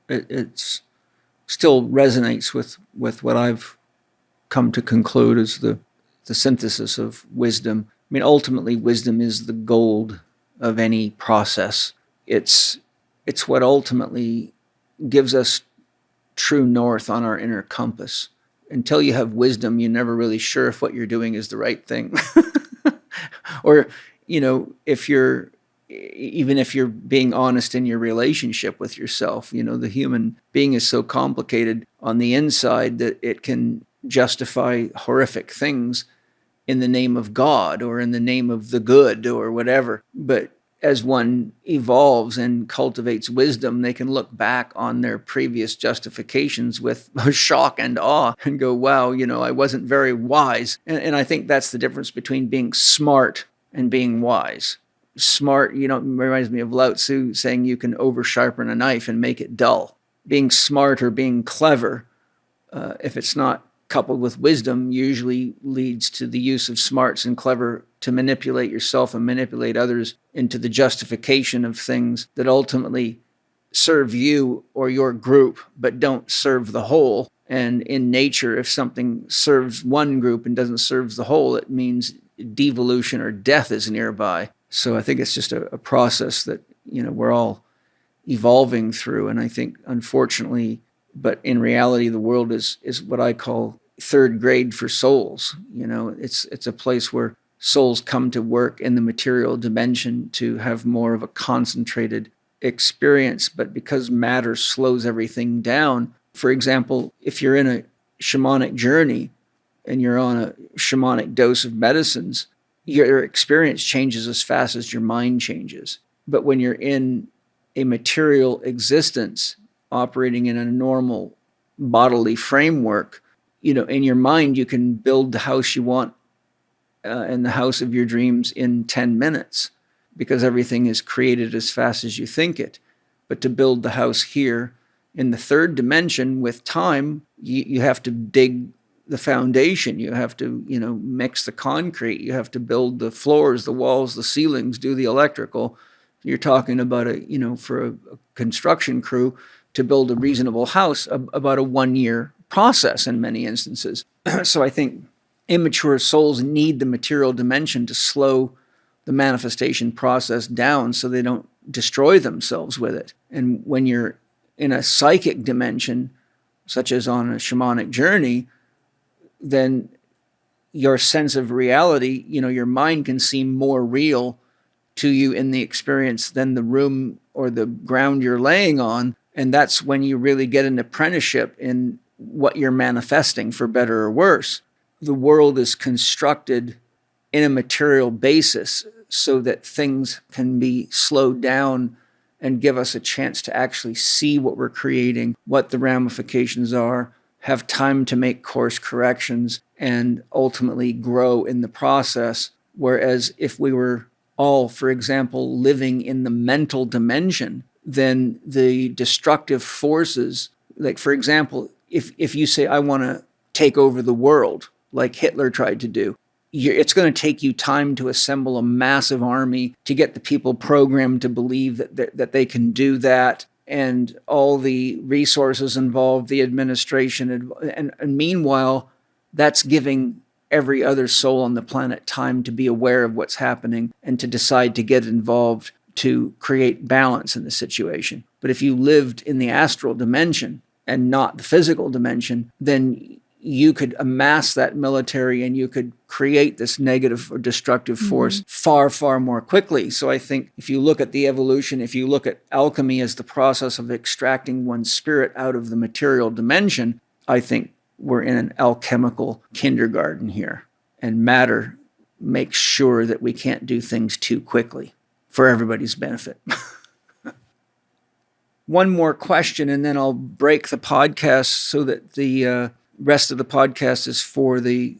Speaker 3: It's still resonates with what I've come to conclude as the synthesis of wisdom. I mean, ultimately, wisdom is the gold of any process. It's what ultimately gives us true north on our inner compass. Until you have wisdom, you're never really sure if what you're doing is the right thing. Or, if you're being honest in your relationship with yourself, the human being is so complicated on the inside that it can justify horrific things in the name of God or in the name of the good or whatever. But as one evolves and cultivates wisdom, they can look back on their previous justifications with shock and awe and go, wow, I wasn't very wise. And I think that's the difference between being smart and being wise. Smart, reminds me of Lao Tzu saying you can over-sharpen a knife and make it dull. Being smart or being clever, if it's not coupled with wisdom, usually leads to the use of smarts and clever to manipulate yourself and manipulate others into the justification of things that ultimately serve you or your group, but don't serve the whole. And in nature, if something serves one group and doesn't serve the whole, it means devolution or death is nearby. So I think it's just a process that, we're all evolving through. And I think, unfortunately, but in reality, the world is what I call third grade for souls. It's a place where souls come to work in the material dimension to have more of a concentrated experience. But because matter slows everything down, for example, if you're in a shamanic journey and you're on a shamanic dose of medicines, your experience changes as fast as your mind changes. But when you're in a material existence, operating in a normal bodily framework, in your mind, you can build the house you want in the house of your dreams in 10 minutes because everything is created as fast as you think it. But to build the house here in the third dimension with time, you have to dig the foundation. You have to, mix the concrete. You have to build the floors, the walls, the ceilings, do the electrical. You're talking about for a construction crew to build a reasonable house, about a 1-year process in many instances. So I think immature souls need the material dimension to slow the manifestation process down so they don't destroy themselves with it. And when you're in a psychic dimension, such as on a shamanic journey, then your sense of reality, your mind can seem more real to you in the experience than the room or the ground you're laying on. And that's when you really get an apprenticeship in what you're manifesting, for better or worse. The world is constructed in a material basis so that things can be slowed down and give us a chance to actually see what we're creating, what the ramifications are, have time to make course corrections, and ultimately grow in the process. Whereas if we were all, for example, living in the mental dimension, then the destructive forces, like, for example, if you say, I want to take over the world, like Hitler tried to do, it's going to take you time to assemble a massive army to get the people programmed to believe that they can do that, and all the resources involved, the administration. And meanwhile, that's giving every other soul on the planet time to be aware of what's happening and to decide to get involved to create balance in the situation. But if you lived in the astral dimension and not the physical dimension, then you could amass that military and you could create this negative or destructive force far, far more quickly. So I think if you look at the evolution, if you look at alchemy as the process of extracting one's spirit out of the material dimension, I think we're in an alchemical kindergarten here. And matter makes sure that we can't do things too quickly for everybody's benefit. One more question, and then I'll break the podcast so that the rest of the podcast is for the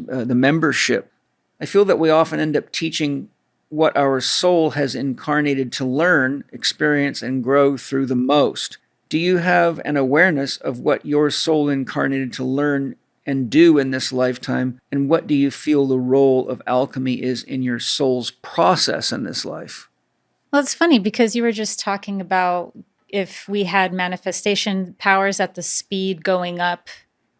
Speaker 3: membership. I feel that we often end up teaching what our soul has incarnated to learn, experience, and grow through the most. Do you have an awareness of what your soul incarnated to learn and do in this lifetime? And what do you feel the role of alchemy is in your soul's process in this life?
Speaker 1: Well, it's funny because you were just talking about if we had manifestation powers at the speed going up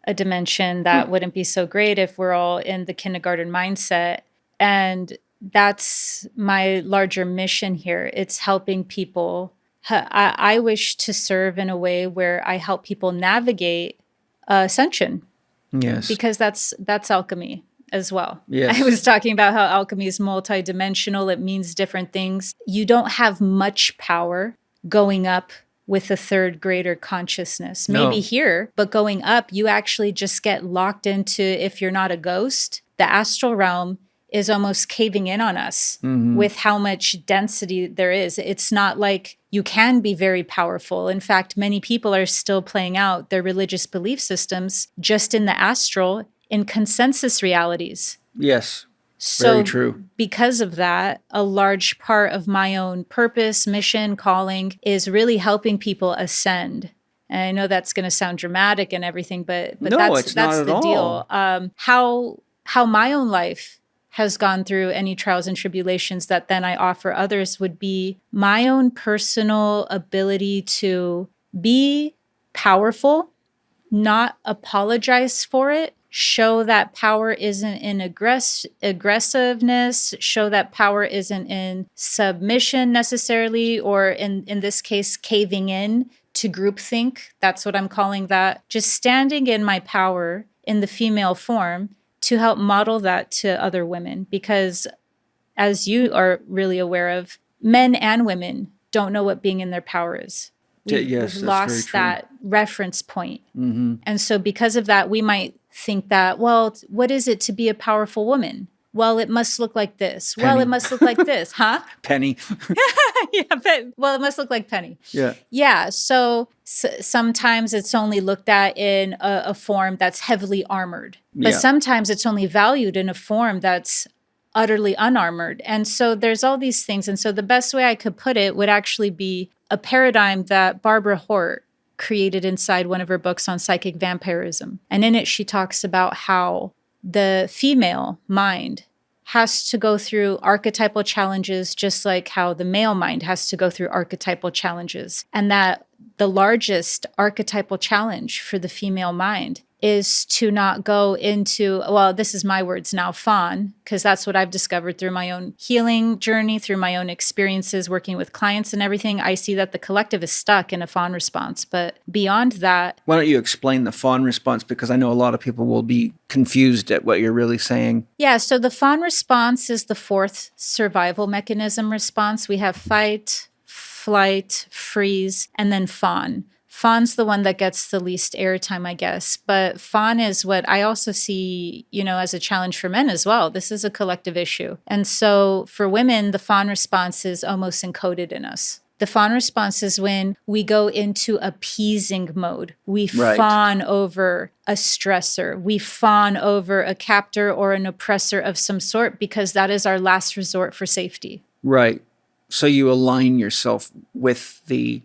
Speaker 1: a dimension, that wouldn't be so great if we're all in the kindergarten mindset. And that's my larger mission here. It's helping people. I wish to serve in a way where I help people navigate ascension.
Speaker 3: Yes.
Speaker 1: Because that's alchemy as well.
Speaker 3: Yes.
Speaker 1: I was talking about how alchemy is multidimensional. It means different things. You don't have much power going up with a third greater consciousness. Maybe here, but going up, you actually just get locked into, if you're not a ghost, the astral realm is almost caving in on us with how much density there is. It's not like you can be very powerful. In fact, many people are still playing out their religious belief systems just in the astral in consensus realities.
Speaker 3: Yes.
Speaker 1: So
Speaker 3: very true.
Speaker 1: Because of that, a large part of my own purpose, mission, calling is really helping people ascend. And I know that's going to sound dramatic and everything, but
Speaker 3: no,
Speaker 1: that's
Speaker 3: not
Speaker 1: the
Speaker 3: at
Speaker 1: deal.
Speaker 3: all.
Speaker 1: How my own life has gone through any trials and tribulations that then I offer others would be my own personal ability to be powerful, not apologize for it, show that power isn't in aggressiveness, show that power isn't in submission necessarily, or in this case, caving in to groupthink. That's what I'm calling that. Just standing in my power in the female form to help model that to other women. Because as you are really aware of, men and women don't know what being in their power is. We've lost that reference point. And so because of that, we might think that, well, what is it to be a powerful woman? Well, it must look like this.
Speaker 3: Penny.
Speaker 1: Well, it must look like this. Huh?
Speaker 3: Penny.
Speaker 1: Well, it must look like Penny.
Speaker 3: Yeah.
Speaker 1: Yeah. So sometimes it's only looked at in a form that's heavily armored. But sometimes it's only valued in a form that's utterly unarmored. And so there's all these things. And so the best way I could put it would actually be a paradigm that Barbara Hort created inside one of her books on psychic vampirism. And in it, she talks about how the female mind has to go through archetypal challenges, just like how the male mind has to go through archetypal challenges. And that the largest archetypal challenge for the female mind is to not go into, well, this is my words now, fawn, because that's what I've discovered through my own healing journey, through my own experiences working with clients and everything. I see that the collective is stuck in a fawn response. But beyond that...
Speaker 3: Why don't you explain the fawn response? Because I know a lot of people will be confused at what you're really saying.
Speaker 1: Yeah, so the fawn response is the fourth survival mechanism response. We have fight, flight, freeze, and then fawn. Fawn's the one that gets the least airtime, I guess. But fawn is what I also see, as a challenge for men as well. This is a collective issue. And so for women, the fawn response is almost encoded in us. The fawn response is when we go into appeasing mode. We fawn over a stressor. We fawn over a captor or an oppressor of some sort because that is our last resort for safety.
Speaker 3: Right. So you align yourself with the...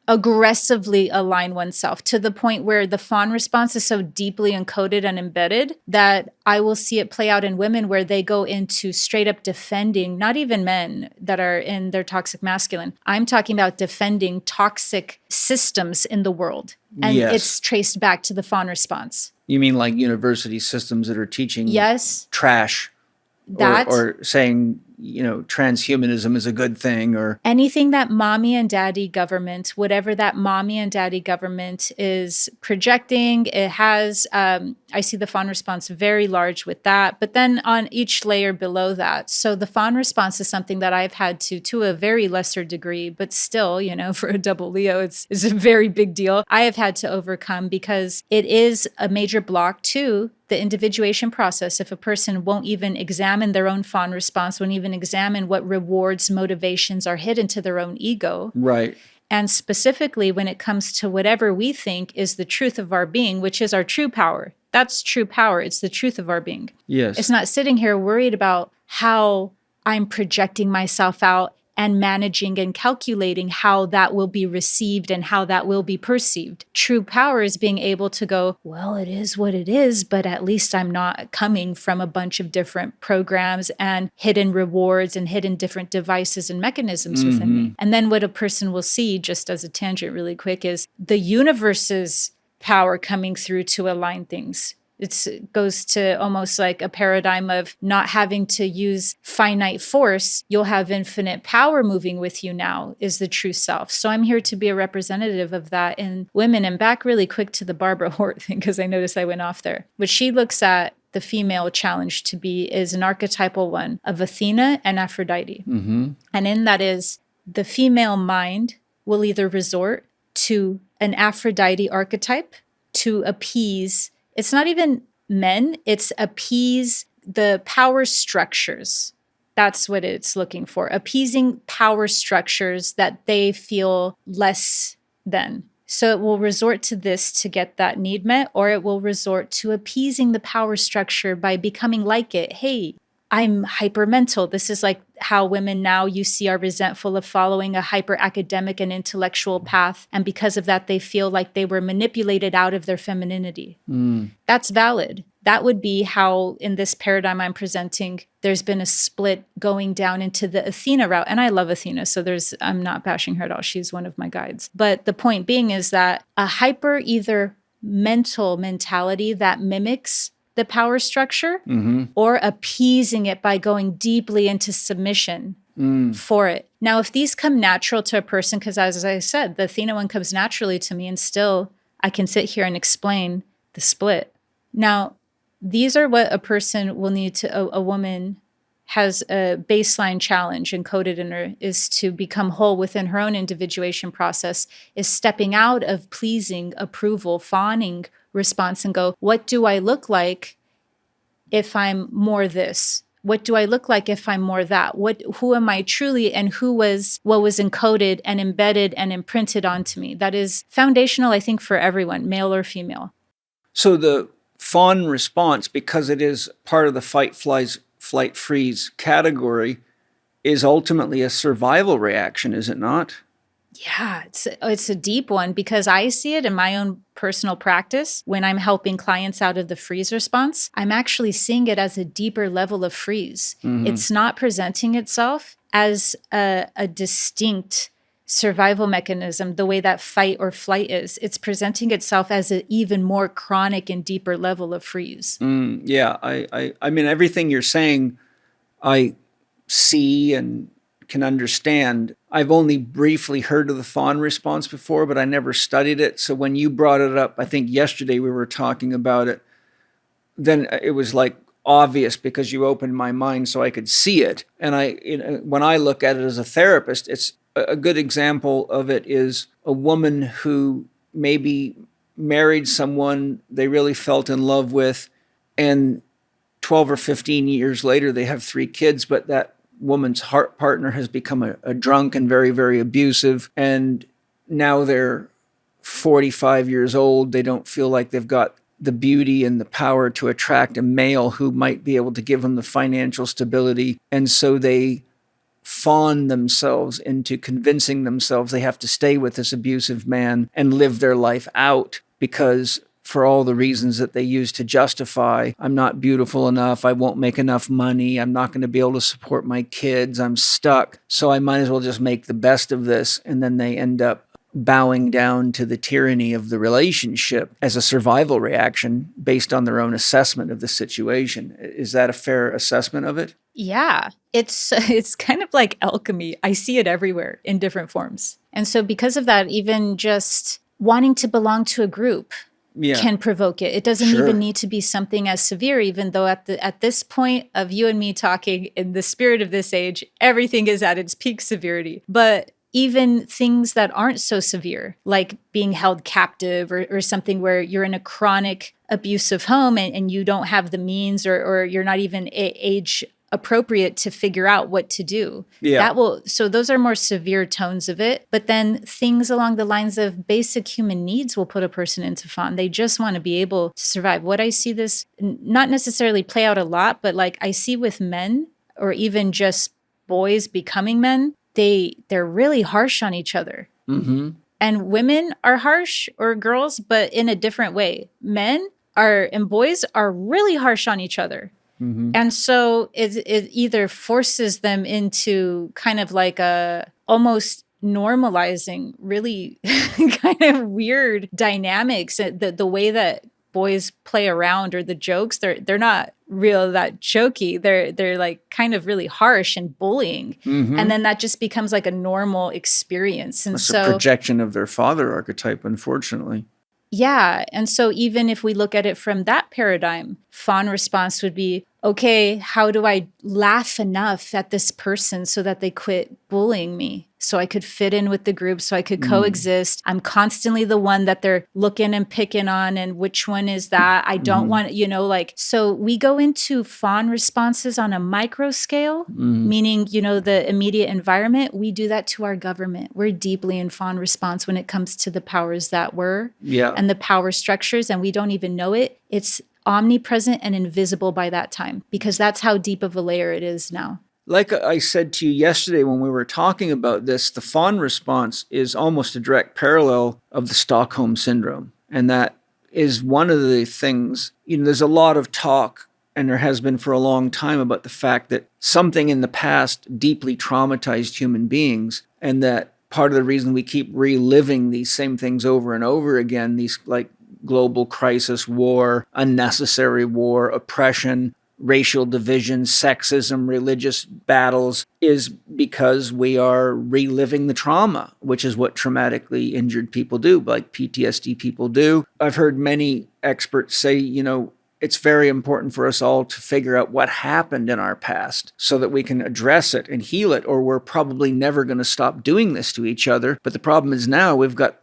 Speaker 1: aggressively align oneself to the point where the fawn response is so deeply encoded and embedded that I will see it play out in women where they go into straight up defending, not even men that are in their toxic masculine. I'm talking about defending toxic systems in the world. And it's traced back to the fawn response.
Speaker 3: You mean like university systems that are teaching
Speaker 1: Yes,
Speaker 3: trash
Speaker 1: that.
Speaker 3: or saying, transhumanism is a good thing or
Speaker 1: Anything that mommy and daddy government, whatever that mommy and daddy government is projecting, it has, I see the fawn response very large with that, but then on each layer below that. So the fawn response is something that I've had to a very lesser degree, but still, for a double Leo, it's a very big deal. I have had to overcome because it is a major block to the individuation process. If a person won't even examine their own fawn response, won't even examine what rewards, motivations are hidden to their own ego.
Speaker 3: right.
Speaker 1: And specifically when it comes to whatever we think is the truth of our being, which is our true power. That's true power. It's the truth of our being.
Speaker 3: Yes.
Speaker 1: It's not sitting here worried about how I'm projecting myself out and managing and calculating how that will be received and how that will be perceived. True power is being able to go, well, it is what it is, but at least I'm not coming from a bunch of different programs and hidden rewards and hidden different devices and mechanisms within me. And then what a person will see, just as a tangent really quick, is the universe's power coming through to align things. It goes to almost like a paradigm of not having to use finite force. You'll have infinite power moving with you now is the true self. So I'm here to be a representative of that in women. And back really quick to the Barbara Hort thing, because I noticed I went off there. What she looks at the female challenge to be is an archetypal one of Athena and Aphrodite. And in that is the female mind will either resort to an Aphrodite archetype to appease. It's not even men, it's appease the power structures. That's what it's looking for. Appeasing power structures that they feel less than. So it will resort to this to get that need met, or it will resort to appeasing the power structure by becoming like it. Hey, I'm hypermental. This is like how women now you see are resentful of following a hyper academic and intellectual path. And because of that, they feel like they were manipulated out of their femininity. That's valid. That would be how in this paradigm I'm presenting, there's been a split going down into the Athena route. And I love Athena, so I'm not bashing her at all. She's one of my guides. But the point being is that a hyper either mental mentality that mimics the power structure or appeasing it by going deeply into submission for it. Now, if these come natural to a person, because as I said, the Athena one comes naturally to me and still I can sit here and explain the split. Now, these are what a person will need to, a woman has a baseline challenge encoded in her is to become whole within her own individuation process, is stepping out of pleasing, approval, fawning response and go, what do I look like if I'm more this? What do I look like if I'm more that? Who am I truly, and what was encoded and embedded and imprinted onto me? That is foundational, I think, for everyone, male or female.
Speaker 3: So the fawn response, because it is part of the fight, flight, freeze category, is ultimately a survival reaction, is it not?
Speaker 1: Yeah, it's a deep one because I see it in my own personal practice. When I'm helping clients out of the freeze response, I'm actually seeing it as a deeper level of freeze. It's not presenting itself as a distinct survival mechanism the way that fight or flight is. It's presenting itself as an even more chronic and deeper level of freeze.
Speaker 3: Yeah, I mean, everything you're saying, I see and can understand. I've only briefly heard of the fawn response before, but I never studied it. So when you brought it up, I think yesterday we were talking about it, then it was like obvious because you opened my mind so I could see it. And when I look at it as a therapist, it's a good example of it is a woman who maybe married someone they really felt in love with, and 12 or 15 years later, they have 3 kids, but that woman's heart partner has become a drunk and very, very abusive. And now they're 45 years old. They don't feel like they've got the beauty and the power to attract a male who might be able to give them the financial stability. And so they fawn themselves into convincing themselves they have to stay with this abusive man and live their life out because for all the reasons that they use to justify, I'm not beautiful enough, I won't make enough money, I'm not going to be able to support my kids, I'm stuck, so I might as well just make the best of this. And then they end up bowing down to the tyranny of the relationship as a survival reaction based on their own assessment of the situation. Is that a fair assessment of it?
Speaker 1: Yeah, it's kind of like alchemy. I see it everywhere in different forms. And so because of that, even just wanting to belong to a group can provoke it. It doesn't even need to be something as severe, even though at this point of you and me talking in the spirit of this age, everything is at its peak severity. But even things that aren't so severe, like being held captive or something where you're in a chronic abusive home and you don't have the means or you're not even age appropriate to figure out what to do. So those are more severe tones of it. But then things along the lines of basic human needs will put a person into fawn. They just want to be able to survive. What I see this not necessarily play out a lot, but like I see with men or even just boys becoming men, they're really harsh on each other.
Speaker 3: Mm-hmm.
Speaker 1: And women are harsh, or girls, but in a different way. Men and boys are really harsh on each other.
Speaker 3: Mm-hmm.
Speaker 1: And so it either forces them into kind of like a almost normalizing really kind of weird dynamics. The way that boys play around or the jokes, they're not real that jokey. They're like kind of really harsh and bullying.
Speaker 3: Mm-hmm.
Speaker 1: And then that just becomes like a normal experience. And
Speaker 3: It's a projection of their father archetype, unfortunately.
Speaker 1: Yeah. And so even if we look at it from that paradigm, fawn response would be, okay, how do I laugh enough at this person so that they quit bullying me? So I could fit in with the group, so I could coexist. I'm constantly the one that they're looking and picking on, and which one is that? I don't want, so we go into fawn responses on a micro scale, meaning, the immediate environment. We do that to our government. We're deeply in fawn response when it comes to the powers that were and the power structures, and we don't even know it. It's omnipresent and invisible by that time, because that's how deep of a layer it is now.
Speaker 3: Like I said to you yesterday when we were talking about this, the fawn response is almost a direct parallel of the Stockholm Syndrome. And that is one of the things, there's a lot of talk, and there has been for a long time, about the fact that something in the past deeply traumatized human beings, and that part of the reason we keep reliving these same things over and over again, these like global crisis, war, unnecessary war, oppression, racial division, sexism, religious battles, is because we are reliving the trauma, which is what traumatically injured people do, like PTSD people do. I've heard many experts say, it's very important for us all to figure out what happened in our past so that we can address it and heal it, or we're probably never going to stop doing this to each other. But the problem is now we've got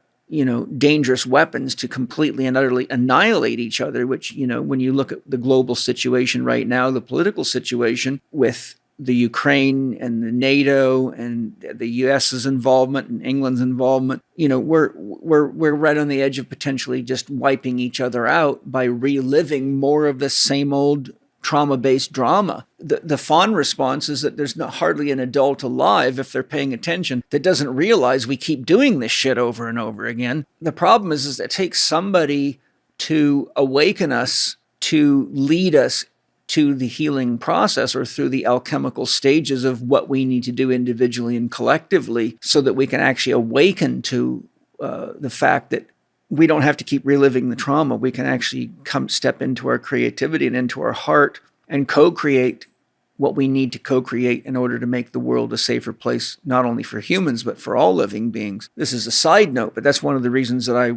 Speaker 3: dangerous weapons to completely and utterly annihilate each other, which, when you look at the global situation right now, the political situation with the Ukraine and the NATO and the US's involvement and England's involvement, we're right on the edge of potentially just wiping each other out by reliving more of the same old trauma-based drama. The fawn response is that there's hardly an adult alive, if they're paying attention, that doesn't realize we keep doing this shit over and over again. The problem is it takes somebody to awaken us, to lead us to the healing process or through the alchemical stages of what we need to do individually and collectively, so that we can actually awaken to the fact that we don't have to keep reliving the trauma. We can actually step into our creativity and into our heart and co-create what we need to co-create in order to make the world a safer place, not only for humans, but for all living beings. This is a side note, but that's one of the reasons that I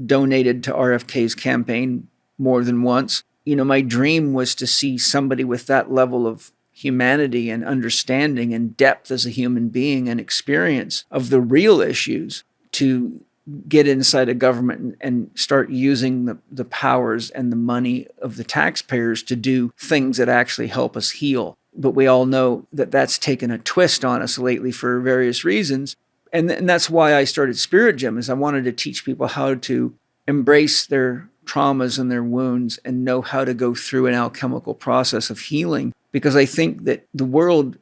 Speaker 3: donated to RFK's campaign more than once. My dream was to see somebody with that level of humanity and understanding and depth as a human being and experience of the real issues to get inside a government and start using the powers and the money of the taxpayers to do things that actually help us heal. But we all know that that's taken a twist on us lately for various reasons. And that's why I started Spirit Gym, is I wanted to teach people how to embrace their traumas and their wounds and know how to go through an alchemical process of healing. Because I think that the world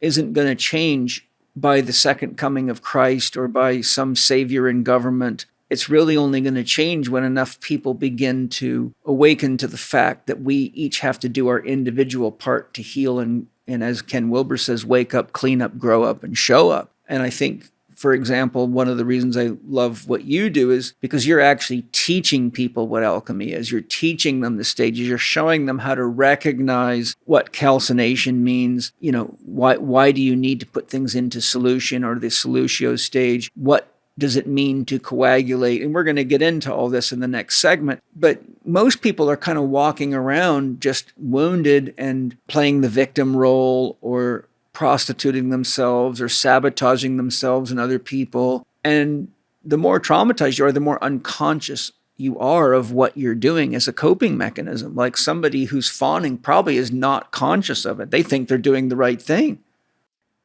Speaker 3: isn't going to change by the second coming of Christ or by some savior in government. It's really only going to change when enough people begin to awaken to the fact that we each have to do our individual part to heal and as Ken Wilber says, wake up, clean up, grow up, and show up. And I think for example, one of the reasons I love what you do is because you're actually teaching people what alchemy is. You're teaching them the stages. You're showing them how to recognize what calcination means. You know, why do you need to put things into solution or the solutio stage? What does it mean to coagulate? And we're going to get into all this in the next segment. But most people are kind of walking around just wounded and playing the victim role or prostituting themselves or sabotaging themselves and other people. And the more traumatized you are, the more unconscious you are of what you're doing as a coping mechanism. Like somebody who's fawning probably is not conscious of it. They think they're doing the right thing.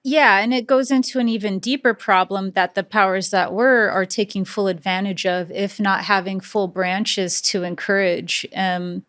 Speaker 1: Yeah, and it goes into an even deeper problem that the powers that were are taking full advantage of, if not having full branches to encourage,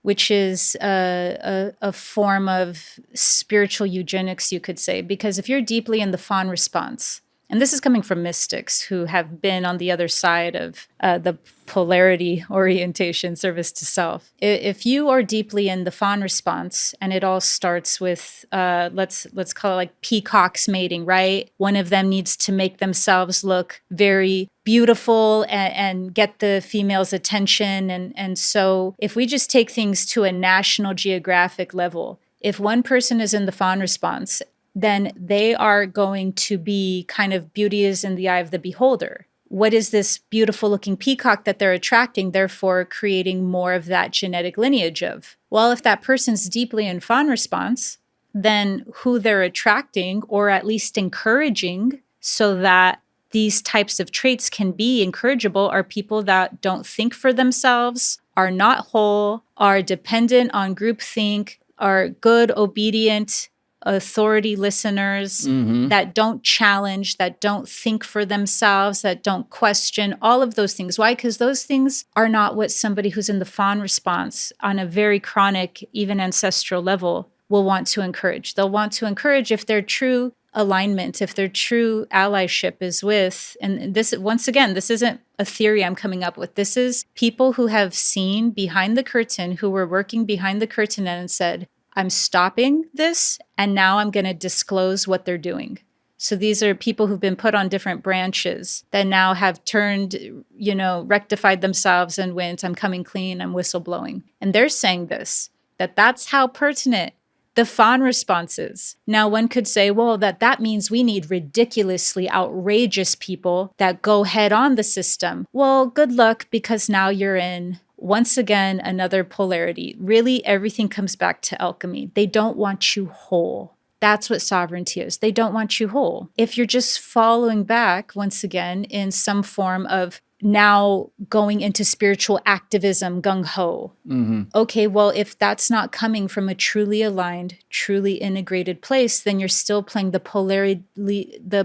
Speaker 1: which is a form of spiritual eugenics, you could say. Because if you're deeply in the fawn response, and this is coming from mystics who have been on the other side of the polarity orientation, service to self. If you are deeply in the fawn response, and it all starts with, let's call it like peacocks mating, right? One of them needs to make themselves look very beautiful and get the female's attention. And so if we just take things to a National Geographic level, if one person is in the fawn response, then they are going to be kind of beauty is in the eye of the beholder. What is this beautiful looking peacock that they're attracting, therefore creating more of that genetic lineage of? Well, if that person's deeply in fawn response, then who they're attracting or at least encouraging so that these types of traits can be encourageable are people that don't think for themselves, are not whole, are dependent on groupthink, are good, obedient, authority listeners, that don't challenge, that don't think for themselves, that don't question, all of those things. Why? Because those things are not what somebody who's in the fawn response on a very chronic, even ancestral level will want to encourage. They'll want to encourage if their true alignment, if their true allyship is with, and this, once again, this isn't a theory I'm coming up with. This is people who have seen behind the curtain, who were working behind the curtain and said, I'm stopping this, and now I'm going to disclose what they're doing. So these are people who've been put on different branches that now have turned, rectified themselves and went, I'm coming clean, I'm whistleblowing. And they're saying this, that's how pertinent the fawn response is. Now, one could say, well, that means we need ridiculously outrageous people that go head on the system. Well, good luck, because now you're in, once again, another polarity. Really, everything comes back to alchemy. They don't want you whole. That's what sovereignty is. They don't want you whole. If you're just following back, once again, in some form of now going into spiritual activism, gung-ho. Okay, well, if that's not coming from a truly aligned, truly integrated place, then you're still playing the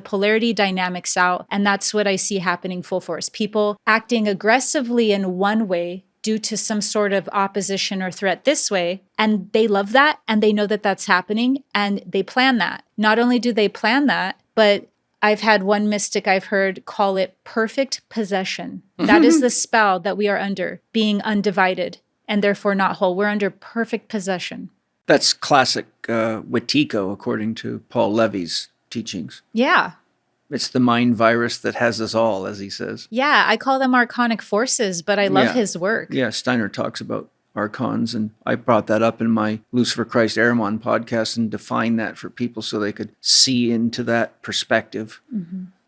Speaker 1: polarity dynamics out. And that's what I see happening full force. People acting aggressively in one way due to some sort of opposition or threat this way. And they love that. And they know that that's happening. And they plan that. Not only do they plan that, but I've had one mystic I've heard call it perfect possession. That is the spell that we are under, being undivided and therefore not whole. We're under perfect possession.
Speaker 3: That's classic Wetiko, according to Paul Levy's teachings.
Speaker 1: Yeah.
Speaker 3: It's the mind virus that has us all, as he says.
Speaker 1: Yeah, I call them archonic forces, but I love his work.
Speaker 3: Yeah, Steiner talks about archons, and I brought that up in my Lucifer Christ Eramon podcast and defined that for people so they could see into that perspective.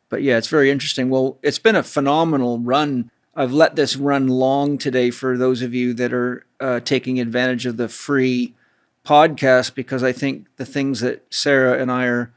Speaker 3: But yeah, it's very interesting. Well, it's been a phenomenal run. I've let this run long today for those of you that are taking advantage of the free podcast, because I think the things that Sarah and I are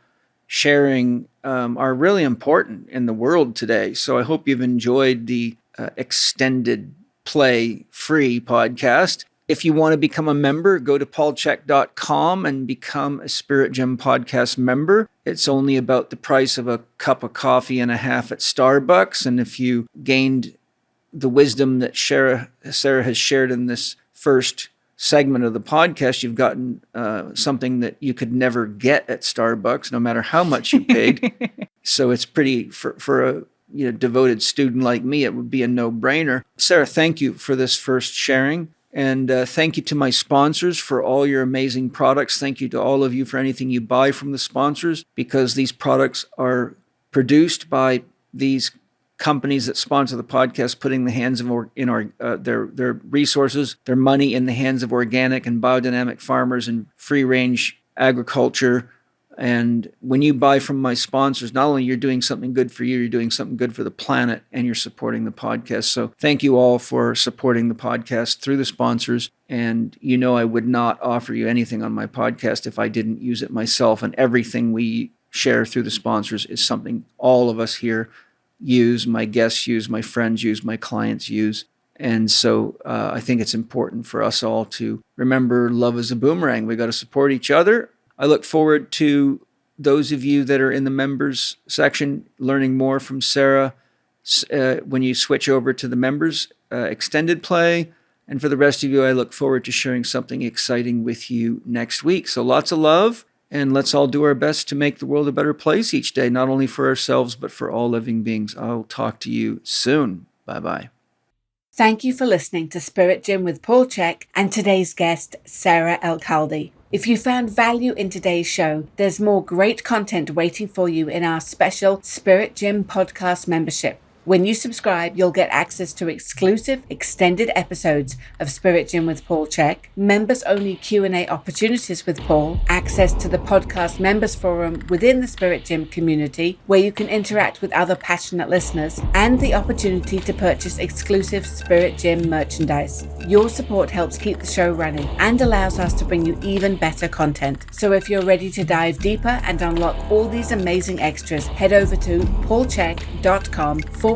Speaker 3: sharing are really important in the world today. So I hope you've enjoyed the extended play free podcast. If you want to become a member, go to paulchek.com and become a Spirit Gem podcast member. It's only about the price of a cup of coffee and a half at Starbucks. And if you gained the wisdom that Sarah has shared in this first segment of the podcast, you've gotten something that you could never get at Starbucks, no matter how much you paid. So it's pretty, for a devoted student like me, it would be a no-brainer. Sarah, thank you for this first sharing. And thank you to my sponsors for all your amazing products. Thank you to all of you for anything you buy from the sponsors, because these products are produced by these companies that sponsor the podcast putting the hands of their resources, their money in the hands of organic and biodynamic farmers and free-range agriculture. And when you buy from my sponsors, not only you're doing something good for you, you're doing something good for the planet, and you're supporting the podcast. So thank you all for supporting the podcast through the sponsors. And you know I would not offer you anything on my podcast if I didn't use it myself. And everything we share through the sponsors is something all of us here use, my guests use, my friends use, my clients use. And so I think it's important for us all to remember love is a boomerang. We got to support each other. I look forward to those of you that are in the members section learning more from Sarah when you switch over to the members extended play. And for the rest of you, I look forward to sharing something exciting with you next week. So lots of love, and let's all do our best to make the world a better place each day, not only for ourselves, but for all living beings. I'll talk to you soon. Bye-bye.
Speaker 2: Thank you for listening to Spirit Gym with Paul Chek and today's guest, Sarah Elkhaldy. If you found value in today's show, there's more great content waiting for you in our special Spirit Gym podcast membership. When you subscribe, you'll get access to exclusive, extended episodes of Spirit Gym with Paul Chek, members-only Q&A opportunities with Paul, access to the podcast members forum within the Spirit Gym community, where you can interact with other passionate listeners, and the opportunity to purchase exclusive Spirit Gym merchandise. Your support helps keep the show running and allows us to bring you even better content. So if you're ready to dive deeper and unlock all these amazing extras, head over to paulchek.com/podcast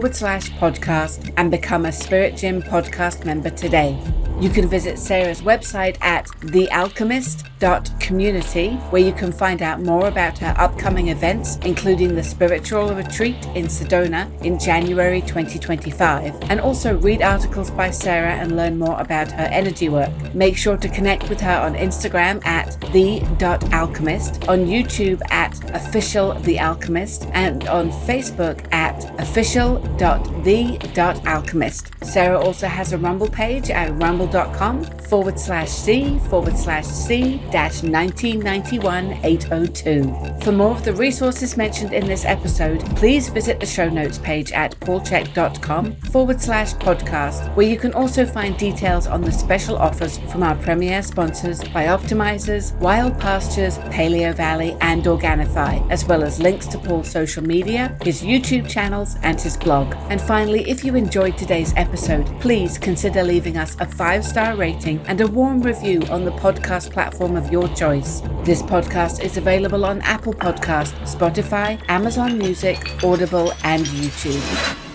Speaker 2: and become a Spirit Gym podcast member today. You can visit Sarah's website at thealchemist.community, where you can find out more about her upcoming events, including the Spiritual Retreat in Sedona in January 2025, and also read articles by Sarah and learn more about her energy work. Make sure to connect with her on Instagram at the.alchemist, on YouTube at officialthealchemist, and on Facebook at official.the.alchemist. Sarah also has a Rumble page at rumble.com/C/C-1991-802. For more of the resources mentioned in this episode, please visit the show notes page at paulchek.com/podcast, where you can also find details on the special offers from our premier sponsors, Bioptimizers, Wild Pastures, Paleo Valley, and Organifi, as well as links to Paul's social media, his YouTube channels, and his blog. And finally, if you enjoyed today's episode, please consider leaving us a 5-star rating and a warm review on the podcast platform of your choice. This podcast is available on Apple Podcasts, Spotify, Amazon Music, Audible, and YouTube.